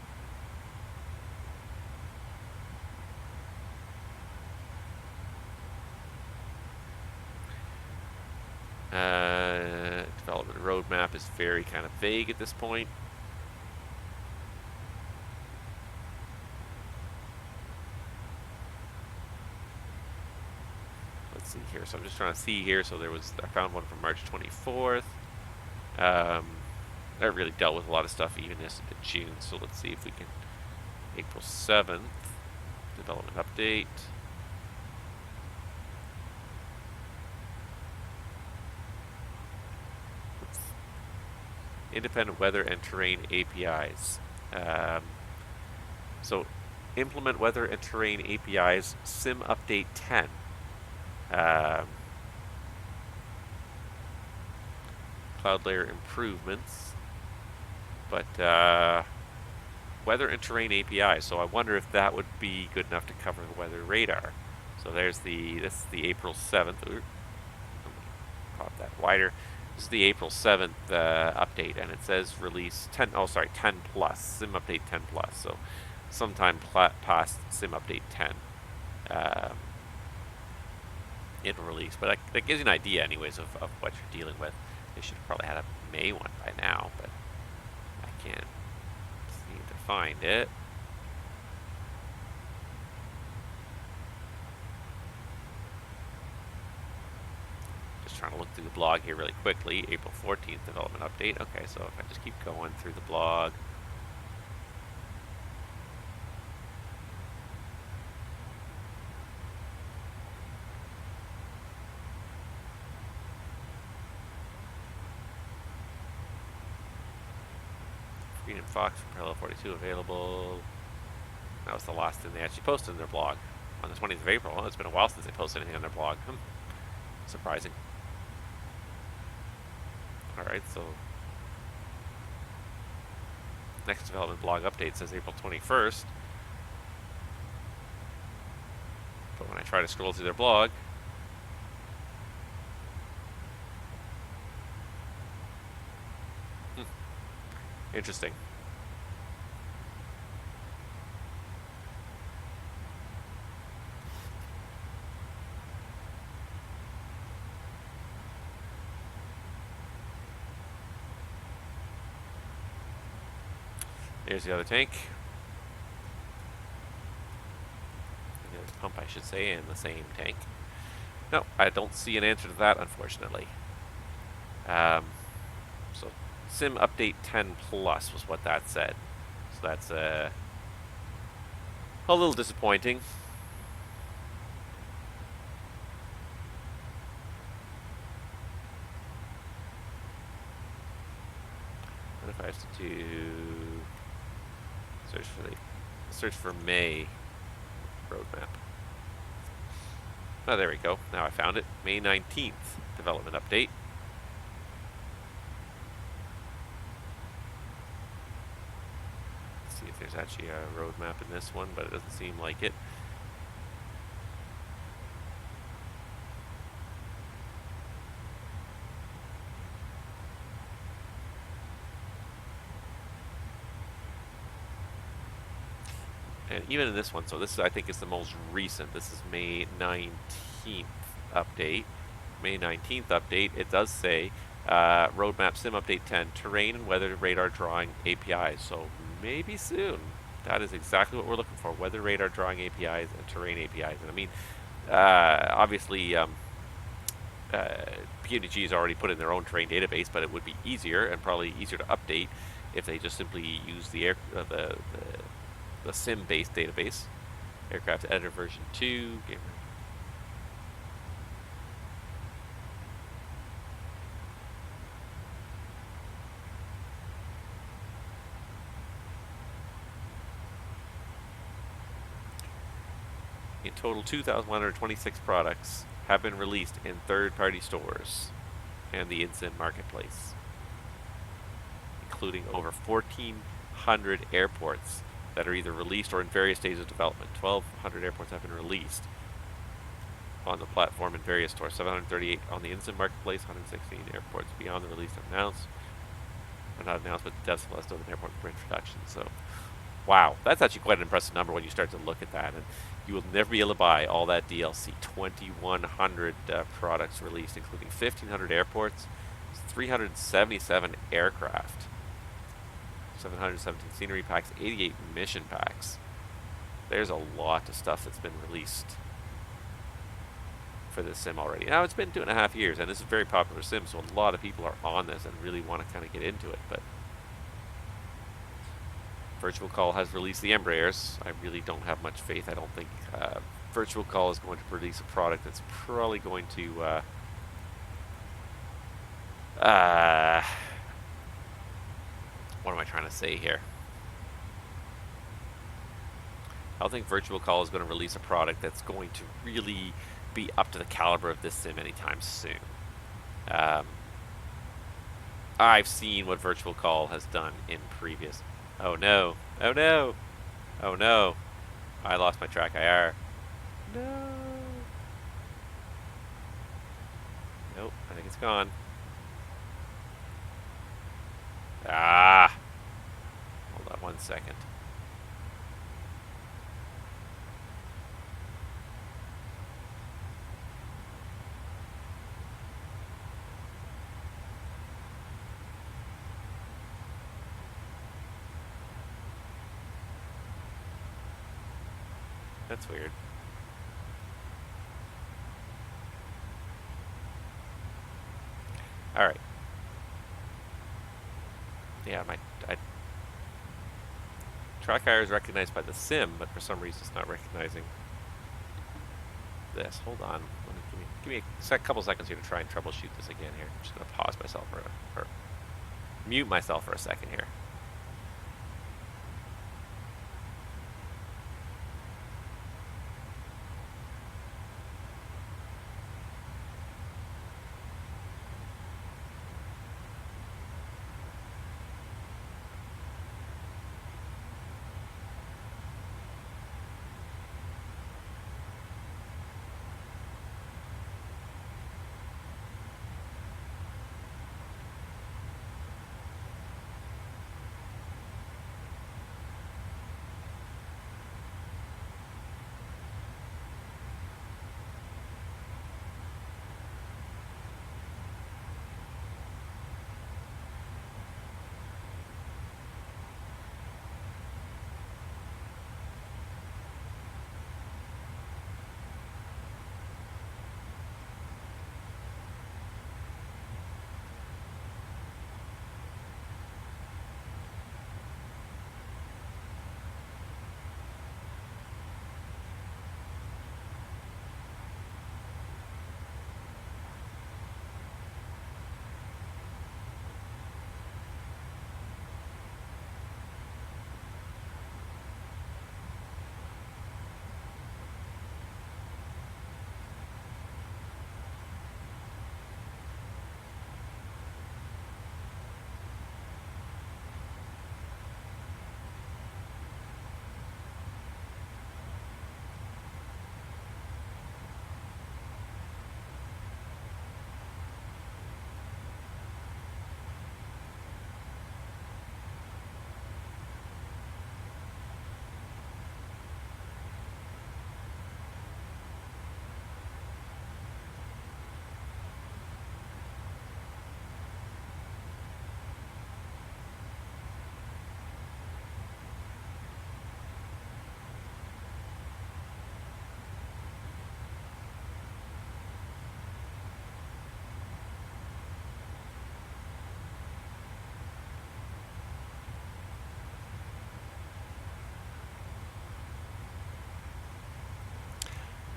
Development roadmap is very kind of vague at this point. Let's see here. So I'm just trying to see here. So I found one from March 24th. That really dealt with a lot of stuff even this into June. So let's see if we can. April 7th, development update. Independent weather and terrain APIs. So implement weather and terrain APIs, Sim Update 10. Cloud layer improvements. But weather and terrain API. So I wonder if that would be good enough to cover the weather radar. So this is the April 7th. Ooh, pop that wider. This is the April 7th update, and it says release 10 plus, Sim Update 10 plus. So sometime past Sim Update 10 it'll release. But that gives you an idea anyways of what you're dealing with. They should have probably had a May one by now, but I can't seem to find it. Just trying to look through the blog here really quickly. April 14th development update. Okay, so if I just keep going through the blog. Green and Fox from Parallel 42 available. That was the last thing they actually posted in their blog on the 20th of April. Well, it's been a while since they posted anything on their blog. Surprising. Alright, so next development blog update says April 21st. But when I try to scroll through their blog, interesting. There's the other tank. The other pump, I should say, and the same tank. No, I don't see an answer to that, unfortunately. So, Sim Update 10 Plus was what that said. So that's a little disappointing. What if I have to do search for May roadmap? Oh, there we go. Now I found it. May 19th development update. Let's see if there's actually a roadmap in this one, but it doesn't seem like it. And even in this one, so this is, I think, is the most recent. This is May 19th update. May 19th update. It does say roadmap Sim Update 10 terrain and weather radar drawing APIs. So maybe soon. That is exactly what we're looking for: weather radar drawing APIs and terrain APIs. And I mean, obviously, PMDG has already put in their own terrain database, but it would be easier and probably easier to update if they just simply use the sim-based database. Aircraft Editor version 2. Gamer. In total, 2,126 products have been released in third-party stores and the InSim marketplace, including over 1,400 airports that are either released or in various stages of development. 1,200 airports have been released on the platform in various stores. 738 on the InSim marketplace, 116 airports beyond the release announced. Or not announced, but destined of an airport for introduction. So, wow, that's actually quite an impressive number when you start to look at that. And you will never be able to buy all that DLC. 2,100 products released, including 1,500 airports, 377 aircraft, 717 scenery packs, 88 mission packs. There's a lot of stuff that's been released for this sim already. Now, it's been 2.5 years, and this is a very popular sim, so a lot of people are on this and really want to kind of get into it, but Virtual Call has released the Embraers. I really don't have much faith. I don't think Virtual Call is going to release a product that's probably going to what am I trying to say here? I don't think Virtual Call is going to release a product that's going to really be up to the caliber of this sim anytime soon. I've seen what Virtual Call has done in previous... Oh no. Oh no. Oh no. I lost my track IR. No. Nope, I think it's gone. Ah. Hold on 1 second. That's weird. All right. Yeah, track IR is recognized by the sim, but for some reason it's not recognizing this. Hold on. Give me a couple seconds here to try and troubleshoot this again here. I'm just going to pause myself or mute myself for a second here.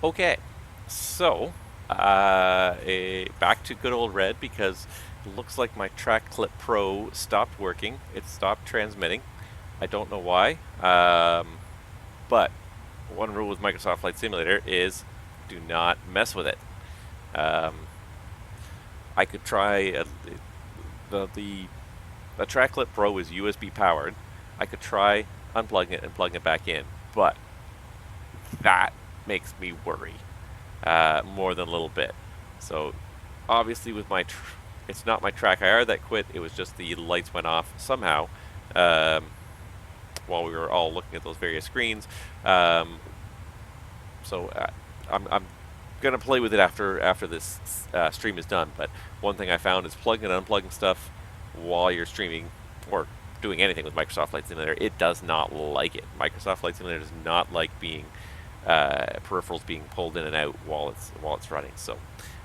Okay, so back to good old red because it looks like my Track Clip Pro stopped working. It stopped transmitting. I don't know why, but one rule with Microsoft Flight Simulator is do not mess with it. I could try the Track Clip Pro is USB powered. I could try unplugging it and plugging it back in, but that makes me worry more than a little bit. So obviously with my it's not my track IR that quit, it was just the lights went off somehow while we were all looking at those various screens. I'm gonna play with it after this stream is done, but one thing I found is plugging and unplugging stuff while you're streaming or doing anything with Microsoft Flight Simulator, it does not like it. Microsoft Flight Simulator does not like being peripherals being pulled in and out while it's running. So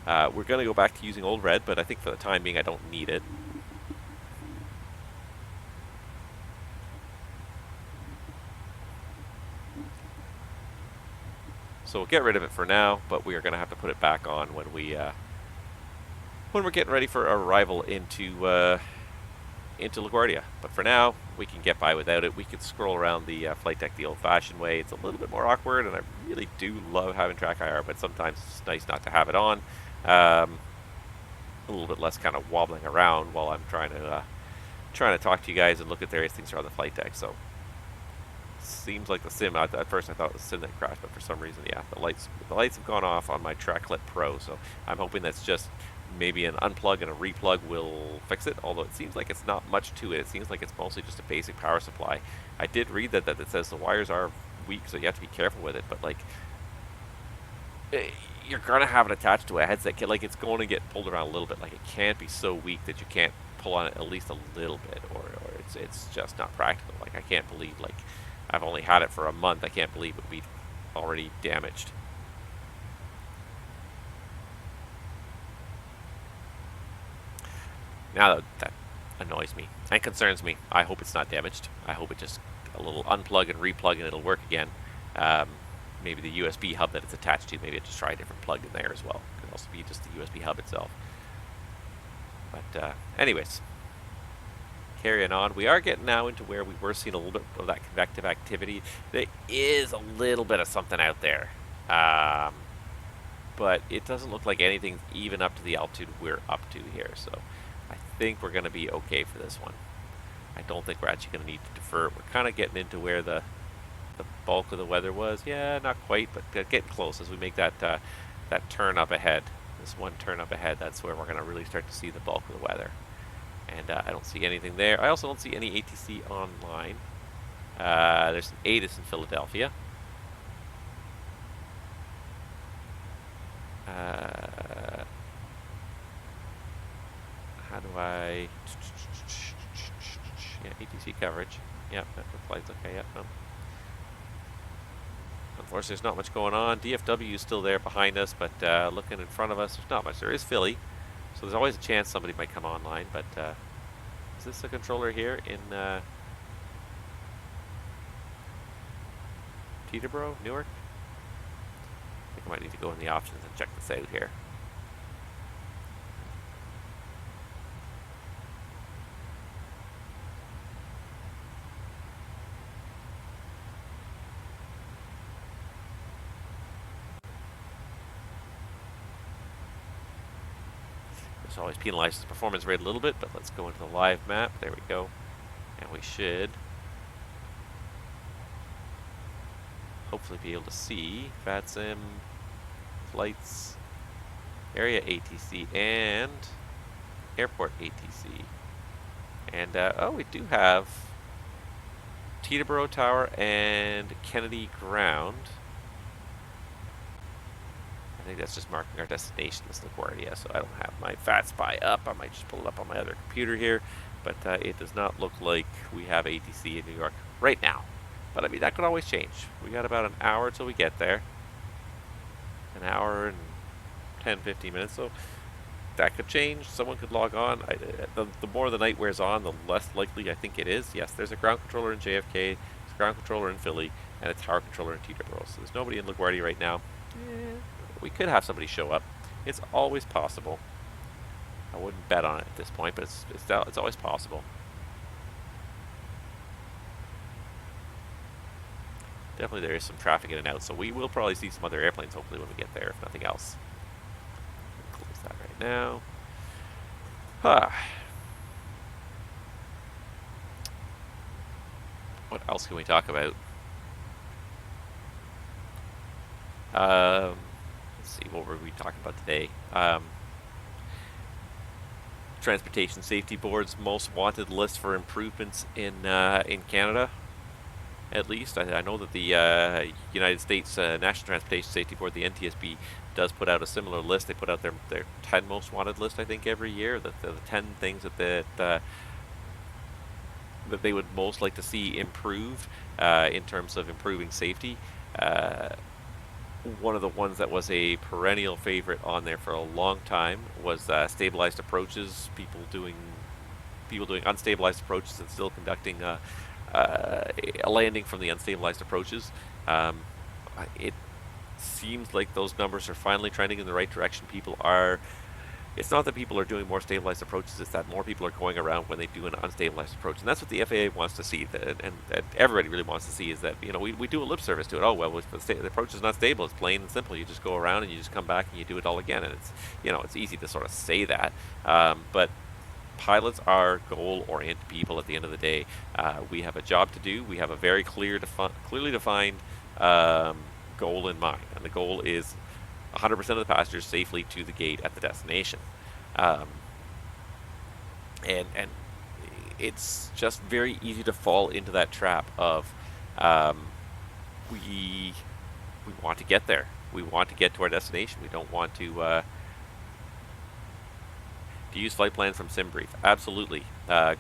we're going to go back to using old red, but I think for the time being I don't need it. So we'll get rid of it for now, but we are going to have to put it back on when we're getting ready for arrival into LaGuardia. But for now, we can get by without it. We can scroll around the flight deck the old-fashioned way. It's a little bit more awkward, and I really do love having track IR, but sometimes it's nice not to have it on. A little bit less kind of wobbling around while I'm trying to talk to you guys and look at various things around the flight deck. So seems like the sim. At first I thought it was the sim that crashed, but for some reason, yeah, the lights have gone off on my Track Clip Pro. So I'm hoping that's just maybe an unplug and a replug will fix it, although it seems like it's not much to it. It seems like it's mostly just a basic power supply. I did read that it says the wires are weak, so you have to be careful with it, but like you're gonna have it attached to a headset kit, like it's going to get pulled around a little bit. Like it can't be so weak that you can't pull on it at least a little bit, or it's just not practical. Like I can't believe, like I've only had it for a month, I can't believe it would be already damaged. Now that annoys me and concerns me. I hope it's not damaged. I hope it just a little unplug and replug and it'll work again. Maybe the USB hub that it's attached to, maybe just try a different plug in there as well. It could also be just the USB hub itself. But anyways, carrying on. We are getting now into where we were seeing a little bit of that convective activity. There is a little bit of something out there. But it doesn't look like anything's even up to the altitude we're up to here. So I think we're going to be okay for this one. I don't think we're actually going to need to defer. We're kind of getting into where the bulk of the weather was. Yeah, not quite, but getting close as we make that turn up ahead. This one turn up ahead, that's where we're going to really start to see the bulk of the weather. And I don't see anything there. I also don't see any ATC online. There's an ATIS in Philadelphia. How do I... Yeah, ATC coverage. Yep, that flight's okay. Yep, no. Unfortunately, there's not much going on. DFW is still there behind us, but looking in front of us, there's not much. There is Philly, so there's always a chance somebody might come online, but is this a controller here in Teterboro, Newark? I think I might need to go in the options and check this out here. This always penalizes the performance rate a little bit, but let's go into the live map. There we go. And we should hopefully be able to see VATSIM, flights, area ATC, and airport ATC. And, oh, we do have Teterboro Tower and Kennedy Ground. I think that's just marking our destination as LaGuardia, so I don't have my VATSPY up. I might just pull it up on my other computer here, but it does not look like we have ATC in New York right now. But I mean, that could always change. We got about an hour till we get there. An hour and 10, 15 minutes, so that could change. Someone could log on. The more the night wears on, the less likely I think it is. Yes, there's a ground controller in JFK, there's a ground controller in Philly, and a tower controller in Teterboro. So there's nobody in LaGuardia right now. We could have somebody show up. It's always possible. I wouldn't bet on it at this point, but it's always possible. Definitely there is some traffic in and out, so we will probably see some other airplanes hopefully when we get there, if nothing else. Close that right now. What else can we talk about? Let's see, what were we talking about today? Transportation Safety Board's most wanted list for improvements in Canada. At least I know that the United States National Transportation Safety Board, the NTSB, does put out a similar list. They put out their 10 most wanted list, I think, every year. The 10 things that they would most like to see improved in terms of improving safety. One of the ones that was a perennial favorite on there for a long time was stabilized approaches. People doing unstabilized approaches and still conducting a landing from the unstabilized approaches. It seems like those numbers are finally trending in the right direction. It's not that people are doing more stabilized approaches, it's that more people are going around when they do an unstabilized approach. And that's what the FAA wants to see, and everybody really wants to see, is that, we do a lip service to it. Oh, well, the approach is not stable. It's plain and simple. You just go around and you just come back and you do it all again. And it's easy to sort of say that. But pilots are goal-oriented people at the end of the day. We have a job to do. We have a very clearly defined goal in mind. And the goal is 100% of the passengers safely to the gate at the destination. And it's just very easy to fall into that trap of we want to get there. We want to get to our destination. We don't want to use flight plans from SimBrief. Absolutely.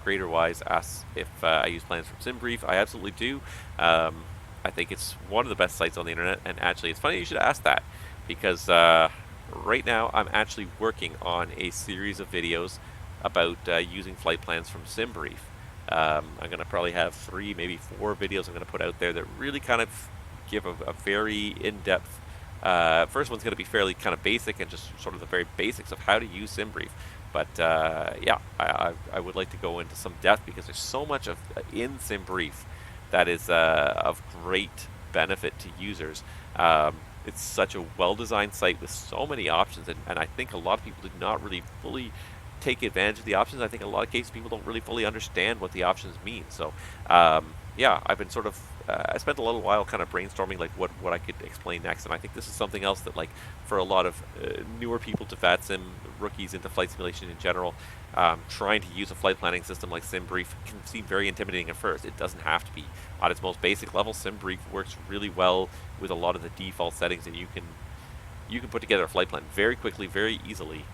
Greater Wise asks if I use plans from SimBrief. I absolutely do. I think it's one of the best sites on the internet, and actually it's funny you should ask that, because right now I'm actually working on a series of videos about using flight plans from SimBrief. I'm going to probably have 3, maybe 4 videos I'm going to put out there that really kind of give a very in-depth. First one's going to be fairly kind of basic and just sort of the very basics of how to use SimBrief. But yeah, I would like to go into some depth, because there's so much in SimBrief that is of great benefit to users. It's such a well-designed site with so many options, and I think a lot of people do not really fully take advantage of the options. I think in a lot of cases people don't really fully understand what the options mean. So yeah, I've been sort of I spent a little while kind of brainstorming like what I could explain next, and I think this is something else that, like, for a lot of newer people to VATSIM, rookies into flight simulation in general, trying to use a flight planning system like SimBrief can seem very intimidating at first. It doesn't have to be. On its most basic level, SimBrief works really well with a lot of the default settings, and you can put together a flight plan very quickly, very easily,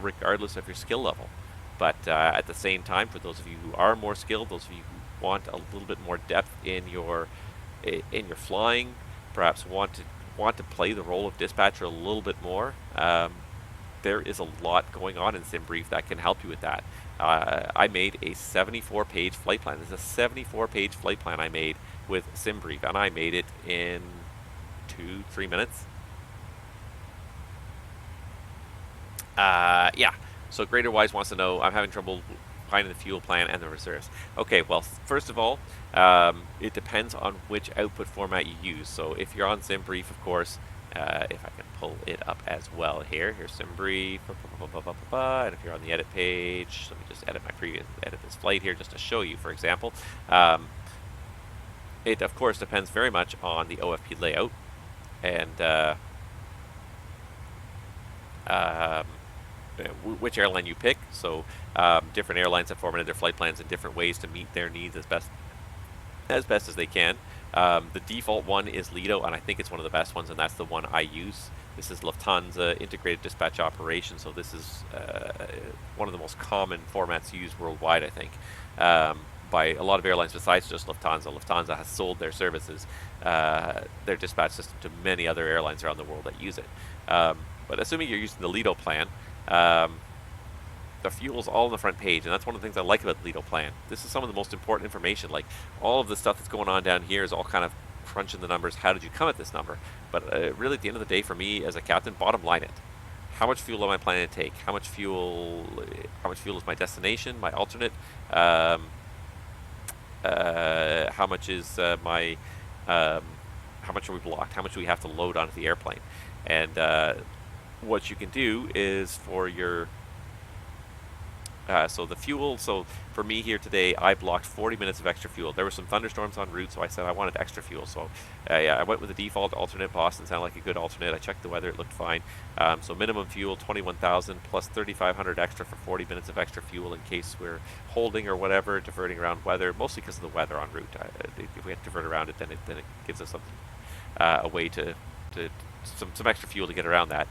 regardless of your skill level. But at the same time, for those of you who are more skilled, those of you who want a little bit more depth in your flying, perhaps want to play the role of dispatcher a little bit more, there is a lot going on in SimBrief that can help you with that. I made a 74-page flight plan. This is a 74-page flight plan I made with SimBrief, and I made it in 2-3 minutes. Yeah. So Greater Wise wants to know, I'm having trouble finding the fuel plan and the reserves. Okay, well, first of all, it depends on which output format you use. So if you're on SimBrief, of course, if I can pull it up as well here, here's SimBrief, and if you're on the edit page, let me just edit this flight here just to show you, for example. It, of course, depends very much on the OFP layout, and which airline you pick. So different airlines have formatted their flight plans in different ways to meet their needs as best as they can. The default one is Lido, and I think it's one of the best ones, and that's the one I use. This is Lufthansa Integrated Dispatch Operation, so this is one of the most common formats used worldwide, I think, by a lot of airlines besides just Lufthansa. Lufthansa has sold their services, their dispatch system, to many other airlines around the world that use it. But assuming you're using the Lido plan, the fuel's all on the front page, and that's one of the things I like about the Lido plan. This is some of the most important information. Like, all of the stuff that's going on down here is all kind of crunching the numbers. How did you come at this number? But really, at the end of the day, for me as a captain, bottom line it. How much fuel am I planning to take? How much fuel is my destination, my alternate? How much is how much are we blocked? How much do we have to load onto the airplane? And what you can do is for your so the fuel, so for me here today, I blocked 40 minutes of extra fuel. There were some thunderstorms en route, so I said I wanted extra fuel. So yeah, I went with the default alternate. Boston sounded like a good alternate. I checked the weather, it looked fine. So minimum fuel, 21,000 plus 3,500 extra for 40 minutes of extra fuel in case we're holding or whatever, diverting around weather, mostly because of the weather en route. If we have to divert around it, then it gives us something, a way to some extra fuel to get around that.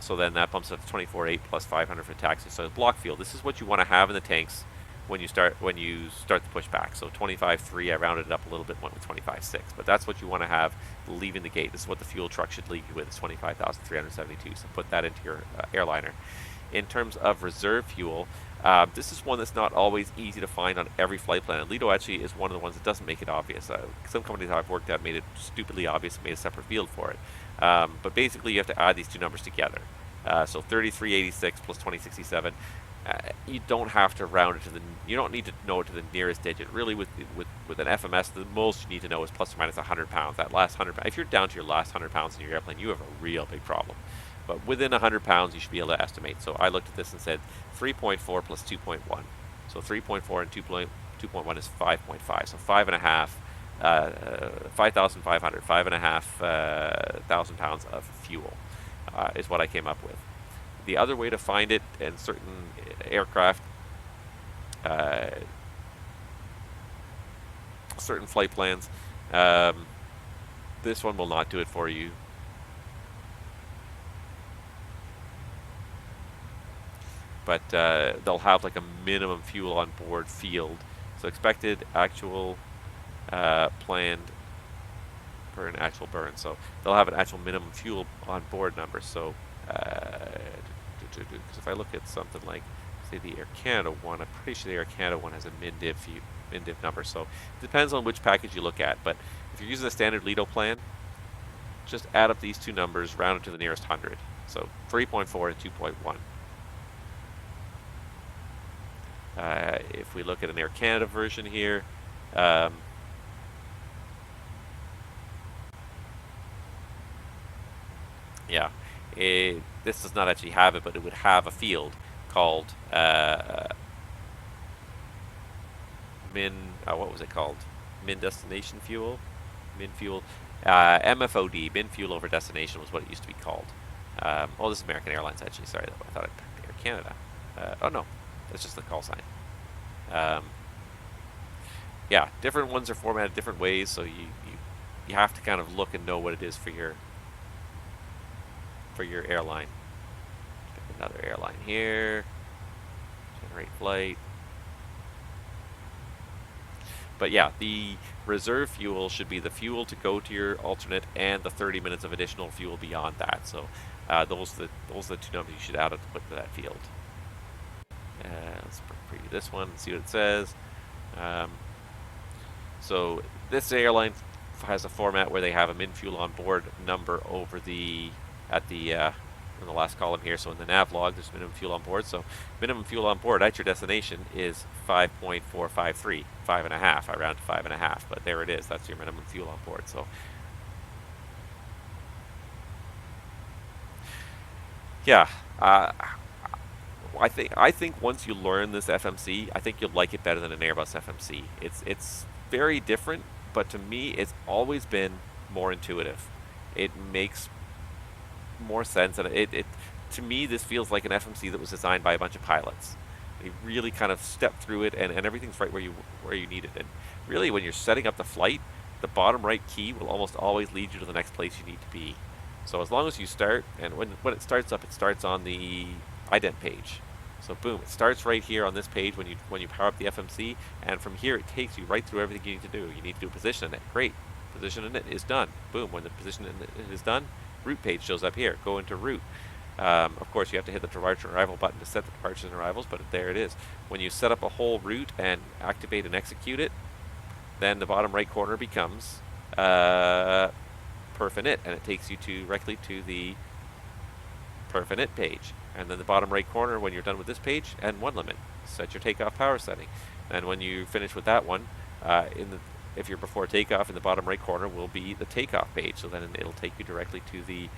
So then that bumps up to 24.8 plus 500 for taxi. So block fuel. This is what you want to have in the tanks when you start the pushback. So 25.3, I rounded it up a little bit, went with 25.6. But that's what you want to have leaving the gate. This is what the fuel truck should leave you with, is 25,372. So put that into your airliner. In terms of reserve fuel, this is one that's not always easy to find on every flight plan. And Lido actually is one of the ones that doesn't make it obvious. Some companies I've worked at made it stupidly obvious and made a separate field for it. But basically you have to add these two numbers together. So 3386 plus 2067. You don't have to round it to you don't need to know it to the nearest digit. Really, with an FMS, the most you need to know is plus or minus 100 pounds. That last 100 pounds, if you're down to your last 100 pounds in your airplane, you have a real big problem. But within 100 pounds, you should be able to estimate. So I looked at this and said 3.4 plus 2.1. So 3.4 and 2.1 is 5.5. So 5.5, 5,500, 5,500 pounds of fuel is what I came up with. The other way to find it in certain aircraft, certain flight plans, this one will not do it for you. But they'll have like a minimum fuel on board field. So expected, actual, planned burn, actual burn. So they'll have an actual minimum fuel on board number. So because if I look at something like, say, the Air Canada one, I'm pretty sure the Air Canada one has a min-div number. So it depends on which package you look at. But if you're using the standard Lido plan, just add up these two numbers, round it to the nearest 100. So 3.4 and 2.1. If we look at an Air Canada version here, yeah, this does not actually have it, but it would have a field called what was it called? Min destination fuel? Min fuel? MFOD, min fuel over destination was what it used to be called. Oh, this is American Airlines actually, sorry, I thought it was Air Canada. Oh no, that's just the call sign. Yeah, different ones are formatted different ways, so you have to kind of look and know what it is for your airline. Pick another airline here. Generate flight. But yeah, the reserve fuel should be the fuel to go to your alternate and the 30 minutes of additional fuel beyond that. So those are the two numbers you should add up to put into that field. Let's preview this one and see what it says. So this airline has a format where they have a min fuel on board number over in the last column here. So in the nav log, there's minimum fuel on board. So minimum fuel on board at your destination is 5.453, 5.5. I round to 5.5, but there it is. That's your minimum fuel on board. So yeah, I think once you learn this FMC, I think you'll like it better than an Airbus FMC. It's very different, but to me, it's always been more intuitive. It makes more sense, and to me, this feels like an FMC that was designed by a bunch of pilots. They really kind of stepped through it, and everything's right where you need it. And really, when you're setting up the flight, the bottom right key will almost always lead you to the next place you need to be. So as long as you start, and when it starts up, it starts on the ident page. So boom, it starts right here on this page when you power up the FMC, and from here it takes you right through everything you need to do. You need to do a position in it. Great. Position in it is done. Boom. When the position in it is done, route page shows up here. Go into route. Of course, you have to hit the departure and arrival button to set the departures and arrivals, but there it is. When you set up a whole route and activate and execute it, then the bottom right corner becomes Perfinite, and it takes you directly to the Perfinite page. And then the bottom right corner, when you're done with this page, and one limit. Set your takeoff power setting. And when you finish with that one, if you're before takeoff, in the bottom right corner will be the takeoff page. So then it'll take you directly to the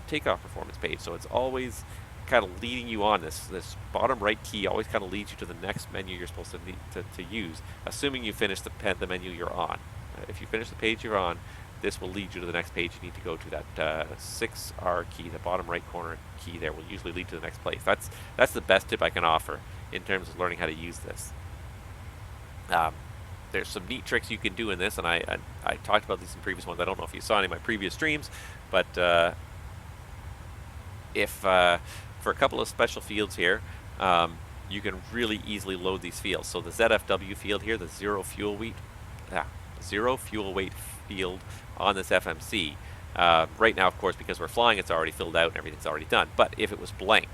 takeoff performance page. So it's always kind of leading you on. This bottom right key always kind of leads you to the next menu you're supposed to use, assuming you finish the menu you're on. If you finish the page you're on, this will lead you to the next page. You need to go to that 6R key, the bottom right corner key there will usually lead to the next place. That's the best tip I can offer in terms of learning how to use this. There's some neat tricks you can do in this, and I talked about these in previous ones. I don't know if you saw any of my previous streams, but for a couple of special fields here, you can really easily load these fields. So the ZFW field here, the zero fuel weight field on this FMC. Right now, of course, because we're flying, it's already filled out and everything's already done. But if it was blank,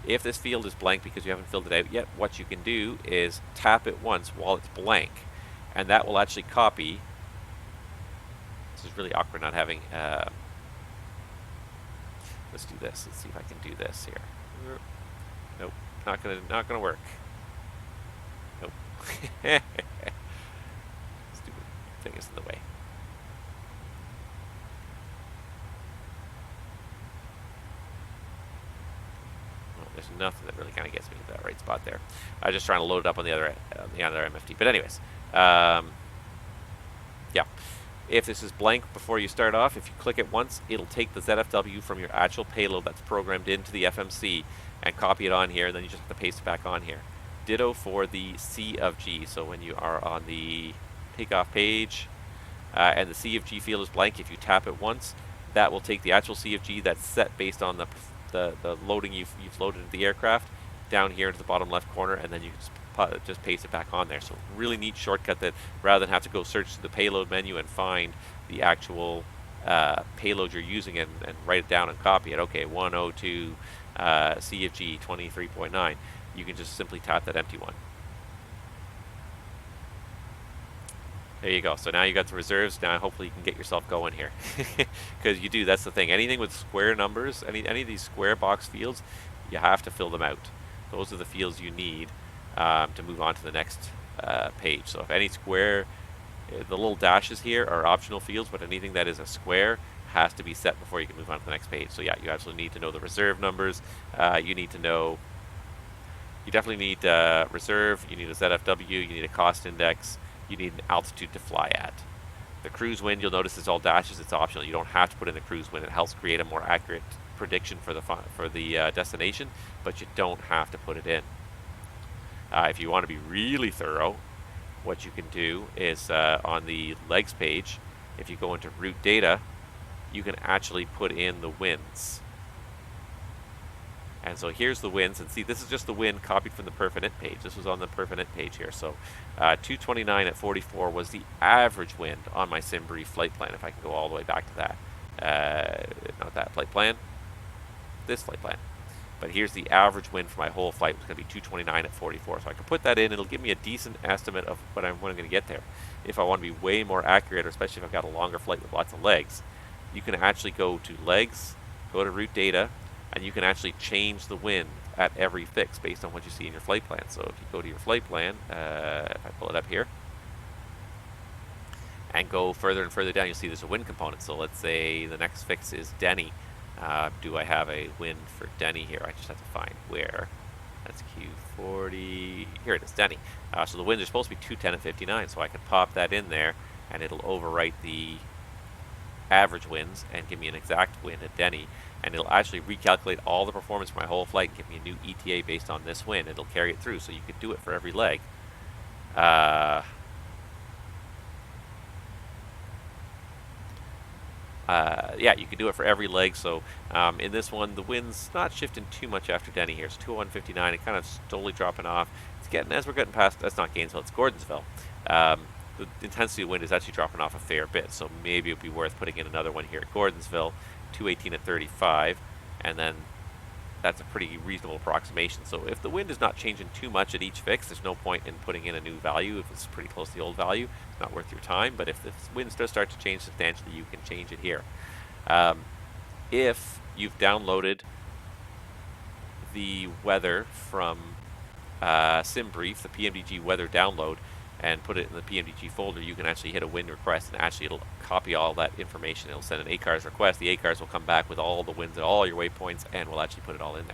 if this field is blank because you haven't filled it out yet, what you can do is tap it once while it's blank, and that will actually copy. This is really awkward not having. Let's do this. Let's see if I can do this here. Nope, not gonna work. Nope. Stupid thing is in the way. There's nothing that really kind of gets me to that right spot there. I was just trying to load it up on the other MFT. But anyways, yeah. If this is blank before you start off, if you click it once, it'll take the ZFW from your actual payload that's programmed into the FMC and copy it on here, and then you just have to paste it back on here. Ditto for the C of G. So when you are on the takeoff page and the C of G field is blank, if you tap it once, that will take the actual C of G that's set based on the loading you've loaded into the aircraft down here into the bottom left corner, and then you just paste it back on there. So really neat shortcut that rather than have to go search through the payload menu and find the actual payload you're using and write it down and copy it. Okay, 102 CFG 23.9. You can just simply tap that empty one. There you go. So now you got the reserves. Now hopefully you can get yourself going here, because you do. That's the thing. Anything with square numbers, any of these square box fields, you have to fill them out. Those are the fields you need to move on to the next page. So if any square, the little dashes here are optional fields, but anything that is a square has to be set before you can move on to the next page. So yeah, you absolutely need to know the reserve numbers. You need to know. You definitely need reserve. You need a ZFW. You need a cost index. You need an altitude to fly at. The cruise wind, you'll notice, is all dashes. It's optional. You don't have to put in the cruise wind. It helps create a more accurate prediction for the destination, but you don't have to put it in. If you want to be really thorough, what you can do is on the legs page, if you go into route data, you can actually put in the winds. And so here's the winds, and see, this is just the wind copied from the Perfinite page. This was on the Perfinite page here. So 229 at 44 was the average wind on my SimBrief flight plan, if I can go all the way back to that. Not that flight plan, this flight plan. But here's the average wind for my whole flight. It's going to be 229 at 44. So I can put that in. It'll give me a decent estimate of when I'm going to get there. If I want to be way more accurate, or especially if I've got a longer flight with lots of legs, you can actually go to legs, go to route data, and you can actually change the wind at every fix based on what you see in your flight plan. So if you go to your flight plan, if I pull it up here, and go further and further down, you'll see there's a wind component. So let's say the next fix is Denny. Do I have a wind for Denny here? I just have to find where. That's Q40. Here it is, Denny. So the winds are supposed to be 210 at 59, so I can pop that in there, and it'll overwrite the average winds and give me an exact wind at Denny. And it'll actually recalculate all the performance for my whole flight and give me a new ETA based on this wind. It'll carry it through, so you could do it for every leg. Yeah, you can do it for every leg. So in this one, the wind's not shifting too much after Denny here. It's 201.59. It kind of slowly dropping off. It's getting, as we're getting past, that's not Gainesville, it's Gordonsville. The intensity of wind is actually dropping off a fair bit, so maybe it would be worth putting in another one here at Gordonsville, 218 at 35, and then that's a pretty reasonable approximation. So if the wind is not changing too much at each fix, there's no point in putting in a new value. If it's pretty close to the old value, it's not worth your time. But if the winds does start to change substantially, you can change it here. If you've downloaded the weather from SimBrief, the PMDG weather download, and put it in the PMDG folder, you can actually hit a wind request, and actually it'll copy all that information. It'll send an ACARS request. The ACARS will come back with all the winds and all your waypoints, and we'll actually put it all in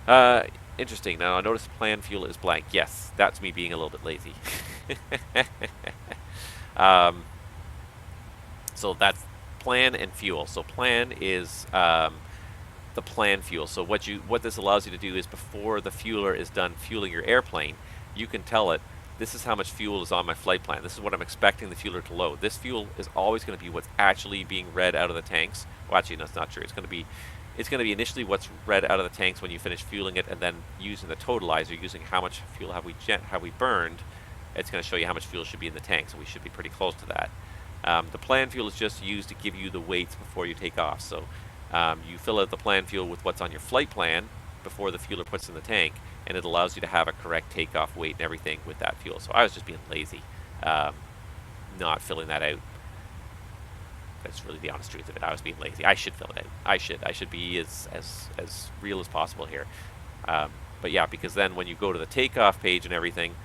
there. Interesting. Now I notice plan fuel is blank. Yes, that's me being a little bit lazy. So that's plan and fuel. So plan is the plan fuel. So what this allows you to do is, before the fueler is done fueling your airplane, you can tell it, this is how much fuel is on my flight plan. This is what I'm expecting the fueler to load. This fuel is always going to be what's actually being read out of the tanks. Well, actually, that's not true. It's going to be initially what's read out of the tanks when you finish fueling it, and then using the totalizer, using how much fuel have we burned, it's going to show you how much fuel should be in the tank. So we should be pretty close to that. The plan fuel is just used to give you the weights before you take off. So you fill out the plan fuel with what's on your flight plan before the fueler puts in the tank, and it allows you to have a correct takeoff weight and everything with that fuel. So I was just being lazy, not filling that out. That's really the honest truth of it. I was being lazy. I should fill it out. I should be as real as possible here. But yeah, because then when you go to the takeoff page and everything,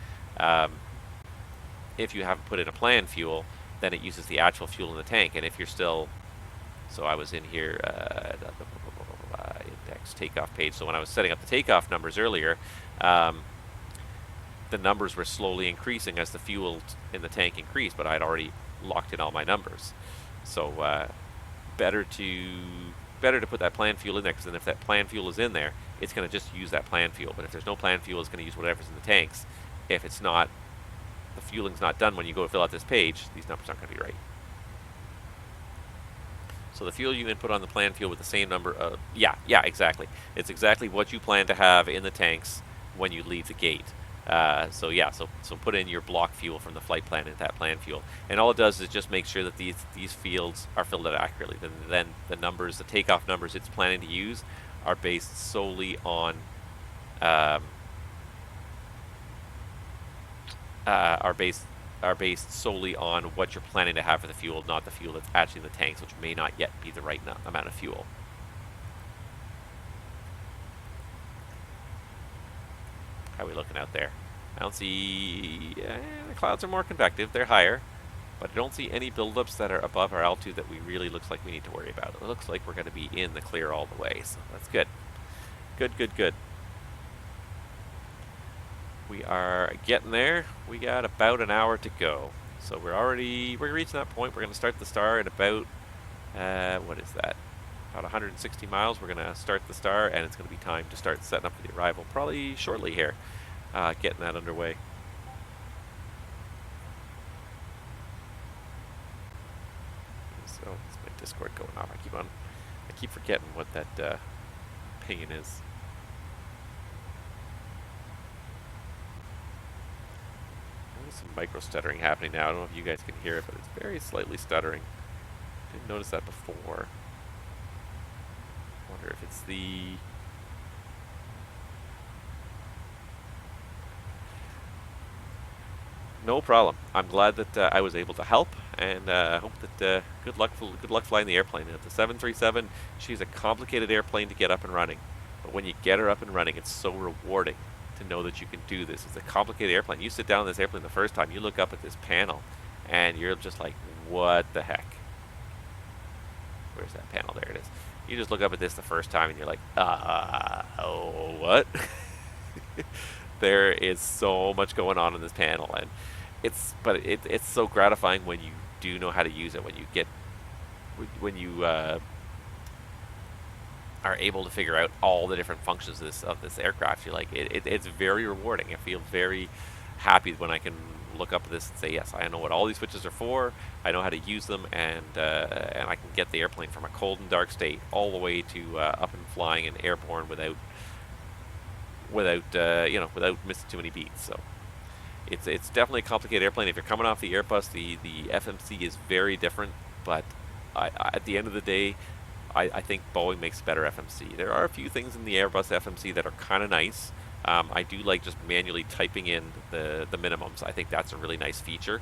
if you haven't put in a plan fuel, then it uses the actual fuel in the tank. And if you're still, so I was in here, index takeoff page. So when I was setting up the takeoff numbers earlier, the numbers were slowly increasing as the fuel in the tank increased, but I'd already locked in all my numbers. So better to put that plan fuel in there, because then if that plan fuel is in there, it's going to just use that plan fuel. But if there's no plan fuel, it's going to use whatever's in the tanks. If it's not, the fueling's not done when you go to fill out this page, these numbers aren't going to be right. So the fuel you input on the plan fuel with the same number of, yeah, exactly. It's exactly what you plan to have in the tanks when you leave the gate. So yeah, so put in your block fuel from the flight plan into that plan fuel, and all it does is just make sure that these fields are filled out accurately. Then the numbers, the takeoff numbers it's planning to use, are based solely on are based solely on what you're planning to have for the fuel, not the fuel that's actually in the tanks, which may not yet be the right amount of fuel. How are we looking out there? I don't see... the clouds are more convective. They're higher. But I don't see any buildups that are above our altitude that we really looks like we need to worry about. It looks like we're going to be in the clear all the way. So that's good. Good. We are getting there. We got about an hour to go. So we're reaching that point. We're going to start the star at about... what is that? About 160 miles. We're going to start the star, and it's going to be time to start setting up for the arrival probably shortly here, getting that underway. So it's my Discord going off. I keep forgetting what that pinging is. There's some micro stuttering happening now. I don't know if you guys can hear it, but it's very slightly stuttering. Didn't notice that before. Wonder if it's the... No problem. I'm glad that I was able to help, and hope that good luck flying the airplane. The 737, she's a complicated airplane to get up and running, but when you get her up and running, it's so rewarding to know that you can do this. It's a complicated airplane. You sit down in this airplane the first time, you look up at this panel, and you're just like, what the heck? Where's that panel? There it is. You just look up at this the first time and you're like, oh, what? There is so much going on in this panel, and it's so gratifying when you do know how to use it, when you are able to figure out all the different functions of this aircraft. You're like, it's very rewarding. I feel very happy when I can look up at this and say, yes, I know what all these switches are for, I know how to use them, and I can get the airplane from a cold and dark state all the way to up and flying and airborne without missing too many beats. So it's definitely a complicated airplane. If you're coming off the Airbus, the FMC is very different, but at the end of the day, I think Boeing makes a better FMC. There are a few things in the Airbus FMC that are kind of nice. I do like just manually typing in the minimums. I think that's a really nice feature.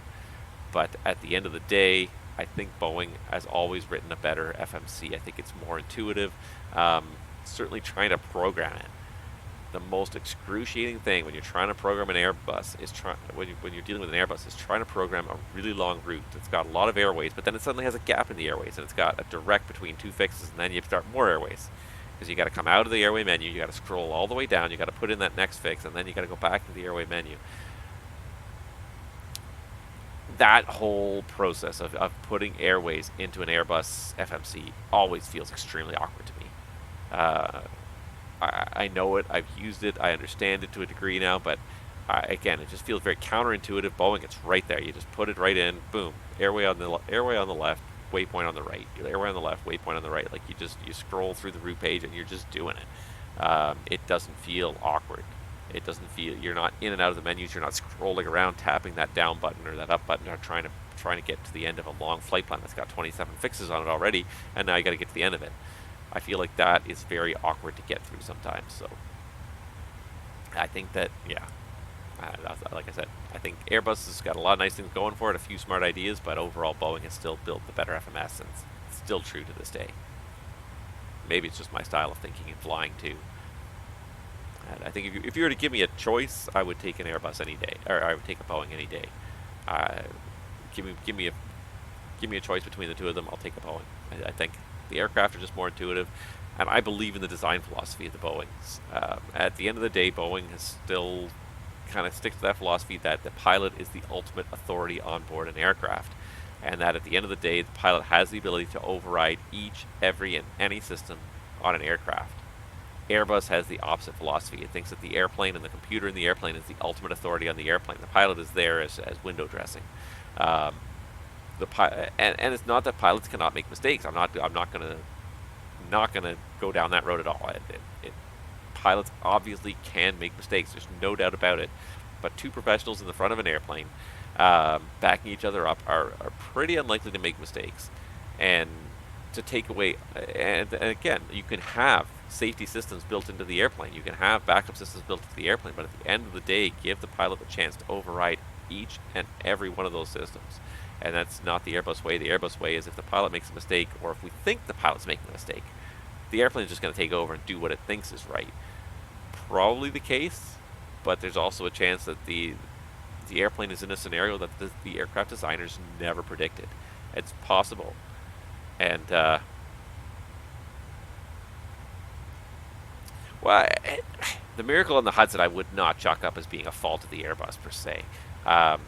But at the end of the day, I think Boeing has always written a better FMC. I think it's more intuitive. Certainly trying to program it. The most excruciating thing when you're trying to program an Airbus is when you're dealing with an Airbus is trying to program a really long route that's got a lot of airways, but then it suddenly has a gap in the airways, and it's got a direct between two fixes, and then you have to start more airways. Because you got to come out of the airway menu, you got to scroll all the way down, you got to put in that next fix, and then you got to go back to the airway menu. That whole process of putting airways into an Airbus FMC always feels extremely awkward to me. I know it, I've used it, I understand it to a degree now, but again, it just feels very counterintuitive. Boeing, it's right there. You just put it right in, boom, airway on the left, waypoint on the right. Airway on the left, waypoint on the right. Like you scroll through the route page and you're just doing it. It doesn't feel awkward. It doesn't feel, you're not in and out of the menus. You're not scrolling around tapping that down button or that up button or trying to get to the end of a long flight plan that's got 27 fixes on it already, and now you got to get to the end of it. I feel like that is very awkward to get through sometimes. So I think that, yeah, like I said, I think Airbus has got a lot of nice things going for it, a few smart ideas, but overall Boeing has still built the better FMS, and it's still true to this day. Maybe it's just my style of thinking and flying too. And I think if you were to give me a choice, I would take an Airbus any day, or I would take a Boeing any day. Give me a choice between the two of them, I'll take a Boeing. I think the aircraft are just more intuitive, and I believe in the design philosophy of the Boeings. At the end of the day, Boeing has still kind of sticks to that philosophy that the pilot is the ultimate authority on board an aircraft, and that at the end of the day, the pilot has the ability to override each, every, and any system on an aircraft. Airbus has the opposite philosophy. It thinks that the airplane and the computer in the airplane is the ultimate authority on the airplane. The pilot is there as window dressing. And it's not that pilots cannot make mistakes. I'm not gonna go down that road at all. Pilots obviously can make mistakes. There's no doubt about it. But two professionals in the front of an airplane, backing each other up, are pretty unlikely to make mistakes. And to take away, and again, you can have safety systems built into the airplane. You can have backup systems built into the airplane. But at the end of the day, give the pilot the chance to override each and every one of those systems. And that's not the Airbus way. The Airbus way is if the pilot makes a mistake, or if we think the pilot's making a mistake, the airplane is just going to take over and do what it thinks is right. Probably the case, but there's also a chance that the airplane is in a scenario that the aircraft designers never predicted. It's possible. And, well, the miracle on the Hudson I would not chalk up as being a fault of the Airbus per se. A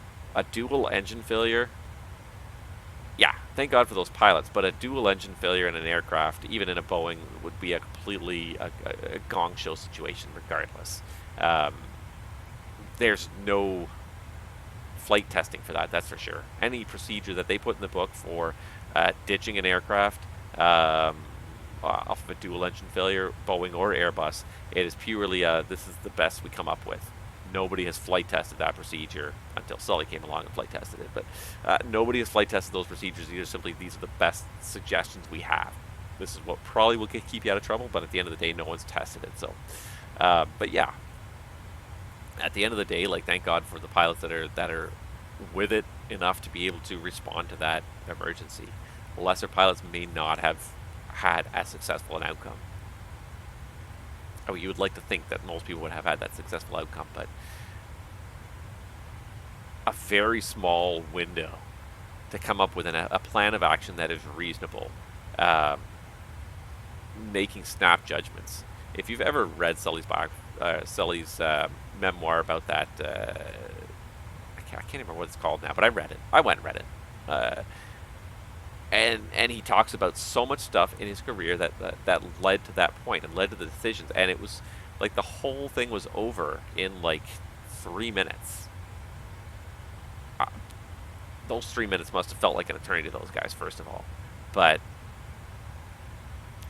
dual engine failure, yeah, thank God for those pilots, but a dual engine failure in an aircraft, even in a Boeing, would be a completely a gong show situation regardless. There's no flight testing for that, that's for sure. Any procedure that they put in the book for ditching an aircraft off of a dual engine failure, Boeing or Airbus, it is purely this is the best we come up with. Nobody has flight tested that procedure until Sully came along and flight tested it. But nobody has flight tested those procedures either. Simply, these are the best suggestions we have. This is what probably will keep you out of trouble, but at the end of the day, no one's tested it. So, but yeah, at the end of the day, like, thank God for the pilots that are with it enough to be able to respond to that emergency. Lesser pilots may not have had as successful an outcome. Oh, you would like to think that most people would have had that successful outcome, but a very small window to come up with a plan of action that is reasonable, making snap judgments. If you've ever read Sully's memoir about that, I can't remember what it's called now, but I read it. I went and read it. And he talks about so much stuff in his career that led to that point and led to the decisions. And it was like the whole thing was over in like 3 minutes. Those 3 minutes must have felt like an eternity to those guys, first of all. But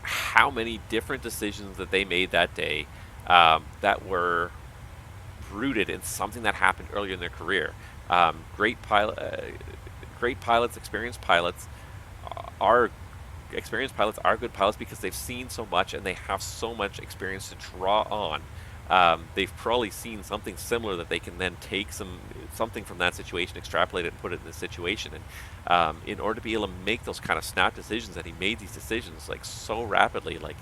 how many different decisions that they made that day that were rooted in something that happened earlier in their career. Great pilots, experienced pilots, are experienced pilots are good pilots because they've seen so much and they have so much experience to draw on. They've probably seen something similar that they can then take something from that situation, extrapolate it, and put it in this situation. And in order to be able to make those kind of snap decisions, and he made these decisions like so rapidly. Like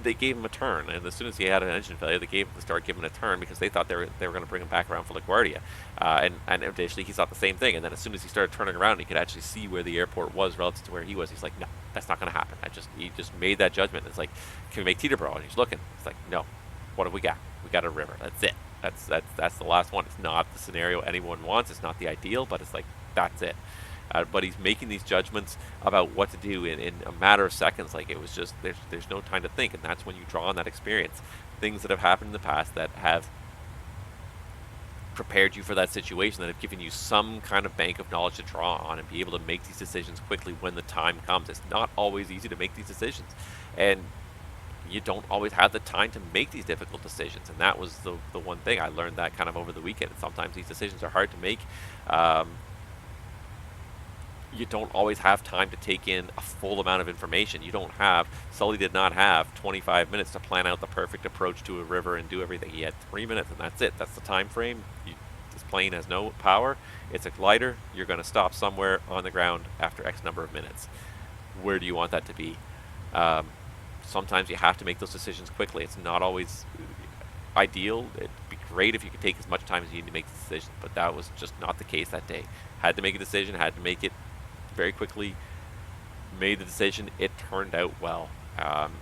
they gave him a turn, and as soon as he had an engine failure, they started giving him a turn because they thought they were going to bring him back around for LaGuardia. And additionally, he thought the same thing. And then as soon as he started turning around, he could actually see where the airport was relative to where he was. He's like, no, that's not going to happen. He just made that judgment. It's like, can we make Teterboro? And he's looking. It's like, no. What have we got? We got a river. That's it. That's the last one. It's not the scenario anyone wants. It's not the ideal, but it's like, that's it. But he's making these judgments about what to do in a matter of seconds. Like, it was just, there's no time to think, and that's when you draw on that experience. Things that have happened in the past that have prepared you for that situation, that have given you some kind of bank of knowledge to draw on and be able to make these decisions quickly when the time comes. It's not always easy to make these decisions, and you don't always have the time to make these difficult decisions. And that was the one thing I learned that kind of over the weekend. Sometimes these decisions are hard to make. You don't always have time to take in a full amount of information. Sully did not have 25 minutes to plan out the perfect approach to a river and do everything. He had 3 minutes, and that's it. That's the time frame. This plane has no power. It's a glider. You're going to stop somewhere on the ground after X number of minutes. Where do you want that to be? Sometimes you have to make those decisions quickly. It's not always ideal. It'd be great if you could take as much time as you need to make the decision, but that was just not the case that day. Had to make a decision, had to make it very quickly, made the decision. It turned out well.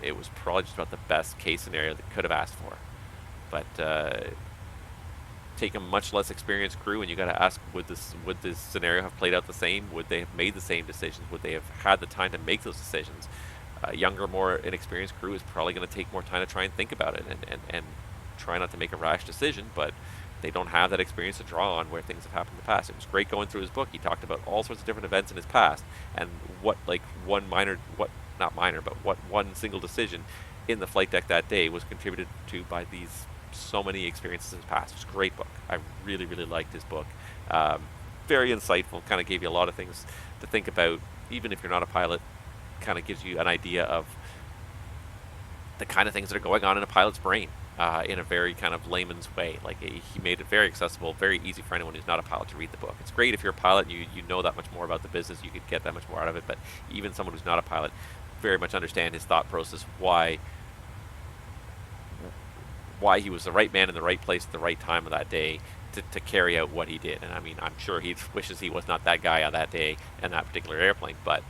It was probably just about the best case scenario that could have asked for. But take a much less experienced crew, and you got to ask, would this scenario have played out the same? Would they have made the same decisions? Would they have had the time to make those decisions? A younger, more inexperienced crew is probably going to take more time to try and think about it and try not to make a rash decision, but they don't have that experience to draw on where things have happened in the past. It was great going through his book. He talked about all sorts of different events in his past and what one single decision in the flight deck that day was contributed to by so many experiences in his past. It was a great book. I really, really liked his book. Very insightful, kind of gave you a lot of things to think about, even if you're not a pilot. Kind of gives you an idea of the kind of things that are going on in a pilot's brain. In a very kind of layman's way. Like, he made it very accessible, very easy for anyone who's not a pilot to read the book. It's great if you're a pilot, you know that much more about the business, you could get that much more out of it, but even someone who's not a pilot very much understand his thought process, why he was the right man in the right place at the right time of that day to carry out what he did. And I mean, I'm sure he wishes he was not that guy on that day and that particular airplane, but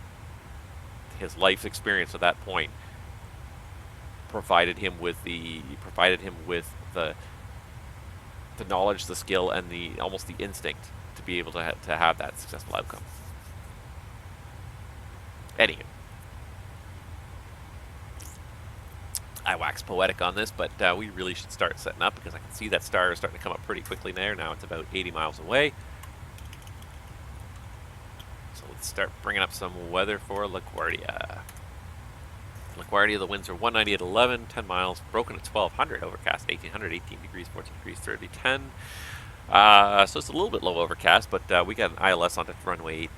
his life's experience at that point provided him with the knowledge, the skill, and almost the instinct to be able to have that successful outcome. Anywho, I wax poetic on this, but we really should start setting up because I can see that star is starting to come up pretty quickly there. Now it's about 80 miles away. So let's start bringing up some weather for LaGuardia. LaGuardia, the winds are 190 at 11, 10 miles, broken at 1200, overcast 1800, 18 degrees, 14 degrees, 30, 10. So it's a little bit low overcast, but we got an ILS onto runway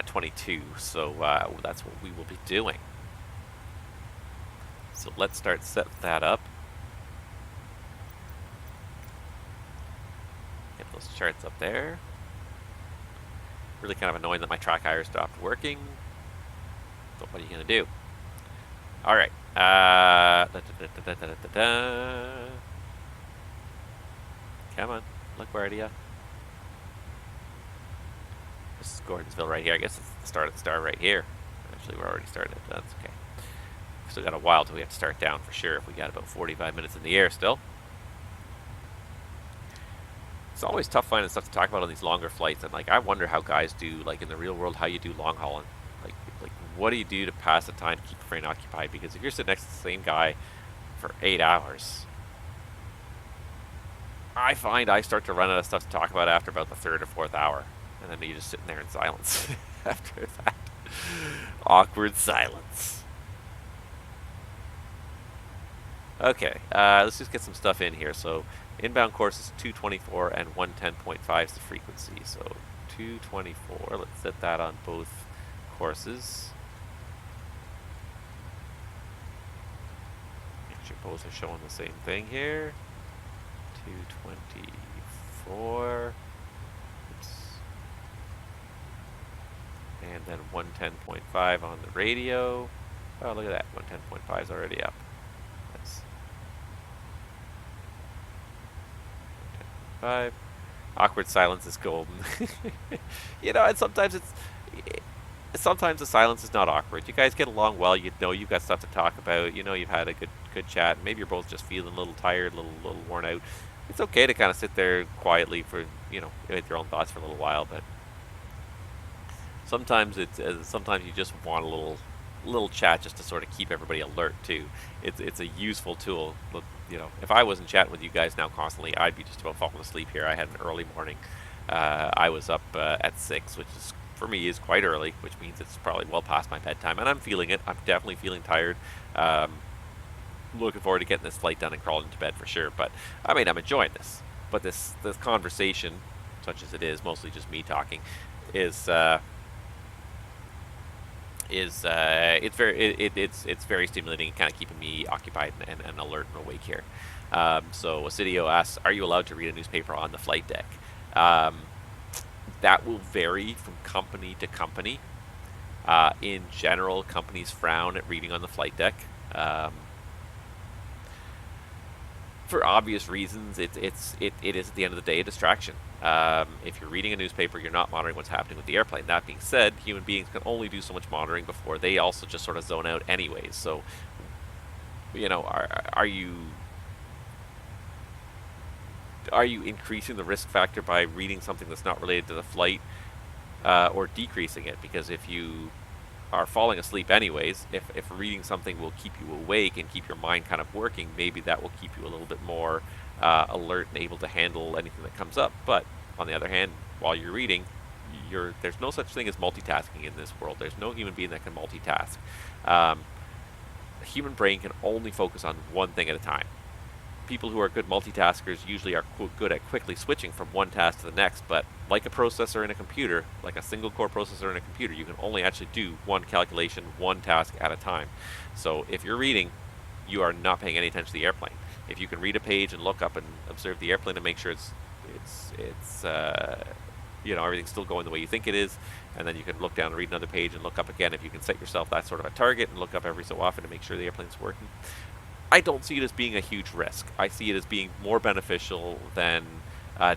22, so that's what we will be doing. So let's start setting that up. Get those charts up there. Really kind of annoying that my track IR stopped working, but what are you going to do? All right. Come on, LaGuardia. This is Gordonsville right here. I guess it's the start of the star right here. Actually, we're already started. That's okay. Still got a while till we have to start down for sure. If we got about 45 minutes in the air still. It's always tough finding stuff to talk about on these longer flights, and like I wonder how guys do, like in the real world, how you do long hauling. Like what do you do to pass the time to keep your brain occupied? Because if you're sitting next to the same guy for 8 hours, I find I start to run out of stuff to talk about after about the 3rd or 4th hour, and then you're just sitting there in silence after that. Awkward silence. Okay, let's just get some stuff in here. So inbound course is 224 and 110.5 is the frequency. So 224, let's set that on both courses. sure both are showing the same thing here. 224. Oops. And then 110.5 on the radio. Oh, look at that. 110.5 is already up. Nice. 110.5. Awkward silence is golden. You know, and sometimes the silence is not awkward. You guys get along well. You know you've got stuff to talk about. You know you've had a good chat. Maybe you're both just feeling a little tired, a little worn out. It's okay to kind of sit there quietly for, you know, with your own thoughts for a little while. But sometimes sometimes you just want a little chat just to sort of keep everybody alert too. It's a useful tool. Look, you know, if I wasn't chatting with you guys now constantly, I'd be just about falling asleep here. I had an early morning. I was up at 6, which is, for me, is quite early, which means it's probably well past my bedtime, and I'm feeling it. I'm definitely feeling tired. Looking forward to getting this flight done and crawling into bed for sure. But I mean, I'm enjoying this. But this conversation, such as it is, mostly just me talking, it's very stimulating, kind of keeping me occupied and alert and awake here. So Asidio asks, are you allowed to read a newspaper on the flight deck? That will vary from company to company. In general, companies frown at reading on the flight deck. For obvious reasons, it is at the end of the day a distraction. If you're reading a newspaper, you're not monitoring what's happening with the airplane. That being said, human beings can only do so much monitoring before they also just sort of zone out anyways. So, you know, are you increasing the risk factor by reading something that's not related to the flight, or decreasing it? Because if you are falling asleep anyways, if reading something will keep you awake and keep your mind kind of working, maybe that will keep you a little bit more alert and able to handle anything that comes up. But on the other hand, while you're reading, there's no such thing as multitasking in this world. There's no human being that can multitask. The human brain can only focus on one thing at a time. People who are good multitaskers usually are good at quickly switching from one task to the next, but like a processor in a computer, like a single core processor in a computer, you can only actually do one calculation, one task at a time. So if you're reading, you are not paying any attention to the airplane. If you can read a page and look up and observe the airplane and make sure it's you know, everything's still going the way you think it is, and then you can look down and read another page and look up again. If you can set yourself that sort of a target and look up every so often to make sure the airplane's working, I don't see it as being a huge risk. I see it as being more beneficial than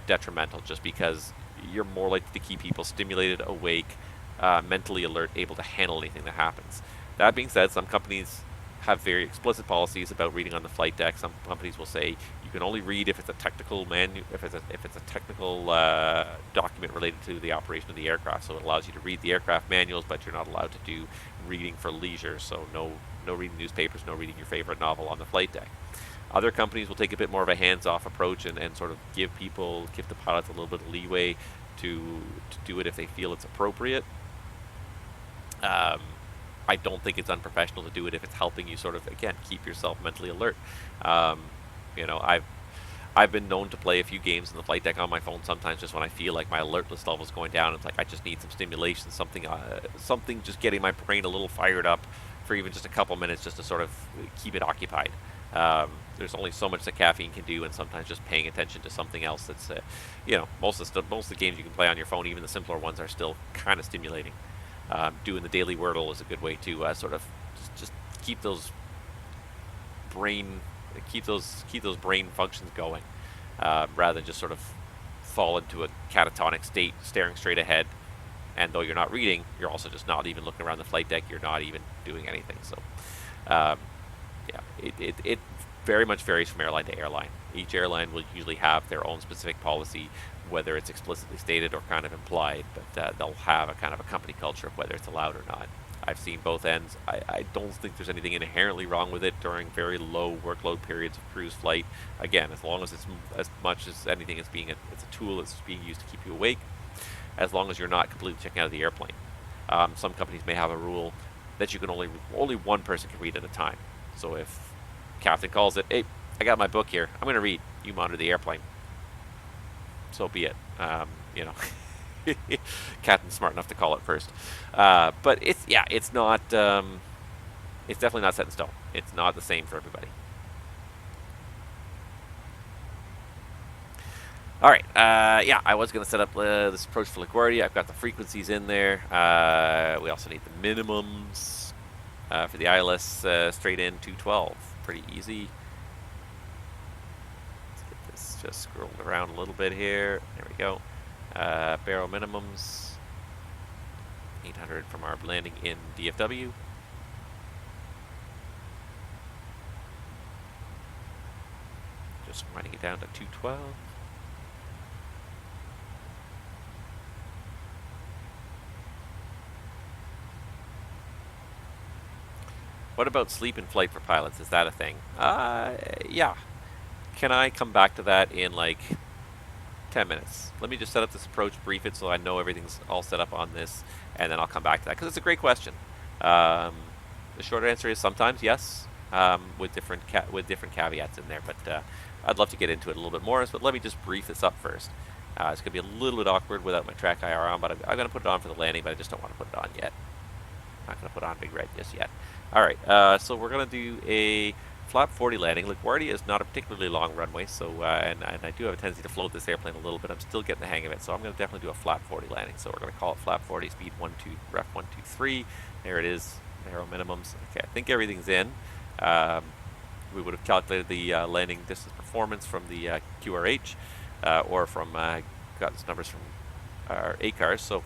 detrimental, just because you're more likely to keep people stimulated, awake, mentally alert, able to handle anything that happens. That being said, some companies have very explicit policies about reading on the flight deck. Some companies will say you can only read if it's a technical document related to the operation of the aircraft. So it allows you to read the aircraft manuals, but you're not allowed to do reading for leisure. So no reading newspapers, no reading your favorite novel on the flight deck. Other companies will take a bit more of a hands-off approach and sort of give the pilots a little bit of leeway to do it if they feel it's appropriate. I don't think it's unprofessional to do it if it's helping you sort of, again, keep yourself mentally alert. You know, I've been known to play a few games in the flight deck on my phone sometimes just when I feel like my alertness level is going down. It's like I just need some stimulation, something just getting my brain a little fired up for even just a couple minutes just to sort of keep it occupied. There's only so much that caffeine can do, and sometimes just paying attention to something else that's, you know, most of the games you can play on your phone, even the simpler ones, are still kind of stimulating. Doing the daily Wordle is a good way to sort of just keep those brain functions going, rather than just sort of fall into a catatonic state, staring straight ahead. And though you're not reading, you're also just not even looking around the flight deck. You're not even doing anything. So, yeah, it very much varies from airline to airline. Each airline will usually have their own specific policy, whether it's explicitly stated or kind of implied, but they'll have a kind of a company culture of whether it's allowed or not. I've seen both ends. I don't think there's anything inherently wrong with it during very low workload periods of cruise flight. Again, as long as it's as much as anything as being it's a tool that's being used to keep you awake, as long as you're not completely checking out of the airplane. Some companies may have a rule that you can only one person can read at a time. So if captain calls it, hey, I got my book here, I'm going to read, you monitor the airplane. So be it. You know, captain's smart enough to call it first. But it's not. It's definitely not set in stone. It's not the same for everybody. All right. Yeah, I was going to set up this approach for LaGuardia. I've got the frequencies in there. We also need the minimums for the ILS straight in 212. Pretty easy. Let's get this just scrolled around a little bit here. There we go. Barrel minimums. 800 from our landing in DFW. Just winding it down to 212. What about sleep in flight for pilots? Is that a thing? Yeah. Can I come back to that in like 10 minutes? Let me just set up this approach, brief it so I know everything's all set up on this, and then I'll come back to that because it's a great question. The short answer is sometimes yes, with different caveats in there, but I'd love to get into it a little bit more. But let me just brief this up first. It's going to be a little bit awkward without my track IR on, but I'm going to put it on for the landing, but I just don't want to put it on yet. Not going to put on Big Red just yet. All right, so we're going to do a flap 40 landing. LaGuardia is not a particularly long runway, so and I do have a tendency to float this airplane a little bit. I'm still getting the hang of it, so I'm going to definitely do a flap 40 landing. So we're going to call it flap 40, speed 12, ref 123. There it is, narrow minimums. Okay, I think everything's in. We would have calculated the landing distance performance from the QRH, or from got these numbers from our ACARs. So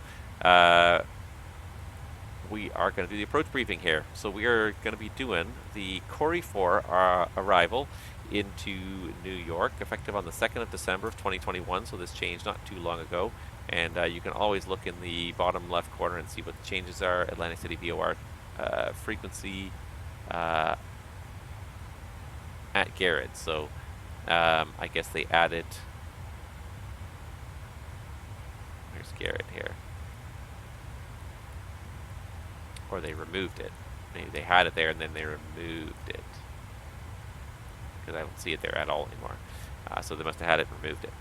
we are going to do the approach briefing here. So we are going to be doing the Corey 4 arrival into New York, effective on the 2nd of December of 2021. So this changed not too long ago. And you can always look in the bottom left corner and see what the changes are. Atlantic City VOR frequency at Garrett. So I guess they added... Where's Garrett here? Or they removed it. Maybe they had it there and then they removed it. Because I don't see it there at all anymore. So they must have had it and removed it.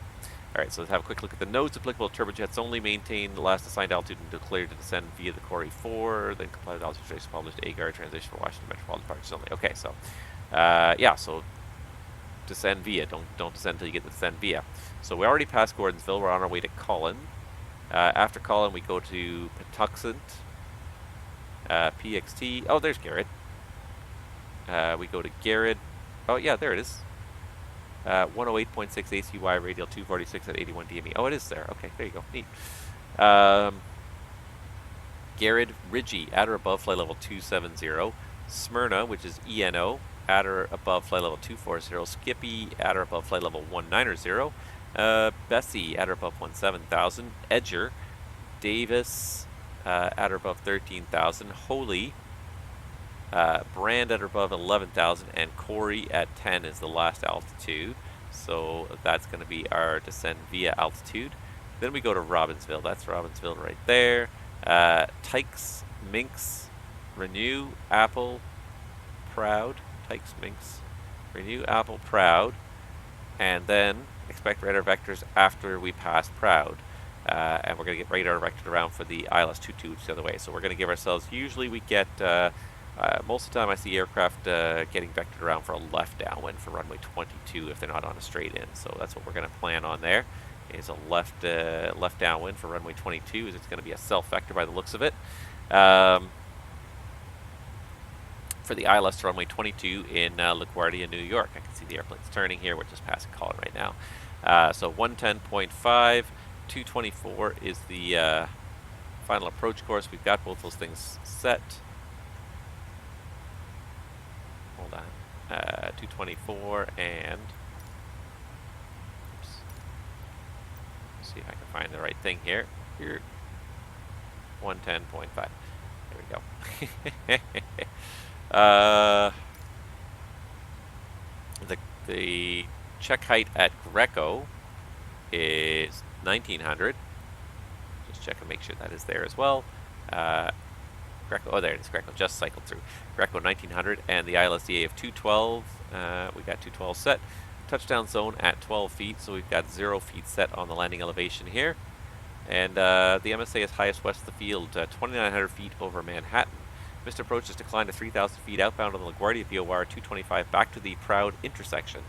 Alright, so let's have a quick look at the notes. Applicable turbojets only maintain the last assigned altitude and declared to descend via the Corey 4. Then comply with altitude trace published AGAR transition for Washington Metropolitan Departures only. Okay, so yeah, so descend via. Don't descend until you get to descend via. So we already passed Gordonsville. We're on our way to Collin. After Collin, we go to Patuxent. PXT. Oh, there's Garrett. We go to Garrett. Oh, yeah, there it is. 108.6 ACY, radial 246 at 81 DME. Oh, it is there. Okay, there you go. Neat. Garrett Ridgey, at or above flight level 270. Smyrna, which is ENO, at or above flight level 240. Skippy, at or above flight level 190. Bessie, at or above 17,000. Edger. Davis, at or above 13,000. Holy, Brand at or above 11,000, and Corey at 10 is the last altitude. So that's going to be our descend via altitude. Then we go to Robbinsville. That's Robbinsville right there. Tykes, Minx, Renew, Apple, Proud. Tykes, Minx, Renew, Apple, Proud. And then expect radar vectors after we pass Proud. And we're going to get radar vectored around for the ILS 22, which is the other way. So we're going to give ourselves, usually we get, most of the time I see aircraft getting vectored around for a left downwind for runway 22 if they're not on a straight in. So that's what we're going to plan on there, is a left downwind for runway 22, as it's going to be a self-vector by the looks of it. For the ILS to runway 22 in LaGuardia, New York. I can see the airplane's turning here. We're just passing Collin right now. So 110.5. 224 is the final approach course. We've got both those things set. Hold on. 224 and... Oops. Let's see if I can find the right thing here. Here. 110.5. There we go. The check height at Greco is 1900. Just check and make sure that is there as well. Greco, oh there it is, Greco just cycled through. Greco 1900 and the ILSDA of 212. We got 212 set. Touchdown zone at 12 feet, so we've got 0 feet set on the landing elevation here. And the MSA is highest west of the field, 2,900 feet over Manhattan. Missed approach is declined to 3,000 feet outbound on the LaGuardia VOR 225 back to the Proud intersection.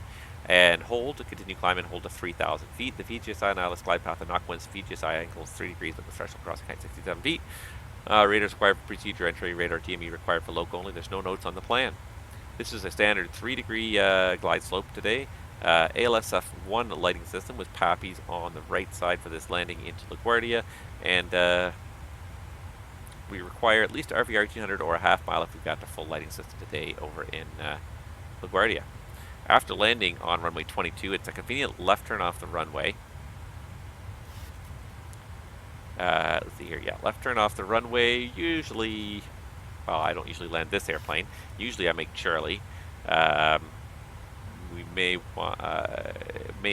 And hold to continue climbing, hold to 3,000 feet. The VGSI and ILS glide path and knock winds, VGSI angles 3 degrees with the threshold crossing height 67 feet. Radars required for procedure entry, radar DME required for local only. There's no notes on the plan. This is a standard 3-degree glide slope today. ALSF 1 lighting system with PAPIs on the right side for this landing into LaGuardia. And we require at least RVR 1800 or a half mile if we've got the full lighting system today over in LaGuardia. After landing on runway 22, it's a convenient left turn off the runway. Let's see here, yeah, left turn off the runway. Usually, well, I don't usually land this airplane. Usually I make Charlie. We may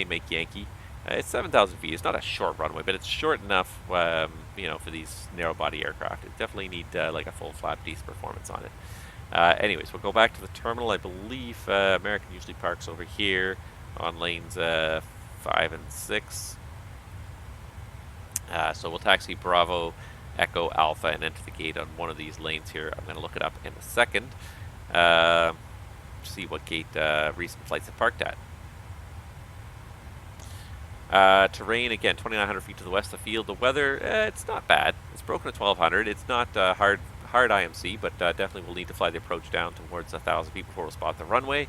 make Yankee. It's 7,000 feet. It's not a short runway, but it's short enough, you know, for these narrow-body aircraft. It definitely need like a full flap decent performance on it. Anyways, we'll go back to the terminal. I believe American usually parks over here on lanes 5 and 6. So we'll taxi Bravo, Echo, Alpha, and enter the gate on one of these lanes here. I'm going to look it up in a second. See what gate recent flights have parked at. Terrain, again, 2,900 feet to the west of the field. The weather, it's not bad. It's broken at 1,200. It's not hard IMC, but definitely we'll need to fly the approach down towards 1,000 feet before we'll spot the runway.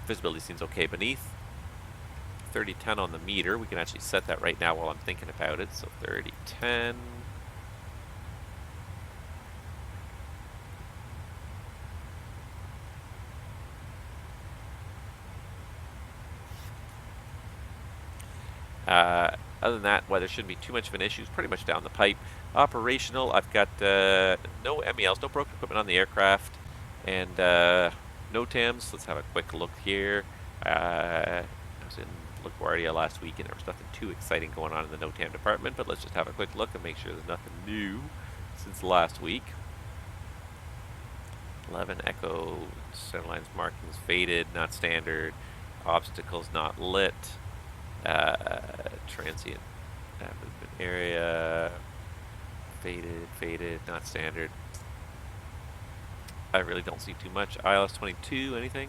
Visibility seems okay beneath. 3010 on the meter. We can actually set that right now while I'm thinking about it. So 3010. Other than that, weather shouldn't be too much of an issue. It's pretty much down the pipe. Operational, I've got no MELs, no broken equipment on the aircraft, and no TAMs. Let's have a quick look here. I was in LaGuardia last week, and there was nothing too exciting going on in the no TAM department, but let's just have a quick look and make sure there's nothing new since last week. 11 Echo, center lines markings faded, not standard. Obstacles not lit. Transient movement area faded, not standard. I really don't see too much. ILS 22, anything?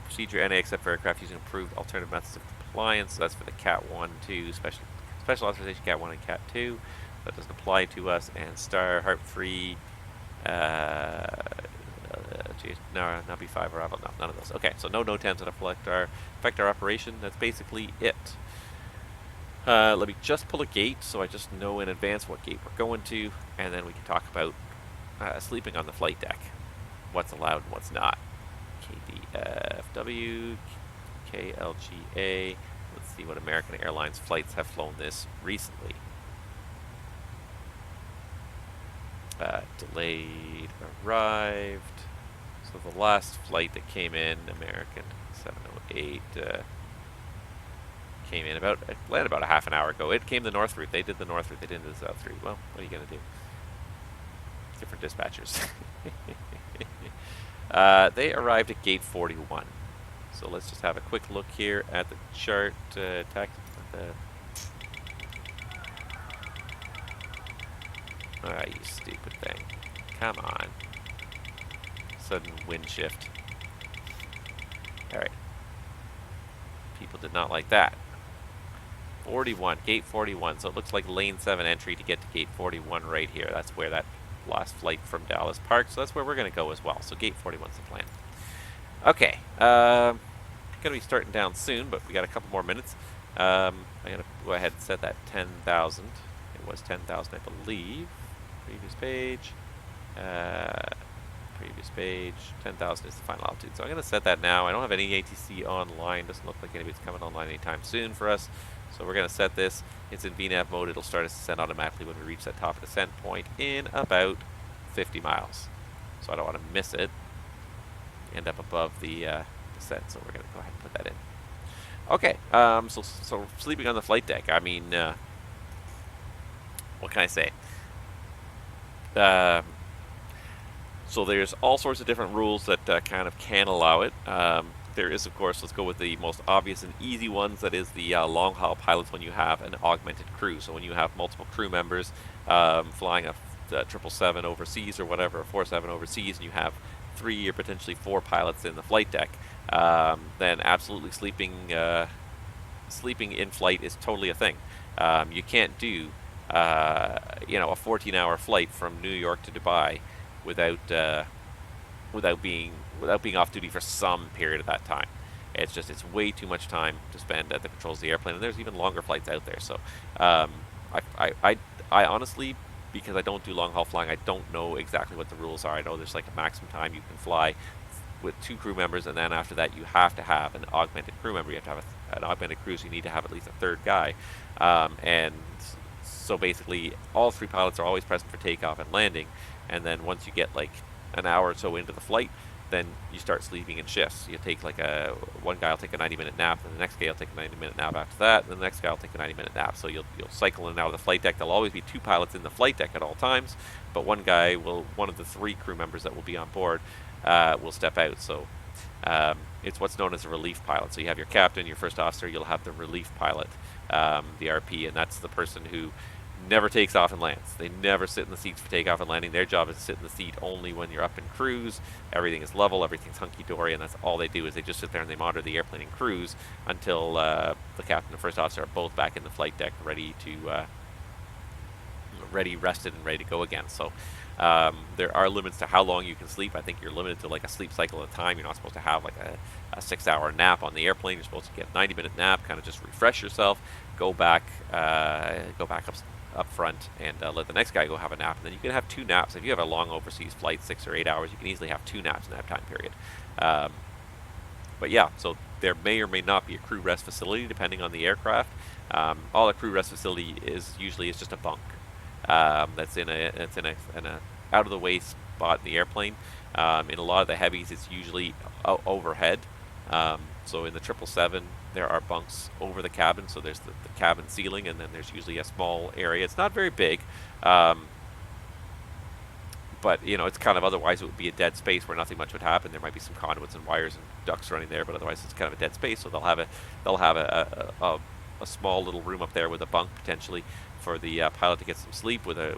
Procedure NA except for aircraft using improved alternative methods of compliance. So that's for the Cat 1, 2, special authorization Cat 1 and Cat 2. That doesn't apply to us. And Star, Heart Free, no, not B5 or Bravo, no, none of those. Okay, so no TAMs that affect our operation. That's basically it. Let me just pull a gate so I just know in advance what gate we're going to, and then we can talk about sleeping on the flight deck. What's allowed and what's not. KDFW-KLGA. Let's see what American Airlines flights have flown this recently. Delayed, arrived. So the last flight that came in, American 708, came in landed about a half an hour ago. It came the north route. They did the north route. They didn't do the south route. Well, what are you going to do? Different dispatchers. They arrived at gate 41. So let's just have a quick look here at the chart. Ah, you stupid thing. Come on. Sudden wind shift. Alright. People did not like that. 41, gate 41. So it looks like lane 7 entry to get to gate 41 right here. That's where that last flight from Dallas parked. So that's where we're going to go as well. So gate 41's the plan. Okay. Going to be starting down soon, but we got a couple more minutes. I'm going to go ahead and set that 10,000. It was 10,000, I believe. Previous page. Previous page. 10,000 is the final altitude. So I'm going to set that now. I don't have any ATC online. Doesn't look like anybody's coming online anytime soon for us. So we're going to set this. It's in VNAV mode. It'll start us descent automatically when we reach that top descent point in about 50 miles. So I don't want to miss it. End up above the descent. So we're going to go ahead and put that in. Okay. So sleeping on the flight deck. I mean, what can I say? So there's all sorts of different rules that kind of can allow it. There is, of course, let's go with the most obvious and easy ones. That is the long-haul pilots when you have an augmented crew. So when you have multiple crew members flying a 777 overseas or whatever, a 47 overseas, and you have 3 or potentially 4 pilots in the flight deck. then absolutely sleeping in flight is totally a thing. You can't do a 14-hour flight from New York to Dubai without being off duty for some period of that time. It's way too much time to spend at the controls of the airplane, and there's even longer flights out there. So I honestly, because I don't do long haul flying, I don't know exactly what the rules are. I know there's like a maximum time you can fly with 2 crew members, and then after that you have to have an augmented crew member. You have to have an augmented crew, so you need to have at least a 3rd guy. And so basically all 3 pilots are always present for takeoff and landing, and then once you get like an hour or so into the flight, then you start sleeping in shifts. You take like one guy will take a 90-minute nap, and the next guy will take a 90-minute nap after that, and the next guy will take a 90-minute nap. So you'll cycle in and out of the flight deck. There'll always be 2 pilots in the flight deck at all times, but one of the 3 crew members that will be on board will step out. So it's what's known as a relief pilot. So you have your captain, your first officer, you'll have the relief pilot, the RP, and that's the person who never takes off and lands. They never sit in the seats for takeoff and landing. Their job is to sit in the seat only when you're up in cruise. Everything is level, everything's hunky-dory, and that's all they do is they just sit there and they monitor the airplane in cruise until the captain and first officer are both back in the flight deck, ready, rested and ready to go again. So there are limits to how long you can sleep. I think you're limited to like a sleep cycle at a time. You're not supposed to have like a 6-hour nap on the airplane. You're supposed to get a 90-minute nap, kind of just refresh yourself, go back up front and let the next guy go have a nap, and then you can have 2 naps. If you have a long overseas flight, 6 or 8 hours, you can easily have 2 naps in that time period. But yeah, so there may or may not be a crew rest facility depending on the aircraft. All a crew rest facility is usually is just a bunk that's in a out of the way spot in the airplane. In a lot of the heavies, it's usually overhead. So in the 777, there are bunks over the cabin, so there's the cabin ceiling, and then there's usually a small area. It's not very big, but it's kind of, otherwise it would be a dead space where nothing much would happen. There might be some conduits and wires and ducts running there, but otherwise it's kind of a dead space. So they'll have a small little room up there with a bunk potentially for the pilot to get some sleep with a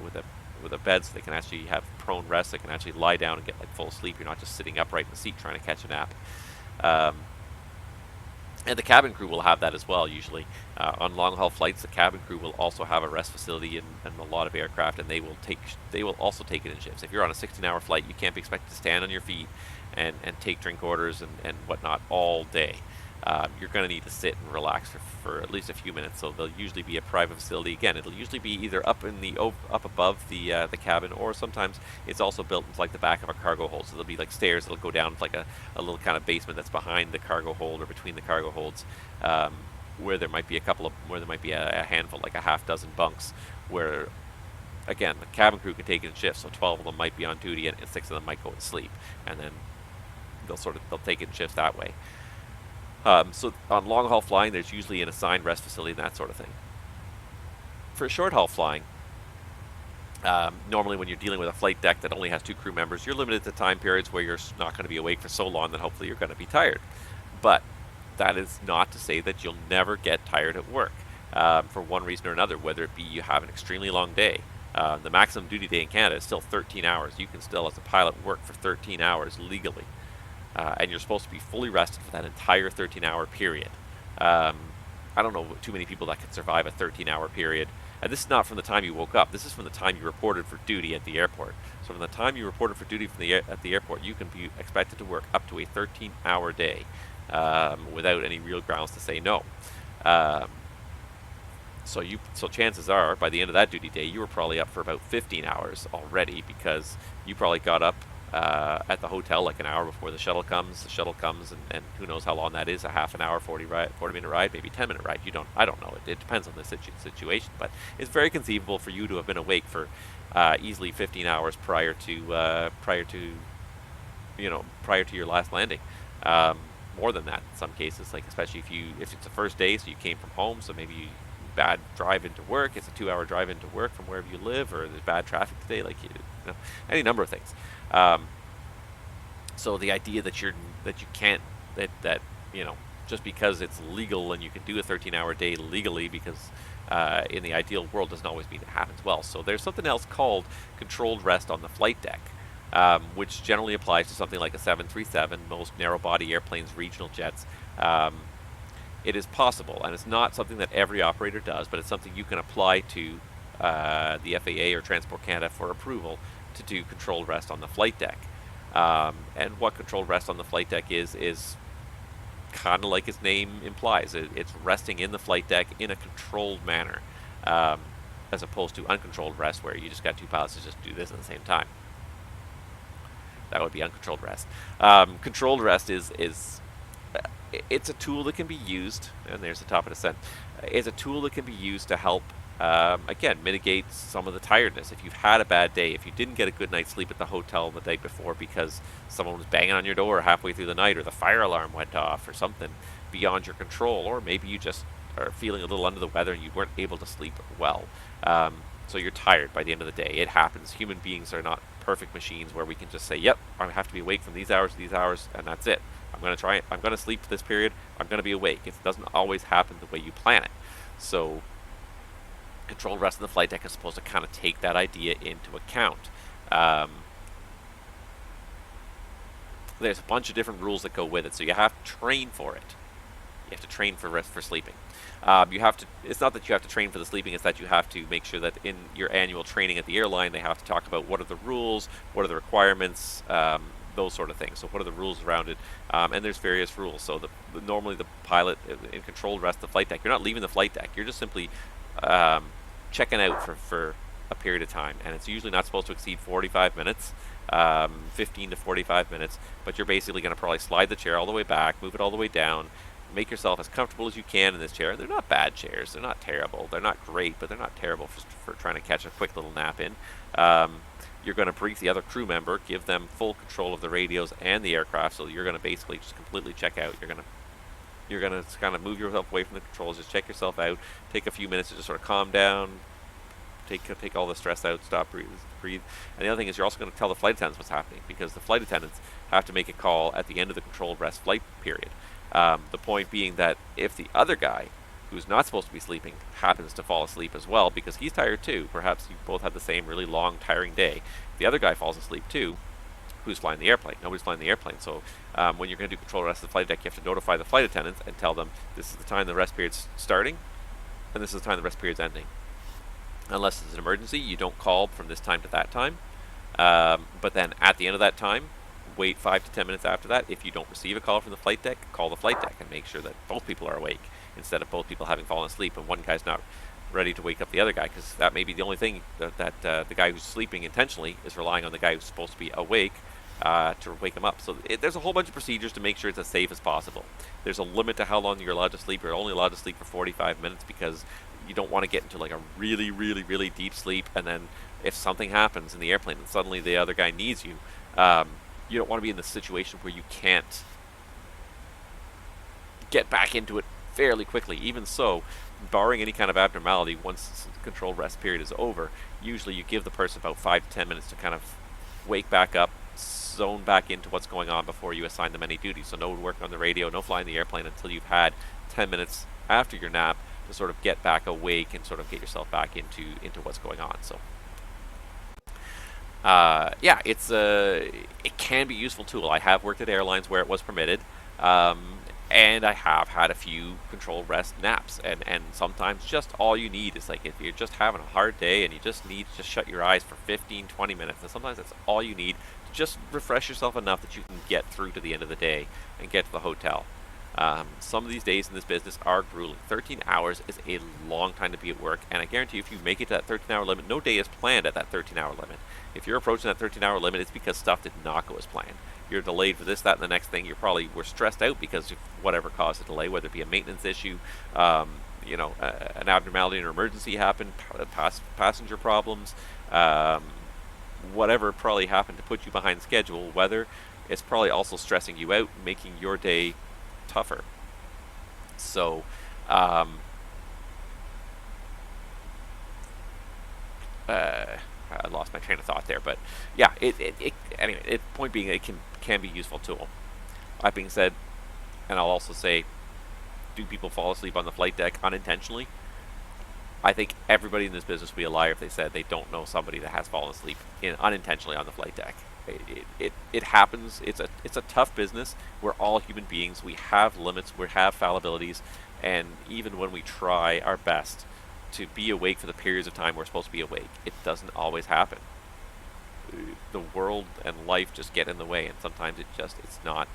bed, so they can actually have prone rest. They can actually lie down and get like full sleep. You're not just sitting upright in the seat trying to catch a nap. And the cabin crew will have that as well, usually. On long-haul flights, the cabin crew will also have a rest facility in a lot of aircraft, and they will also take it in shifts. If you're on a 16-hour flight, you can't be expected to stand on your feet and take drink orders and whatnot all day. You're going to need to sit and relax for at least a few minutes. So there'll usually be a private facility. Again, it'll usually be either up above the cabin, or sometimes it's also built into like the back of a cargo hold. So there'll be like stairs that'll go down to like a little kind of basement that's behind the cargo hold or between the cargo holds, where there might be a handful, like a half dozen bunks, where again the cabin crew can take it in shifts. So 12 of them might be on duty, and 6 of them might go to sleep, and then they'll take it in shifts that way. So on long-haul flying, there's usually an assigned rest facility and that sort of thing. For short-haul flying, normally when you're dealing with a flight deck that only has 2 crew members, you're limited to time periods where you're not going to be awake for so long that hopefully you're going to be tired. But that is not to say that you'll never get tired at work for one reason or another, whether it be you have an extremely long day. The maximum duty day in Canada is still 13 hours. You can still, as a pilot, work for 13 hours legally. And you're supposed to be fully rested for that entire 13-hour period. I don't know too many people that can survive a 13-hour period. And this is not from the time you woke up. This is from the time you reported for duty at the airport. So from the time you reported for duty at the airport, you can be expected to work up to a 13-hour day without any real grounds to say no. So chances are, by the end of that duty day, you were probably up for about 15 hours already, because you probably got up at the hotel like an hour before the shuttle comes. The shuttle comes, and who knows how long that is, a half an hour, 40-minute ride, maybe 10-minute ride. I don't know. It depends on the situation, but it's very conceivable for you to have been awake for easily 15 hours prior to your last landing. More than that in some cases, like especially if it's the first day, so you came from home, so maybe bad drive into work. It's a 2-hour drive into work from wherever you live, or there's bad traffic today, like any number of things. So the idea that just because it's legal and you can do a 13-hour day legally, because in the ideal world doesn't always mean it happens well. So there's something else called controlled rest on the flight deck. which generally applies to something like a 737, most narrow-body airplanes, regional jets. It is possible, and it's not something that every operator does, but it's something you can apply to the FAA or Transport Canada for approval to do controlled rest on the flight deck. And what controlled rest on the flight deck is kind of like its name implies. It's resting in the flight deck in a controlled manner, as opposed to uncontrolled rest where you just got two pilots to just do this at the same time. That would be uncontrolled rest. Controlled rest is it's a tool that can be used, and there's the top of the sentence. It's a tool that can be used to help, again, mitigate some of the tiredness. If you've had a bad day, if you didn't get a good night's sleep at the hotel the night before because someone was banging on your door halfway through the night, or the fire alarm went off, or something beyond your control, or maybe you just are feeling a little under the weather and you weren't able to sleep well. So you're tired by the end of the day. It happens. Human beings are not perfect machines where we can just say, yep, I have to be awake from these hours to these hours, and that's it. I'm going to sleep for this period. I'm going to be awake. It doesn't always happen the way you plan it. So controlled rest on the flight deck is supposed to kind of take that idea into account. There's a bunch of different rules that go with it, so you have to train for it. You have to train for rest for sleeping. It's not that you have to train for the sleeping, it's that you have to make sure that in your annual training at the airline, they have to talk about what are the rules, what are the requirements, those sort of things. So what are the rules around it? And there's various rules. So normally the pilot in controlled rest the flight deck, you're not leaving the flight deck, you're just simply checking out for a period of time, and it's usually not supposed to exceed 45 minutes, 15 to 45 minutes, but you're basically going to probably slide the chair all the way back, move it all the way down, make yourself as comfortable as you can in this chair. They're not bad chairs, they're not terrible, they're not great, but they're not terrible for trying to catch a quick little nap in. You're going to brief the other crew member, give them full control of the radios and the aircraft, so you're going to basically just completely check out. You're going to kind of move yourself away from the controls, just check yourself out, take a few minutes to just sort of calm down, take all the stress out, stop, breathe. And the other thing is you're also going to tell the flight attendants what's happening, because the flight attendants have to make a call at the end of the controlled rest flight period. The point being that if the other guy, who's not supposed to be sleeping, happens to fall asleep as well, because he's tired too, perhaps you both had the same really long, tiring day, if the other guy falls asleep too, who's flying the airplane? Nobody's flying the airplane. So when you're going to do control rest of the flight deck, you have to notify the flight attendants and tell them this is the time the rest period's starting, and this is the time the rest period's ending. Unless it's an emergency, you don't call from this time to that time. But then at the end of that time, wait 5 to 10 minutes after that. If you don't receive a call from the flight deck, call the flight deck and make sure that both people are awake, instead of both people having fallen asleep and one guy's not ready to wake up the other guy, because that may be the only thing that the guy who's sleeping intentionally is relying on the guy who's supposed to be awake to wake him up. So there's a whole bunch of procedures to make sure it's as safe as possible. There's a limit to how long you're allowed to sleep. You're only allowed to sleep for 45 minutes because you don't want to get into like a really, really, really deep sleep, and then if something happens in the airplane and suddenly the other guy needs you, you don't want to be in the situation where you can't get back into it fairly quickly. Even so, barring any kind of abnormality, once the controlled rest period is over, usually you give the person about 5 to 10 minutes to kind of wake back up, zone back into what's going on before you assign them any duties. So no work on the radio, no flying the airplane until you've had 10 minutes after your nap to sort of get back awake and sort of get yourself back into what's going on. So yeah, it can be a useful tool. I have worked at airlines where it was permitted, and I have had a few controlled rest naps, and sometimes just all you need is, like, if you're just having a hard day and you just need to just shut your eyes for 15-20 minutes, and sometimes that's all you need to just refresh yourself enough that you can get through to the end of the day and get to the hotel. Some of these days in this business are grueling. 13 hours is a long time to be at work, and I guarantee you, if you make it to that 13-hour limit, no day is planned at that 13-hour limit. If you're approaching that 13-hour limit, it's because stuff did not go as planned. You're delayed for this, that, and the next thing. You probably were stressed out because of whatever caused the delay, whether it be a maintenance issue, you know, an abnormality or emergency happened, passenger problems, whatever probably happened to put you behind schedule. Weather is probably also stressing you out, making your day tougher. So I lost my train of thought there, but yeah, anyway, point being, it can be a useful tool. That being said, and I'll also say, do people fall asleep on the flight deck unintentionally? I think everybody in this business would be a liar if they said they don't know somebody that has fallen asleep unintentionally on the flight deck. it happens. It's a tough business. We're all human beings. We have limits. We have fallibilities, and even when we try our best to be awake for the periods of time we're supposed to be awake, it doesn't always happen. The world and life just get in the way, and sometimes it's not.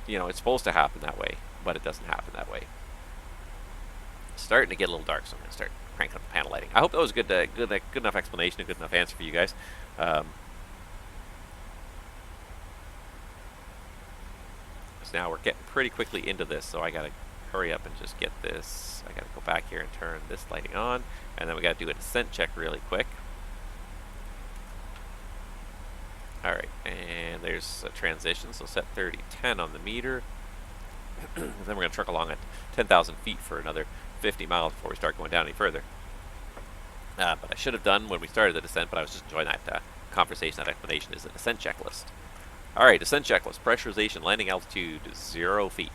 It's supposed to happen that way, but it doesn't happen that way. It's starting to get a little dark, so I'm gonna start cranking up the panel lighting. I hope that was a good enough explanation, a good enough answer for you guys. Now we're getting pretty quickly into this, so I gotta hurry up and just get this. I gotta go back here and turn this lighting on, and then we gotta do a descent check really quick. Alright, and there's a transition, so set 3010 on the meter. Then we're gonna truck along at 10,000 feet for another 50 miles before we start going down any further. But I should have done when we started the descent, but I was just enjoying that conversation, that explanation, is the descent checklist. Alright, descent checklist. Pressurization, landing altitude, 0 feet.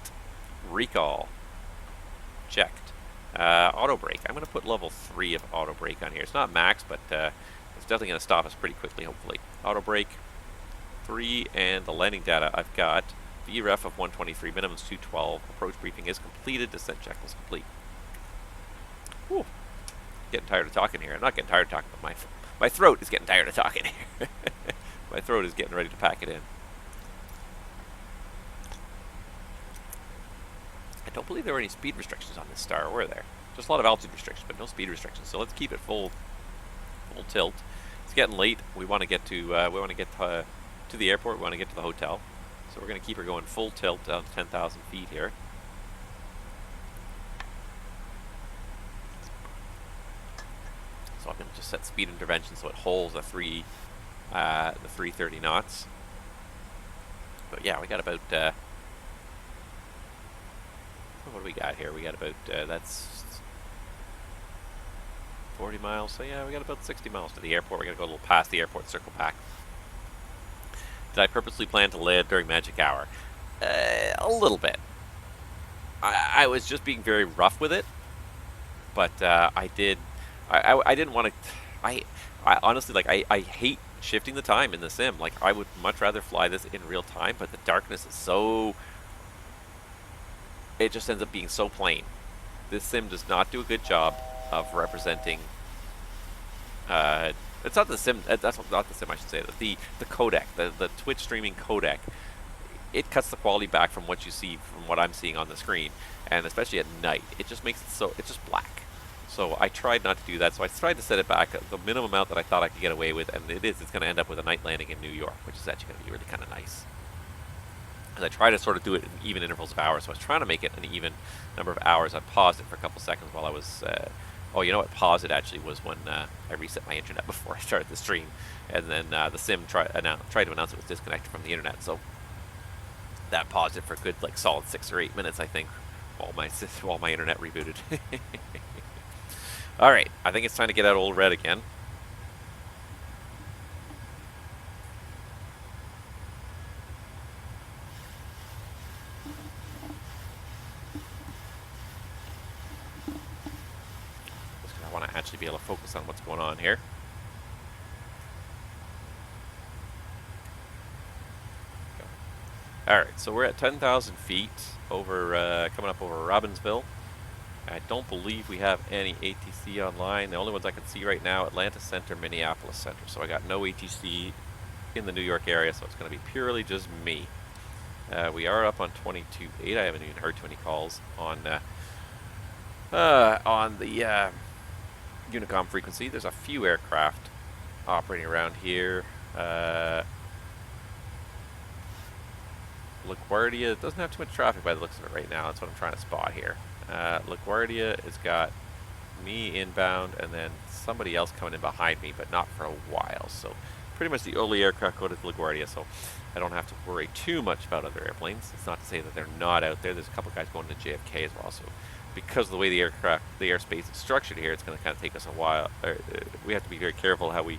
Recall, checked. Auto brake. I'm going to put level 3 of auto brake on here. It's not max, but it's definitely going to stop us pretty quickly, hopefully. Auto brake, 3, and the landing data I've got. VREF of 123, minimum is 212. Approach briefing is completed. Descent checklist complete. Whew. Getting tired of talking here. I'm not getting tired of talking, but my throat is getting tired of talking here. My throat is getting ready to pack it in. I don't believe there were any speed restrictions on this star, were there? Just a lot of altitude restrictions, but no speed restrictions. So let's keep it full tilt. It's getting late. We want to get to the airport. We want to get to the hotel. So we're going to keep her going full tilt down to 10,000 feet here. So I'm going to just set speed intervention so it holds the 330 knots. But yeah, we got about what do we got here? We got about that's 40 miles. So yeah, we got about 60 miles to the airport. We're gonna go a little past the airport, circle back. Did I purposely plan to land during magic hour? A little bit. I was just being very rough with it, but I didn't want to. I honestly, like, I hate shifting the time in the sim. Like, I would much rather fly this in real time, but the darkness is so... It just ends up being so plain. This sim does not do a good job of representing... it's not the sim... That's not the sim, I should say. The codec, the Twitch streaming codec. It cuts the quality back from what you see, from what I'm seeing on the screen. And especially at night, it just makes it so... It's just black. So I tried not to do that, so I tried to set it back the minimum amount that I thought I could get away with, and it's going to end up with a night landing in New York, which is actually going to be really kind of nice. As I try to sort of do it in even intervals of hours, so I was trying to make it an even number of hours. I paused it for a couple seconds while I was... oh, you know what? Pause it actually was when I reset my internet before I started the stream, and then the sim tried to announce it was disconnected from the internet, so that paused it for a good, like, solid 6 or 8 minutes, I think, while my internet rebooted. Alright, I think it's time to get out old red again. I want to actually be able to focus on what's going on here. Alright, so we're at 10,000 feet over, coming up over Robbinsville. I don't believe we have any ATC online. The only ones I can see right now, Atlanta Center, Minneapolis Center. So I got no ATC in the New York area, so it's going to be purely just me. We are up on 22.8. I haven't even heard too many calls on the Unicom frequency. There's a few aircraft operating around here. LaGuardia doesn't have too much traffic by the looks of it right now. That's what I'm trying to spot here. LaGuardia has got me inbound and then somebody else coming in behind me, but not for a while. So pretty much the only aircraft go to LaGuardia, so I don't have to worry too much about other airplanes. It's not to say that they're not out there. There's a couple guys going to JFK as well. So because of the way the airspace is structured here, it's going to kind of take us a while. We have to be very careful how we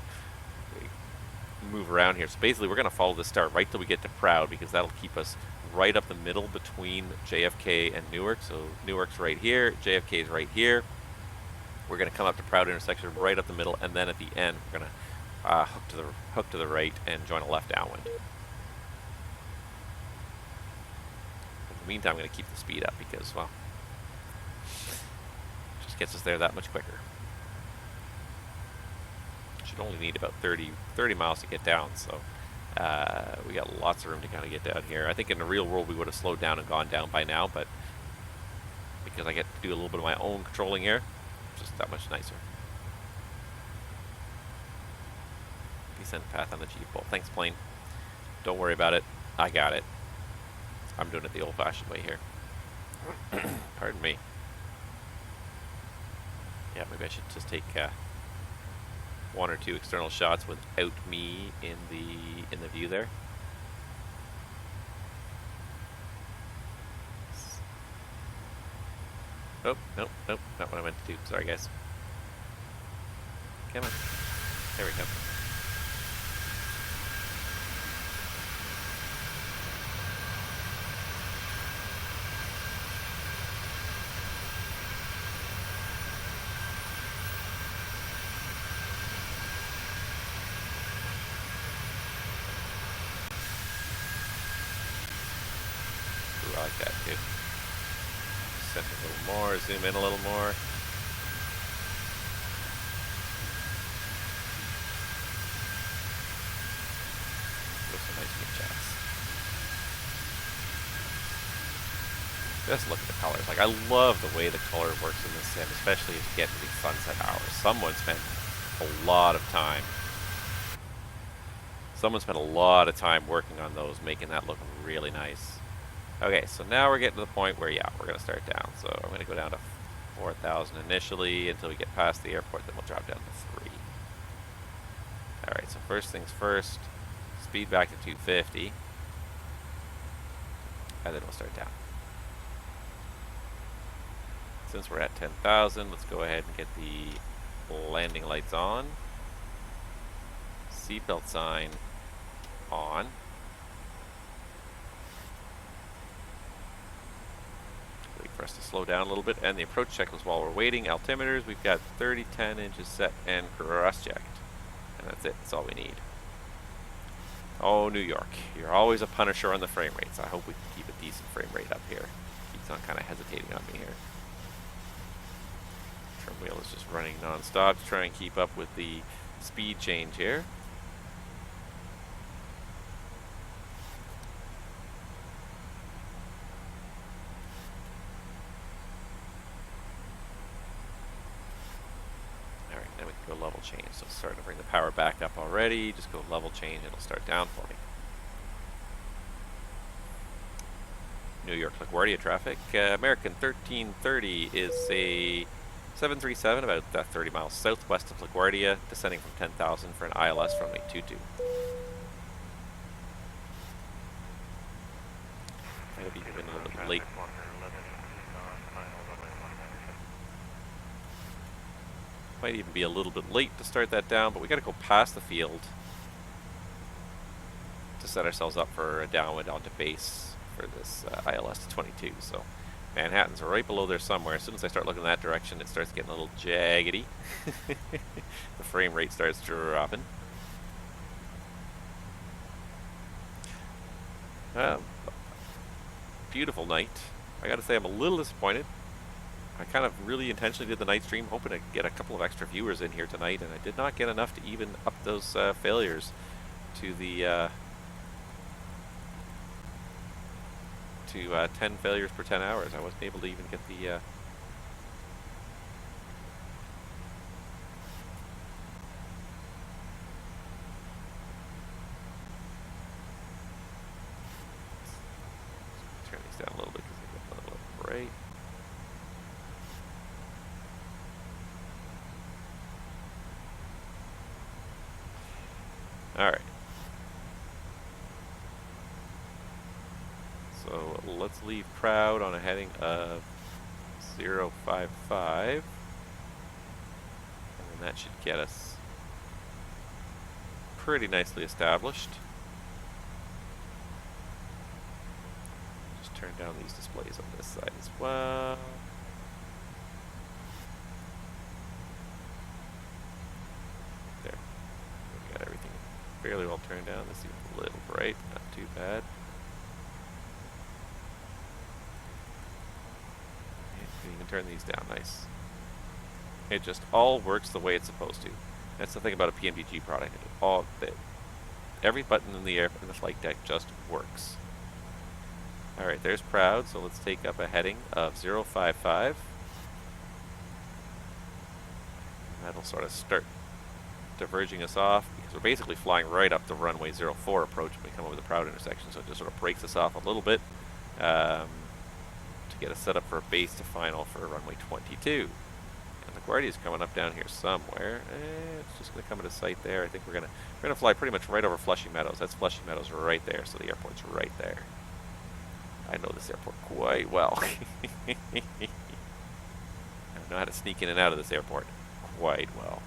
move around here. So basically, we're going to follow the star right till we get to Proud, because that'll keep us right up the middle between JFK and Newark. So Newark's right here, JFK's right here. We're going to come up to Proud intersection right up the middle, and then at the end, we're going to hook to the right and join a left downwind. In the meantime, I'm going to keep the speed up because, well, it just gets us there that much quicker. Should only need about 30 miles to get down, so we got lots of room to kind of get down here. I think in the real world we would have slowed down and gone down by now, but because I get to do a little bit of my own controlling here, it's just that much nicer. Descent path on the G-pole. Thanks, plane. Don't worry about it. I got it. I'm doing it the old-fashioned way here. Pardon me. Yeah, maybe I should just take one or two external shots without me in the view there. Oh, nope, not what I meant to do. Sorry, guys. Come on. There we go. I like that too. Set a little more, zoom in a little more. With some nice good shots. Just look at the colors. Like, I love the way the color works in this sim, especially as you get to these sunset hours. Someone spent a lot of time working on those, making that look really nice. Okay, so now we're getting to the point where, yeah, we're going to start down. So I'm going to go down to 4,000 initially until we get past the airport, then we'll drop down to 3. Alright, so first things first, speed back to 250, and then we'll start down. Since we're at 10,000, let's go ahead and get the landing lights on. Seatbelt sign on. Wait for us to slow down a little bit. And the approach checklist while we're waiting. Altimeters, we've got 30, 10 inches set and cross checked. And that's it. That's all we need. Oh, New York. You're always a punisher on the frame rates. I hope we can keep a decent frame rate up here. Keeps on kind of hesitating on me here. Trim wheel is just running non-stop to try and keep up with the speed change here. Level change, so it's starting to bring the power back up already. Just go level change, it'll start down for me. New York LaGuardia traffic. American 1330 is a 737 about 30 miles southwest of LaGuardia, descending from 10,000 for an ILS from a 22. Might have even been a little bit late. Might even be a little bit late to start that down, but we got to go past the field to set ourselves up for a downwind onto base for this ILS to 22. So Manhattan's right below there somewhere. As soon as I start looking in that direction, it starts getting a little jaggedy. The frame rate starts dropping. Beautiful night. I got to say, I'm a little disappointed. I kind of really intentionally did the night stream, hoping to get a couple of extra viewers in here tonight, and I did not get enough to even up those failures to the 10 failures per 10 hours. I wasn't able to even get the turn these down a little bit because they get a little bright. Alright. So let's leave crowd on a heading of 055. And then that should get us pretty nicely established. Just turn down these displays on this side as well. There. We got fairly well turned down. This seems a little bright, not too bad. And you can turn these down, nice. It just all works the way it's supposed to. That's the thing about a PMDG product. Every button in the flight deck just works. Alright, there's Proud, so let's take up a heading of 055. That'll sort of start diverging us off, because we're basically flying right up the runway 04 approach when we come over the Proud intersection, so it just sort of breaks us off a little bit to get us set up for a base to final for runway 22. And LaGuardia's coming up down here somewhere. It's just going to come into sight there. I think we're gonna fly pretty much right over Flushing Meadows. That's Flushing Meadows right there, so the airport's right there. I know this airport quite well. I know how to sneak in and out of this airport quite well.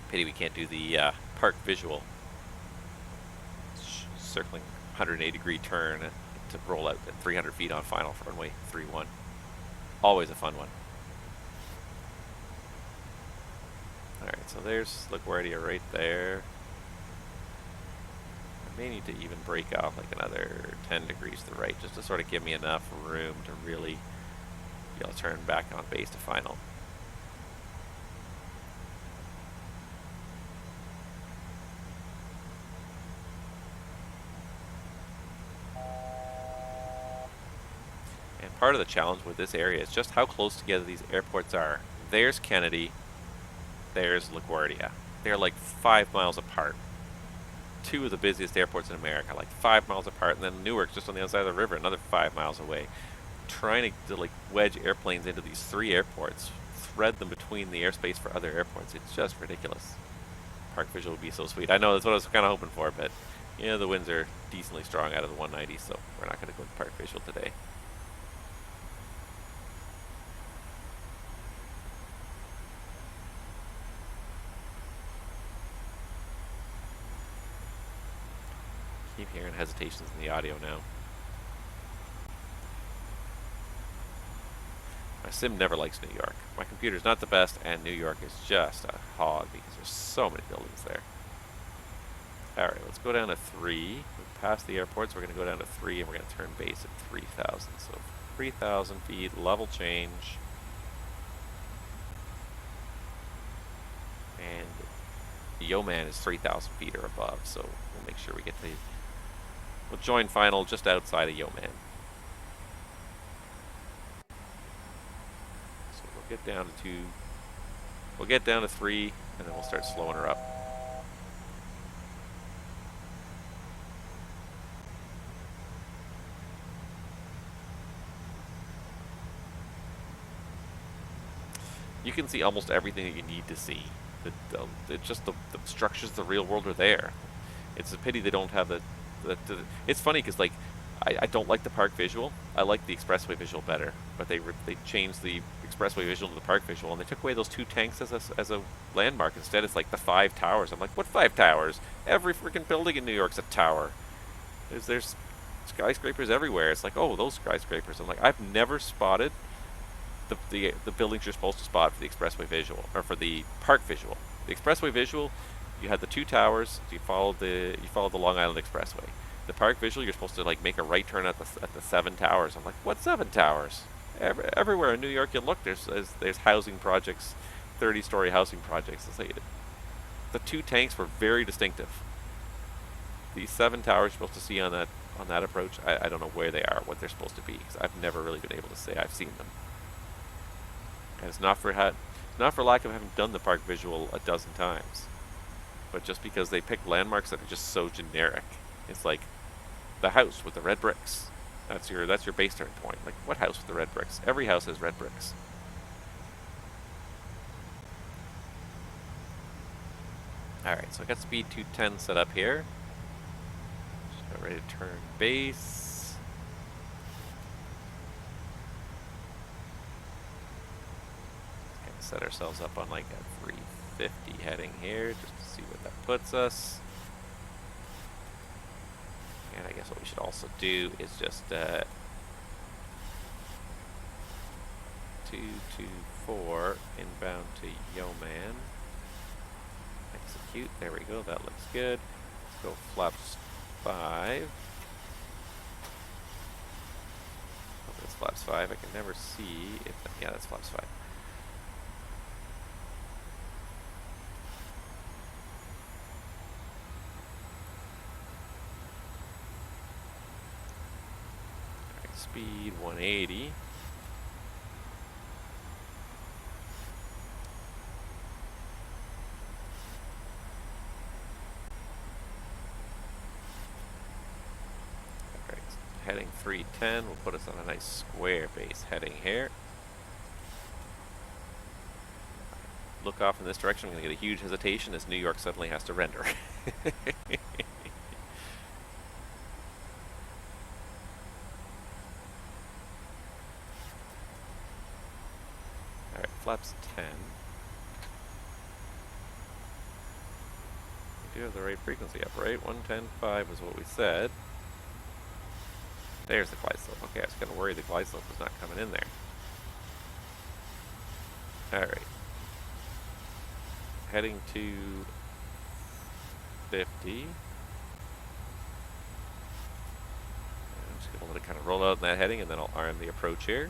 Pity we can't do the park visual. Circling 180-degree turn to roll out at 300 feet on final for runway 31. Always a fun one. Alright, so there's LaGuardia right there. I may need to even break off like another 10 degrees to the right, just to sort of give me enough room to really be able to turn back on base to final. And part of the challenge with this area is just how close together these airports are. There's Kennedy, there's LaGuardia. They're like 5 miles apart. Two of the busiest airports in America, like 5 miles apart, and then Newark's just on the other side of the river, another 5 miles away. Trying to like wedge airplanes into these 3 airports, thread them between the airspace for other airports, it's just ridiculous. Park visual would be so sweet. I know that's what I was kind of hoping for, but you know, the winds are decently strong out of the 190, so we're not going to go with park visual today. Keep hearing hesitations in the audio now. My sim never likes New York. My computer's not the best, and New York is just a hog because there's so many buildings there. Alright, let's go down to 3. We're past the airports, we're going to go down to 3, and we're going to turn base at 3,000. So 3,000 feet, level change. And Yeoman is 3,000 feet or above, so we'll make sure we get the... We'll join final just outside of Yeoman. So we'll get down to 2. We'll get down to 3, and then we'll start slowing her up. You can see almost everything that you need to see. It's just the structures of the real world are there. It's a pity they don't have the it's funny because like I don't like the park visual. I like the expressway visual better, but they changed the expressway visual to the park visual, and they took away those 2 tanks as a landmark. Instead, it's like the 5 towers. I'm like, what 5 towers? Every freaking building in New York's a tower. There's skyscrapers everywhere. It's like, oh, those skyscrapers. I'm like, I've never spotted the buildings you're supposed to spot for the expressway visual or for the park visual. The expressway visual, you had the 2 towers. You followed the Long Island Expressway. The park visual, you're supposed to like make a right turn at the 7 towers. I'm like, what 7 towers? Everywhere in New York you look, there's housing projects, 30-story housing projects. It's like, the 2 tanks were very distinctive. The 7 towers you're supposed to see on that approach, I don't know where they are, what they're supposed to be, because I've never really been able to say I've seen them. And it's not for lack of having done the park visual a dozen times, but just because they pick landmarks that are just so generic. It's like the house with the red bricks. That's your base turn point. Like, what house with the red bricks? Every house has red bricks. Alright, so I got speed 210 set up here. Just got ready to turn base. Kind of set ourselves up on like a 350 heading here, just to see what that puts us. And I guess what we should also do is just 224 inbound to Yeoman. execute. There we go. That looks good. Let's go flaps 5. Oh, that's flaps 5. I can never see if that, yeah, that's flaps 5. Alright, speed 180. Heading 310 will put us on a nice square base heading here. Look off in this direction, I'm going to get a huge hesitation as New York suddenly has to render. Alright, flaps 10. We do have the right frequency up, right? 110.5 was what we said. There's the glide slope. Okay, I was kind of worried the glide slope was not coming in there. Alright. Heading to 50. I'm just going to let it kind of roll out in that heading, and then I'll arm the approach here.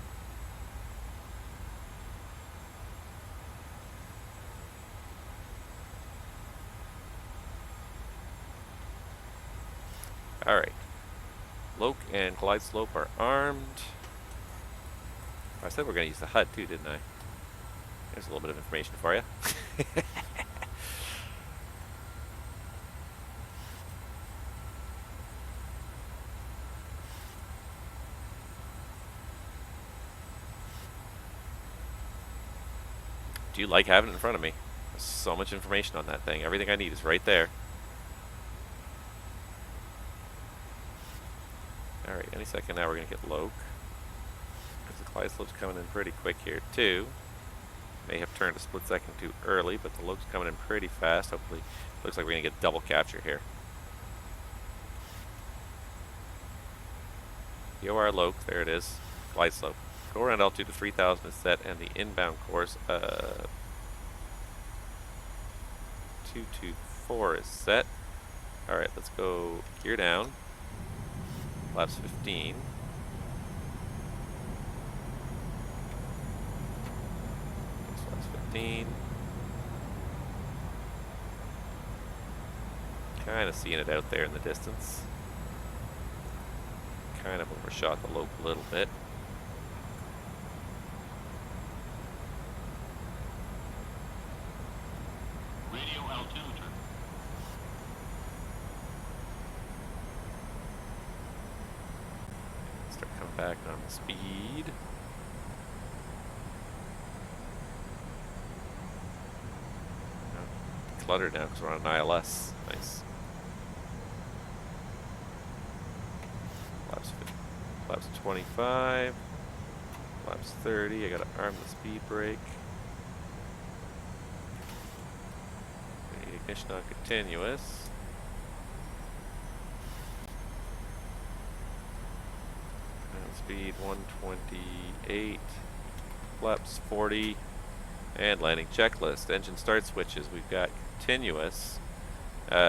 Alright. Loc and glide slope are armed. I said we're going to use the HUD too, didn't I? There's a little bit of information for you. Do you like having it in front of me? There's so much information on that thing. Everything I need is right there. Alright, any second now we're going to get Loc. Because the glide slope's coming in pretty quick here too. May have turned a split second too early, but the Loc's coming in pretty fast. Hopefully, looks like we're going to get double capture here. DOR Loc, there it is. Glide slope. Go around altitude to 3000 is set, and the inbound course 224 is set. Alright, let's go gear down. Flaps 15. Flaps 15. Kind of seeing it out there in the distance. Kind of overshot the Loc a little bit. Radio altimeter. Start coming back on the speed. Cluttered now because we're on an ILS. Nice. Flaps 25. Flaps 30. I gotta arm the speed brake. Ignition on continuous. And speed 128. Flaps 40. And landing checklist. Engine start switches. We've got continuous.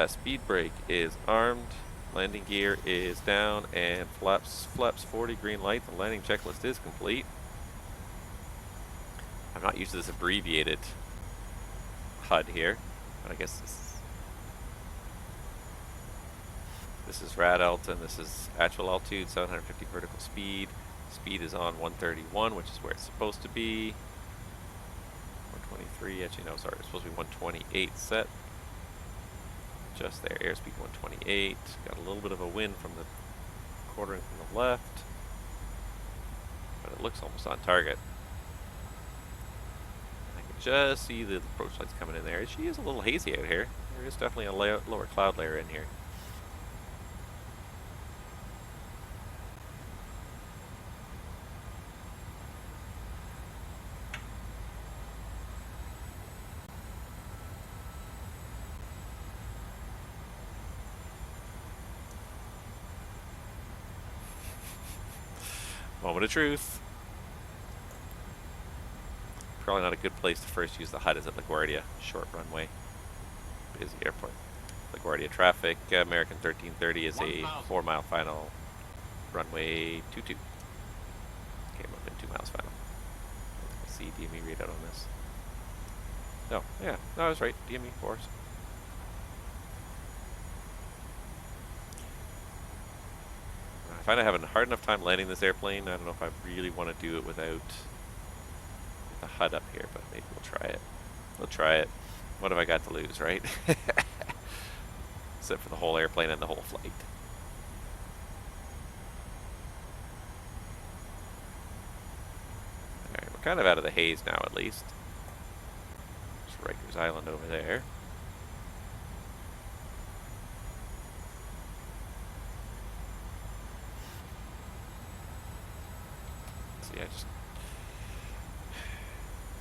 Speed brake is armed. Landing gear is down, and flaps 40 green light. The landing checklist is complete. I'm not used to this abbreviated HUD here, but I guess this is rad alt, and this is actual altitude, 750 vertical speed. Speed is on 131, which is where it's supposed to be. 123, actually no, sorry, it's supposed to be 128 set. Just there, airspeed 128. Got a little bit of a wind from the quartering from the left, but it looks almost on target. I can just see the approach lights coming in there. She is a little hazy out here. There is definitely a lower cloud layer in here. Moment of truth. Probably not a good place to first use the HUD is at LaGuardia. Short runway. busy airport. LaGuardia traffic, American 1330 is a 4-mile final, runway 22. Came up in 2 miles final. Let's see DME readout on this. No, yeah, no, I was right. DME 4s. I find I'm having a hard enough time landing this airplane. I don't know if I really want to do it without the HUD up here, but maybe we'll try it. We'll try it. What have I got to lose, right? Except for the whole airplane and the whole flight. Alright, we're kind of out of the haze now at least. There's Rikers Island over there. See,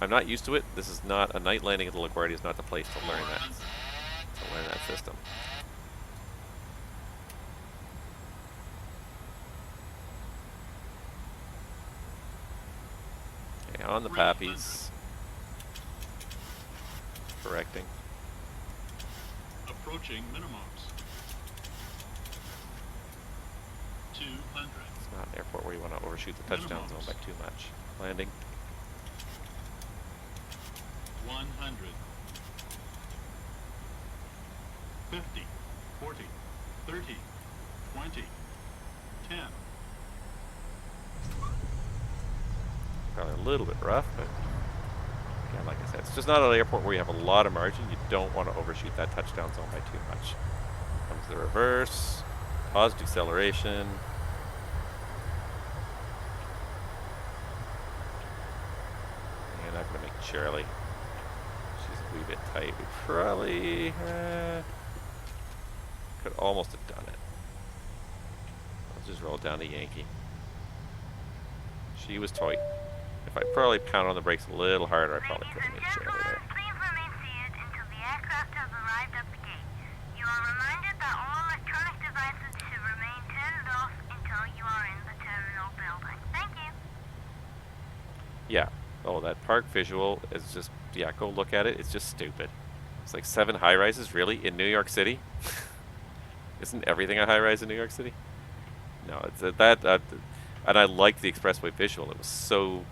I'm not used to it. This is not, a night landing at the LaGuardia is not the place to learn that. To learn that system. Okay, on the Pappies. Correcting. Approaching minimums. 200. It's not an airport where you want to overshoot the touchdown zone by too much. Landing. 100. 50, 40, 30, 20, 10. Probably a little bit rough, but again, like I said, it's just not an airport where you have a lot of margin. You don't want to overshoot that touchdown zone by too much. Comes the reverse, positive acceleration. And I'm going to make Charlie. She's a wee bit tight. We probably could almost have done it. Let's just roll down to Yankee. She was tight. If I probably pound on the brakes a little harder, I probably could have made Charlie there. Please remain seated until the aircraft has arrived at the gate. You are reminded that all electronic devices should remain turned off until you are in the terminal building. Thank you. Yeah. Oh, that park visual is just, yeah, go look at it. It's just stupid. It's like 7 high-rises, really, in New York City? Isn't everything a high-rise in New York City? No, it's and I liked the expressway visual. It was so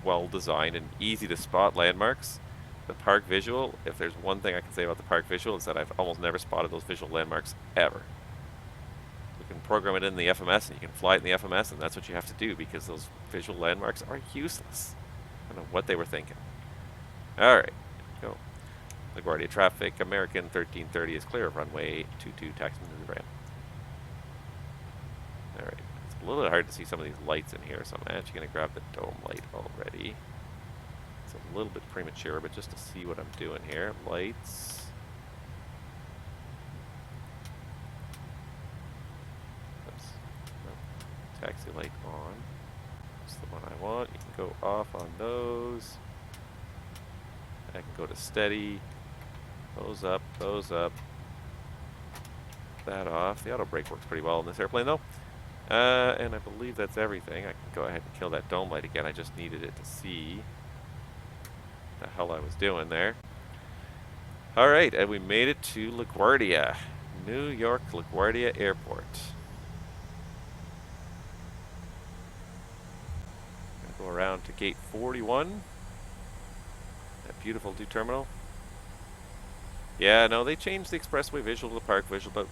well designed and easy to spot landmarks. The park visual, if there's one thing I can say about the park visual, is that I've almost never spotted those visual landmarks ever. You can program it in the FMS and you can fly it in the FMS, and that's what you have to do because those visual landmarks are useless. I don't know what they were thinking. Alright, go. LaGuardia traffic, American 1330 is clear of runway 22, taxiing to the ramp. Alright. A little bit hard to see some of these lights in here, so I'm actually going to grab the dome light already. It's a little bit premature, but just to see what I'm doing here. Lights. Oops. No. Taxi light on. That's the one I want. You can go off on those. I can go to steady. Those up, those up. That off. The auto brake works pretty well in this airplane, though. And I believe that's everything. I can go ahead and kill that dome light again. I just needed it to see what the hell I was doing there. Alright, and we made it to LaGuardia. New York LaGuardia Airport. Gonna go around to gate 41. That beautiful new terminal. Yeah, no, they changed the expressway visual to the park visual about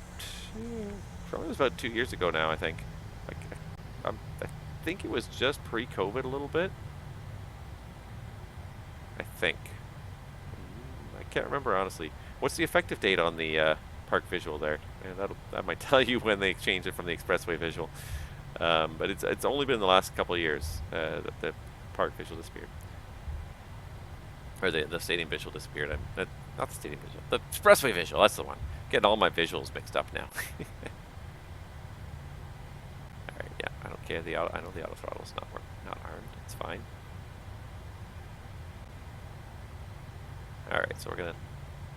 probably was about 2 years ago now, I think. Like, I think it was just pre-COVID a little bit. I think. I can't remember honestly. What's the effective date on the park visual there? And that might tell you when they changed it from the expressway visual. But it's only been in the last couple of years that the park visual disappeared. Or the stadium visual disappeared. Not the stadium visual. The expressway visual, that's the one. Getting all my visuals mixed up now. Alright, yeah, I don't care. I know the auto throttle's not armed. It's fine. Alright, so we're gonna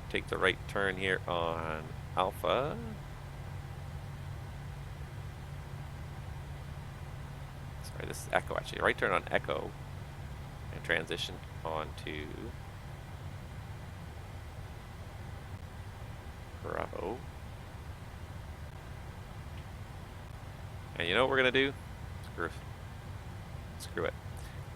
take the right turn here on Alpha. Sorry, this is Echo actually. Right turn on Echo and transition on to Bravo. And you know what we're gonna do? Screw it.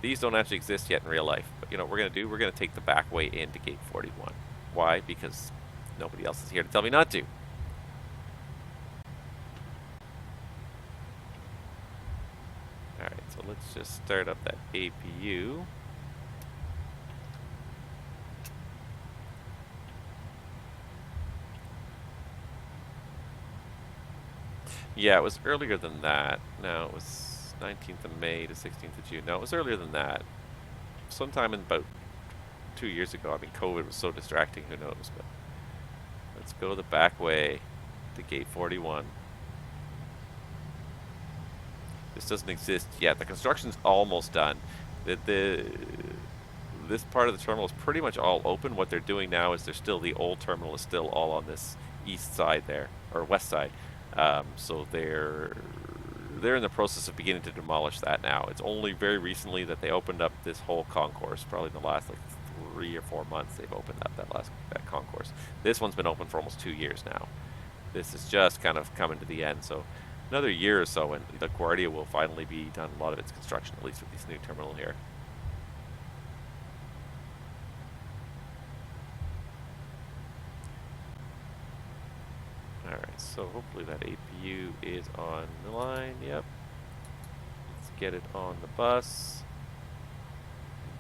These don't actually exist yet in real life, but you know what we're gonna do? We're gonna take the back way into gate 41. Why? Because nobody else is here to tell me not to. Alright, so let's just start up that APU. Yeah, it was earlier than that. No, it was 19th of May to 16th of June. No, it was earlier than that. Sometime in about 2 years ago. I mean, COVID was so distracting, who knows, but let's go the back way to gate 41. This doesn't exist yet. The construction's almost done. This part of the terminal is pretty much all open. What they're doing now is the old terminal is still all on this east side there, or west side. So they're in the process of beginning to demolish that now. It's only very recently that they opened up this whole concourse. Probably in the last like 3 or 4 months they've opened up that concourse. This one's been open for almost 2 years now. This is just kind of coming to the end. So another year or so, and LaGuardia will finally be done a lot of its construction, at least with this new terminal here. Alright, so hopefully that APU is on the line. Yep. Let's get it on the bus.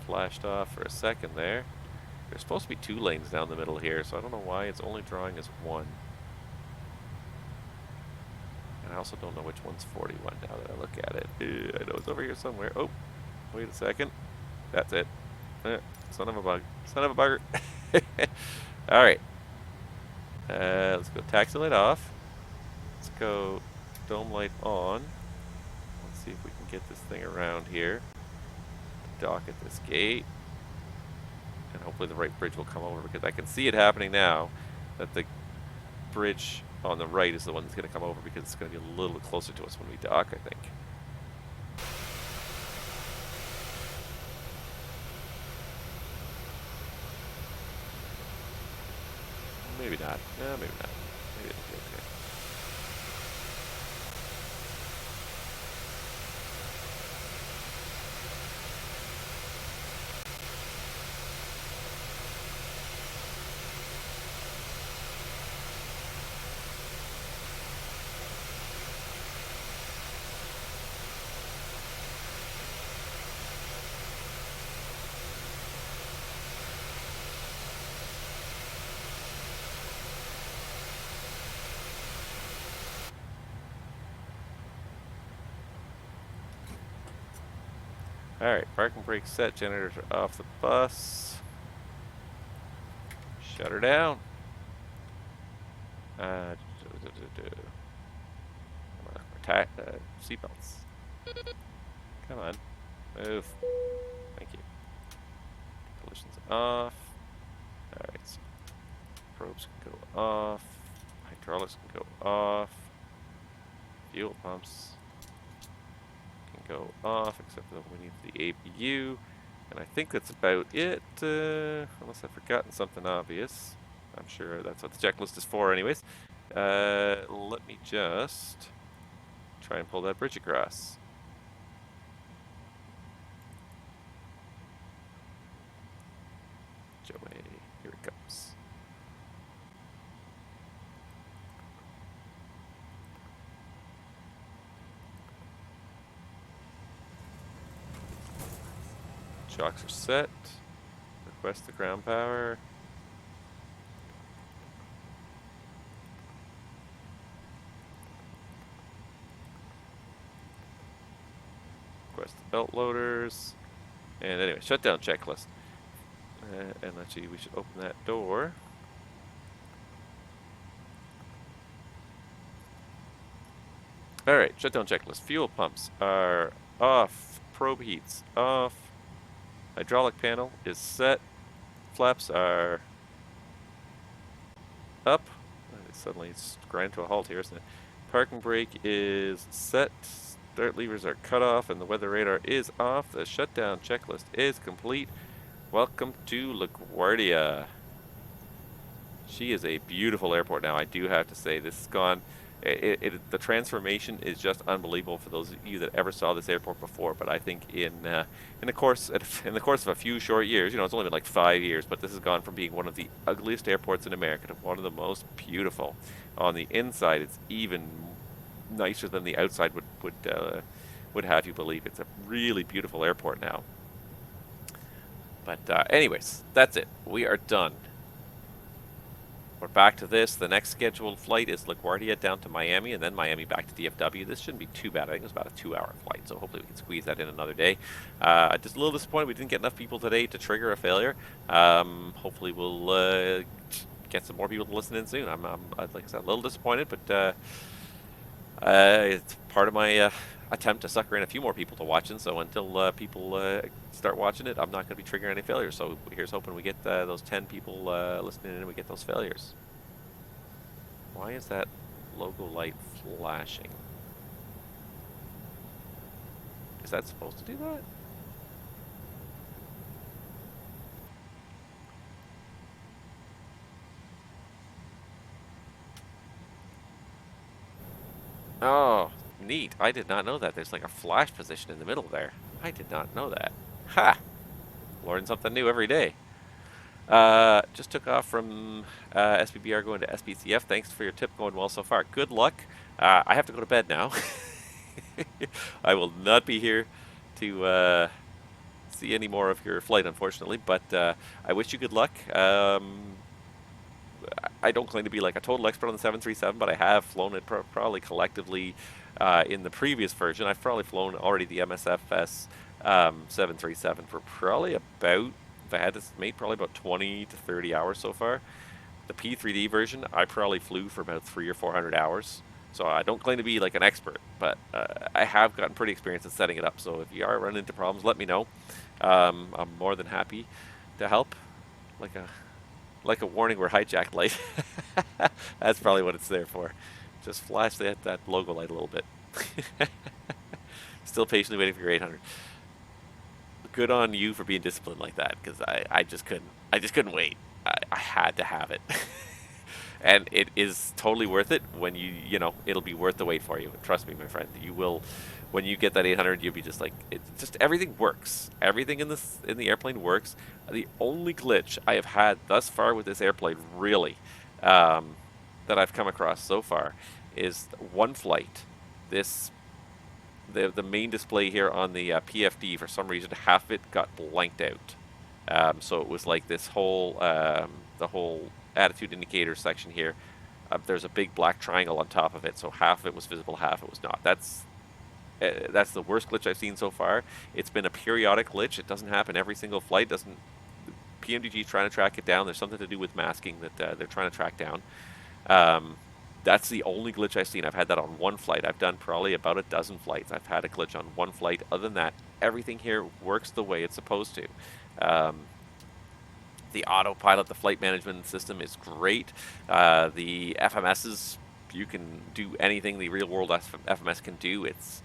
Flashed off for a second there. There's supposed to be 2 lanes down the middle here, so I don't know why it's only drawing as 1. And I also don't know which one's 41 now that I look at it. I know it's over here somewhere. Oh, wait a second. That's it. Son of a bug. Son of a bugger. Alright. Let's go taxi light off. Let's go dome light on. Let's see if we can get this thing around here. Dock at this gate. And hopefully the right bridge will come over, because I can see it happening now that the bridge on the right is the one that's going to come over, because it's going to be a little closer to us when we dock, I think. Maybe not. No, maybe not. Maybe it'll be okay. Alright, parking brake set, generators are off the bus. Shut her down. Seatbelts. Come on. Move. Thank you. Collisions off. Alright, so probes can go off. Hydraulics can go off. Fuel pumps go off, except for we need the APU, and I think that's about it, unless I've forgotten something obvious. I'm sure that's what the checklist is for anyways. Let me just try and pull that bridge across. Joey, here it comes. Shocks are set. Request the ground power. Request the belt loaders. And anyway, shutdown checklist. And actually, we should open that door. Alright, shutdown checklist. Fuel pumps are off. Probe heats off. Hydraulic panel is set. Flaps are up. Suddenly it's grind to a halt here, isn't it? Parking brake is set. Start levers are cut off and the weather radar is off. The shutdown checklist is complete. Welcome to LaGuardia. She is a beautiful airport now, I do have to say. This has gone, the transformation is just unbelievable for those of you that ever saw this airport before. But I think in the course of a few short years, you know, it's only been like 5 years, but this has gone from being one of the ugliest airports in America to one of the most beautiful. On the inside, it's even nicer than the outside would have you believe. It's a really beautiful airport now. But anyways, that's it. We are done. We're back to this. The next scheduled flight is LaGuardia down to Miami, and then Miami back to DFW. This shouldn't be too bad. I think it's about a 2-hour flight, so hopefully we can squeeze that in another day. Just a little disappointed we didn't get enough people today to trigger a failure. Hopefully we'll get some more people to listen in soon. I'm like I said, a little disappointed, but it's part of my attempt to sucker in a few more people to watch it. So until people start watching it, I'm not going to be triggering any failures. So here's hoping we get those 10 people listening in and we get those failures. Why is that logo light flashing? Is that supposed to do that? Oh, neat. I did not know that. There's like a flash position in the middle there. I did not know that. Ha! Learn something new every day. Just took off from SBBR going to SBCF. Thanks for your tip. Going well so far. Good luck. I have to go to bed now. I will not be here to see any more of your flight, unfortunately, but I wish you good luck. I don't claim to be like a total expert on the 737, but I have flown it probably collectively in the previous version. I've probably flown already the MSFS 737 for probably about, if I had to estimate, probably about 20 to 30 hours so far. The P3D version, I probably flew for about 300 or 400 hours. So I don't claim to be like an expert, but I have gotten pretty experienced at setting it up. So if you are running into problems, let me know. I'm more than happy to help. Like a warning, we're hijacked light. That's probably what it's there for. Just flash that logo light a little bit. Still patiently waiting for your 800. Good on you for being disciplined like that, because I just couldn't wait. I had to have it. And it is totally worth it when you know, it'll be worth the wait for you. Trust me, my friend. You will, when you get that 800, you'll be just like, just everything works. Everything in the airplane works. The only glitch I have had thus far with this airplane, really, that I've come across so far, is one flight. The main display here on the PFD, for some reason, half of it got blanked out. So it was like this whole, the whole attitude indicator section here. There's a big black triangle on top of it, so half of it was visible, half it was not. That's the worst glitch I've seen so far. It's been a periodic glitch. It doesn't happen every single flight. PMDG is trying to track it down. There's something to do with masking that they're trying to track down. That's the only glitch I've seen. I've had that on one flight. I've done probably about a dozen flights. I've had a glitch on one flight. Other than that, everything here works the way it's supposed to. The autopilot, the flight management system is great. The FMSs, you can do anything the real world FMS can do. It's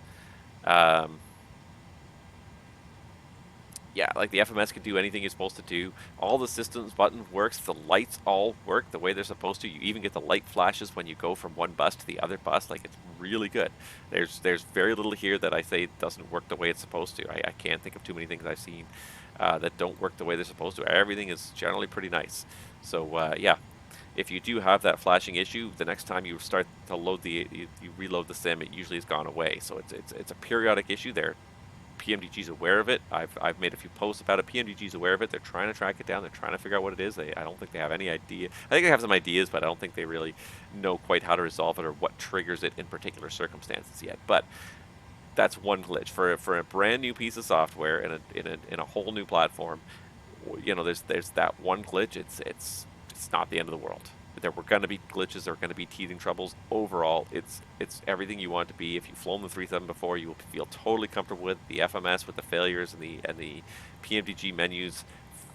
yeah, like the FMS can do anything you're supposed to do. All the systems buttons works. The lights all work the way they're supposed to. You even get the light flashes when you go from one bus to the other bus. Like, it's really good. There's very little here that I say doesn't work the way it's supposed to. I can't think of too many things I've seen that don't work the way they're supposed to. Everything is generally pretty nice. So yeah, if you do have that flashing issue, the next time you start to load you reload the sim, it usually has gone away. So it's a periodic issue there. PMDG's aware of it. I've made a few posts about it. PMDG's aware of it. They're trying to track it down. They're trying to figure out what it is. I don't think they have any idea. I think they have some ideas, but I don't think they really know quite how to resolve it or what triggers it in particular circumstances yet. But that's one glitch for a brand new piece of software in a whole new platform. You know, there's that one glitch. It's not the end of the world. There were going to be glitches. There were going to be teething troubles. Overall, it's everything you want it to be. If you've flown the 37 before, you will feel totally comfortable with the FMS, with the failures, and the PMDG menus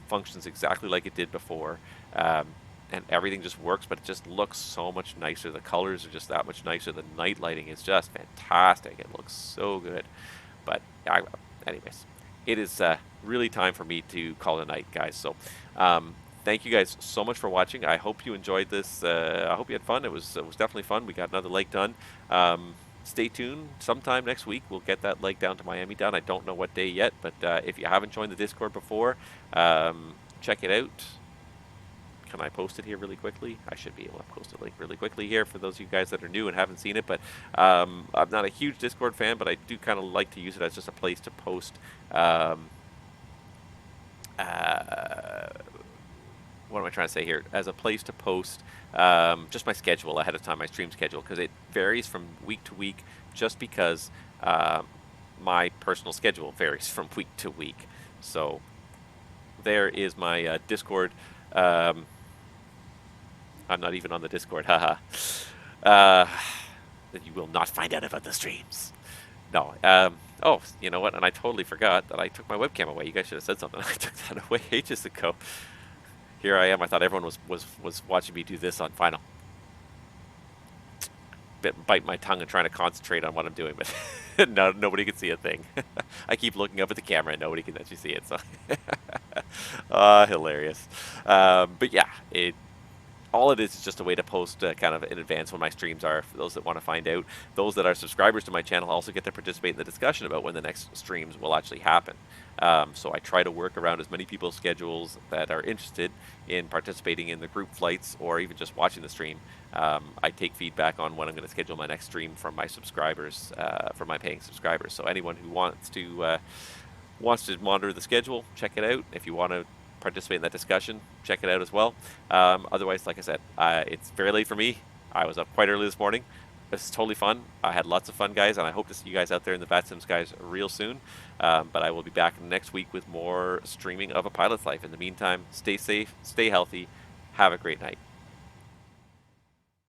functions exactly like it did before, and everything just works. But it just looks so much nicer. The colors are just that much nicer. The night lighting is just fantastic. It looks so good. But anyways, it is really time for me to call it a night, guys. So thank you guys so much for watching. I hope you enjoyed this. I hope you had fun. It was definitely fun. We got another leg done. Stay tuned. Sometime next week, we'll get that leg down to Miami done. I don't know what day yet, but if you haven't joined the Discord before, check it out. Can I post it here really quickly? I should be able to post a link really quickly here for those of you guys that are new and haven't seen it. But I'm not a huge Discord fan, but I do kind of like to use it as just a place to post. What am I trying to say here? As a place to post just my schedule ahead of time, my stream schedule, because it varies from week to week just because my personal schedule varies from week to week. So there is my Discord. I'm not even on the Discord, haha. You will not find out about the streams. No. Oh, you know what? And I totally forgot that I took my webcam away. You guys should have said something. I took that away ages ago. Here I am. I thought everyone was watching me do this on final. Bite my tongue and trying to concentrate on what I'm doing, but no, nobody can see a thing. I keep looking up at the camera and nobody can actually see it. So, hilarious. But yeah, all it is just a way to post kind of in advance when my streams are, for those that want to find out. Those that are subscribers to my channel also get to participate in the discussion about when the next streams will actually happen. So I try to work around as many people's schedules that are interested in participating in the group flights or even just watching the stream. I take feedback on when I'm going to schedule my next stream from my subscribers, from my paying subscribers. So anyone who wants to monitor the schedule, check it out. If you want to participate in that discussion, check it out as well. Otherwise, like I said, it's very late for me. I was up quite early this morning. This is totally fun. I had lots of fun, guys, and I hope to see you guys out there in the VATSIM skies real soon. But I will be back next week with more streaming of A Pilot's Life. In the meantime, stay safe, stay healthy, have a great night.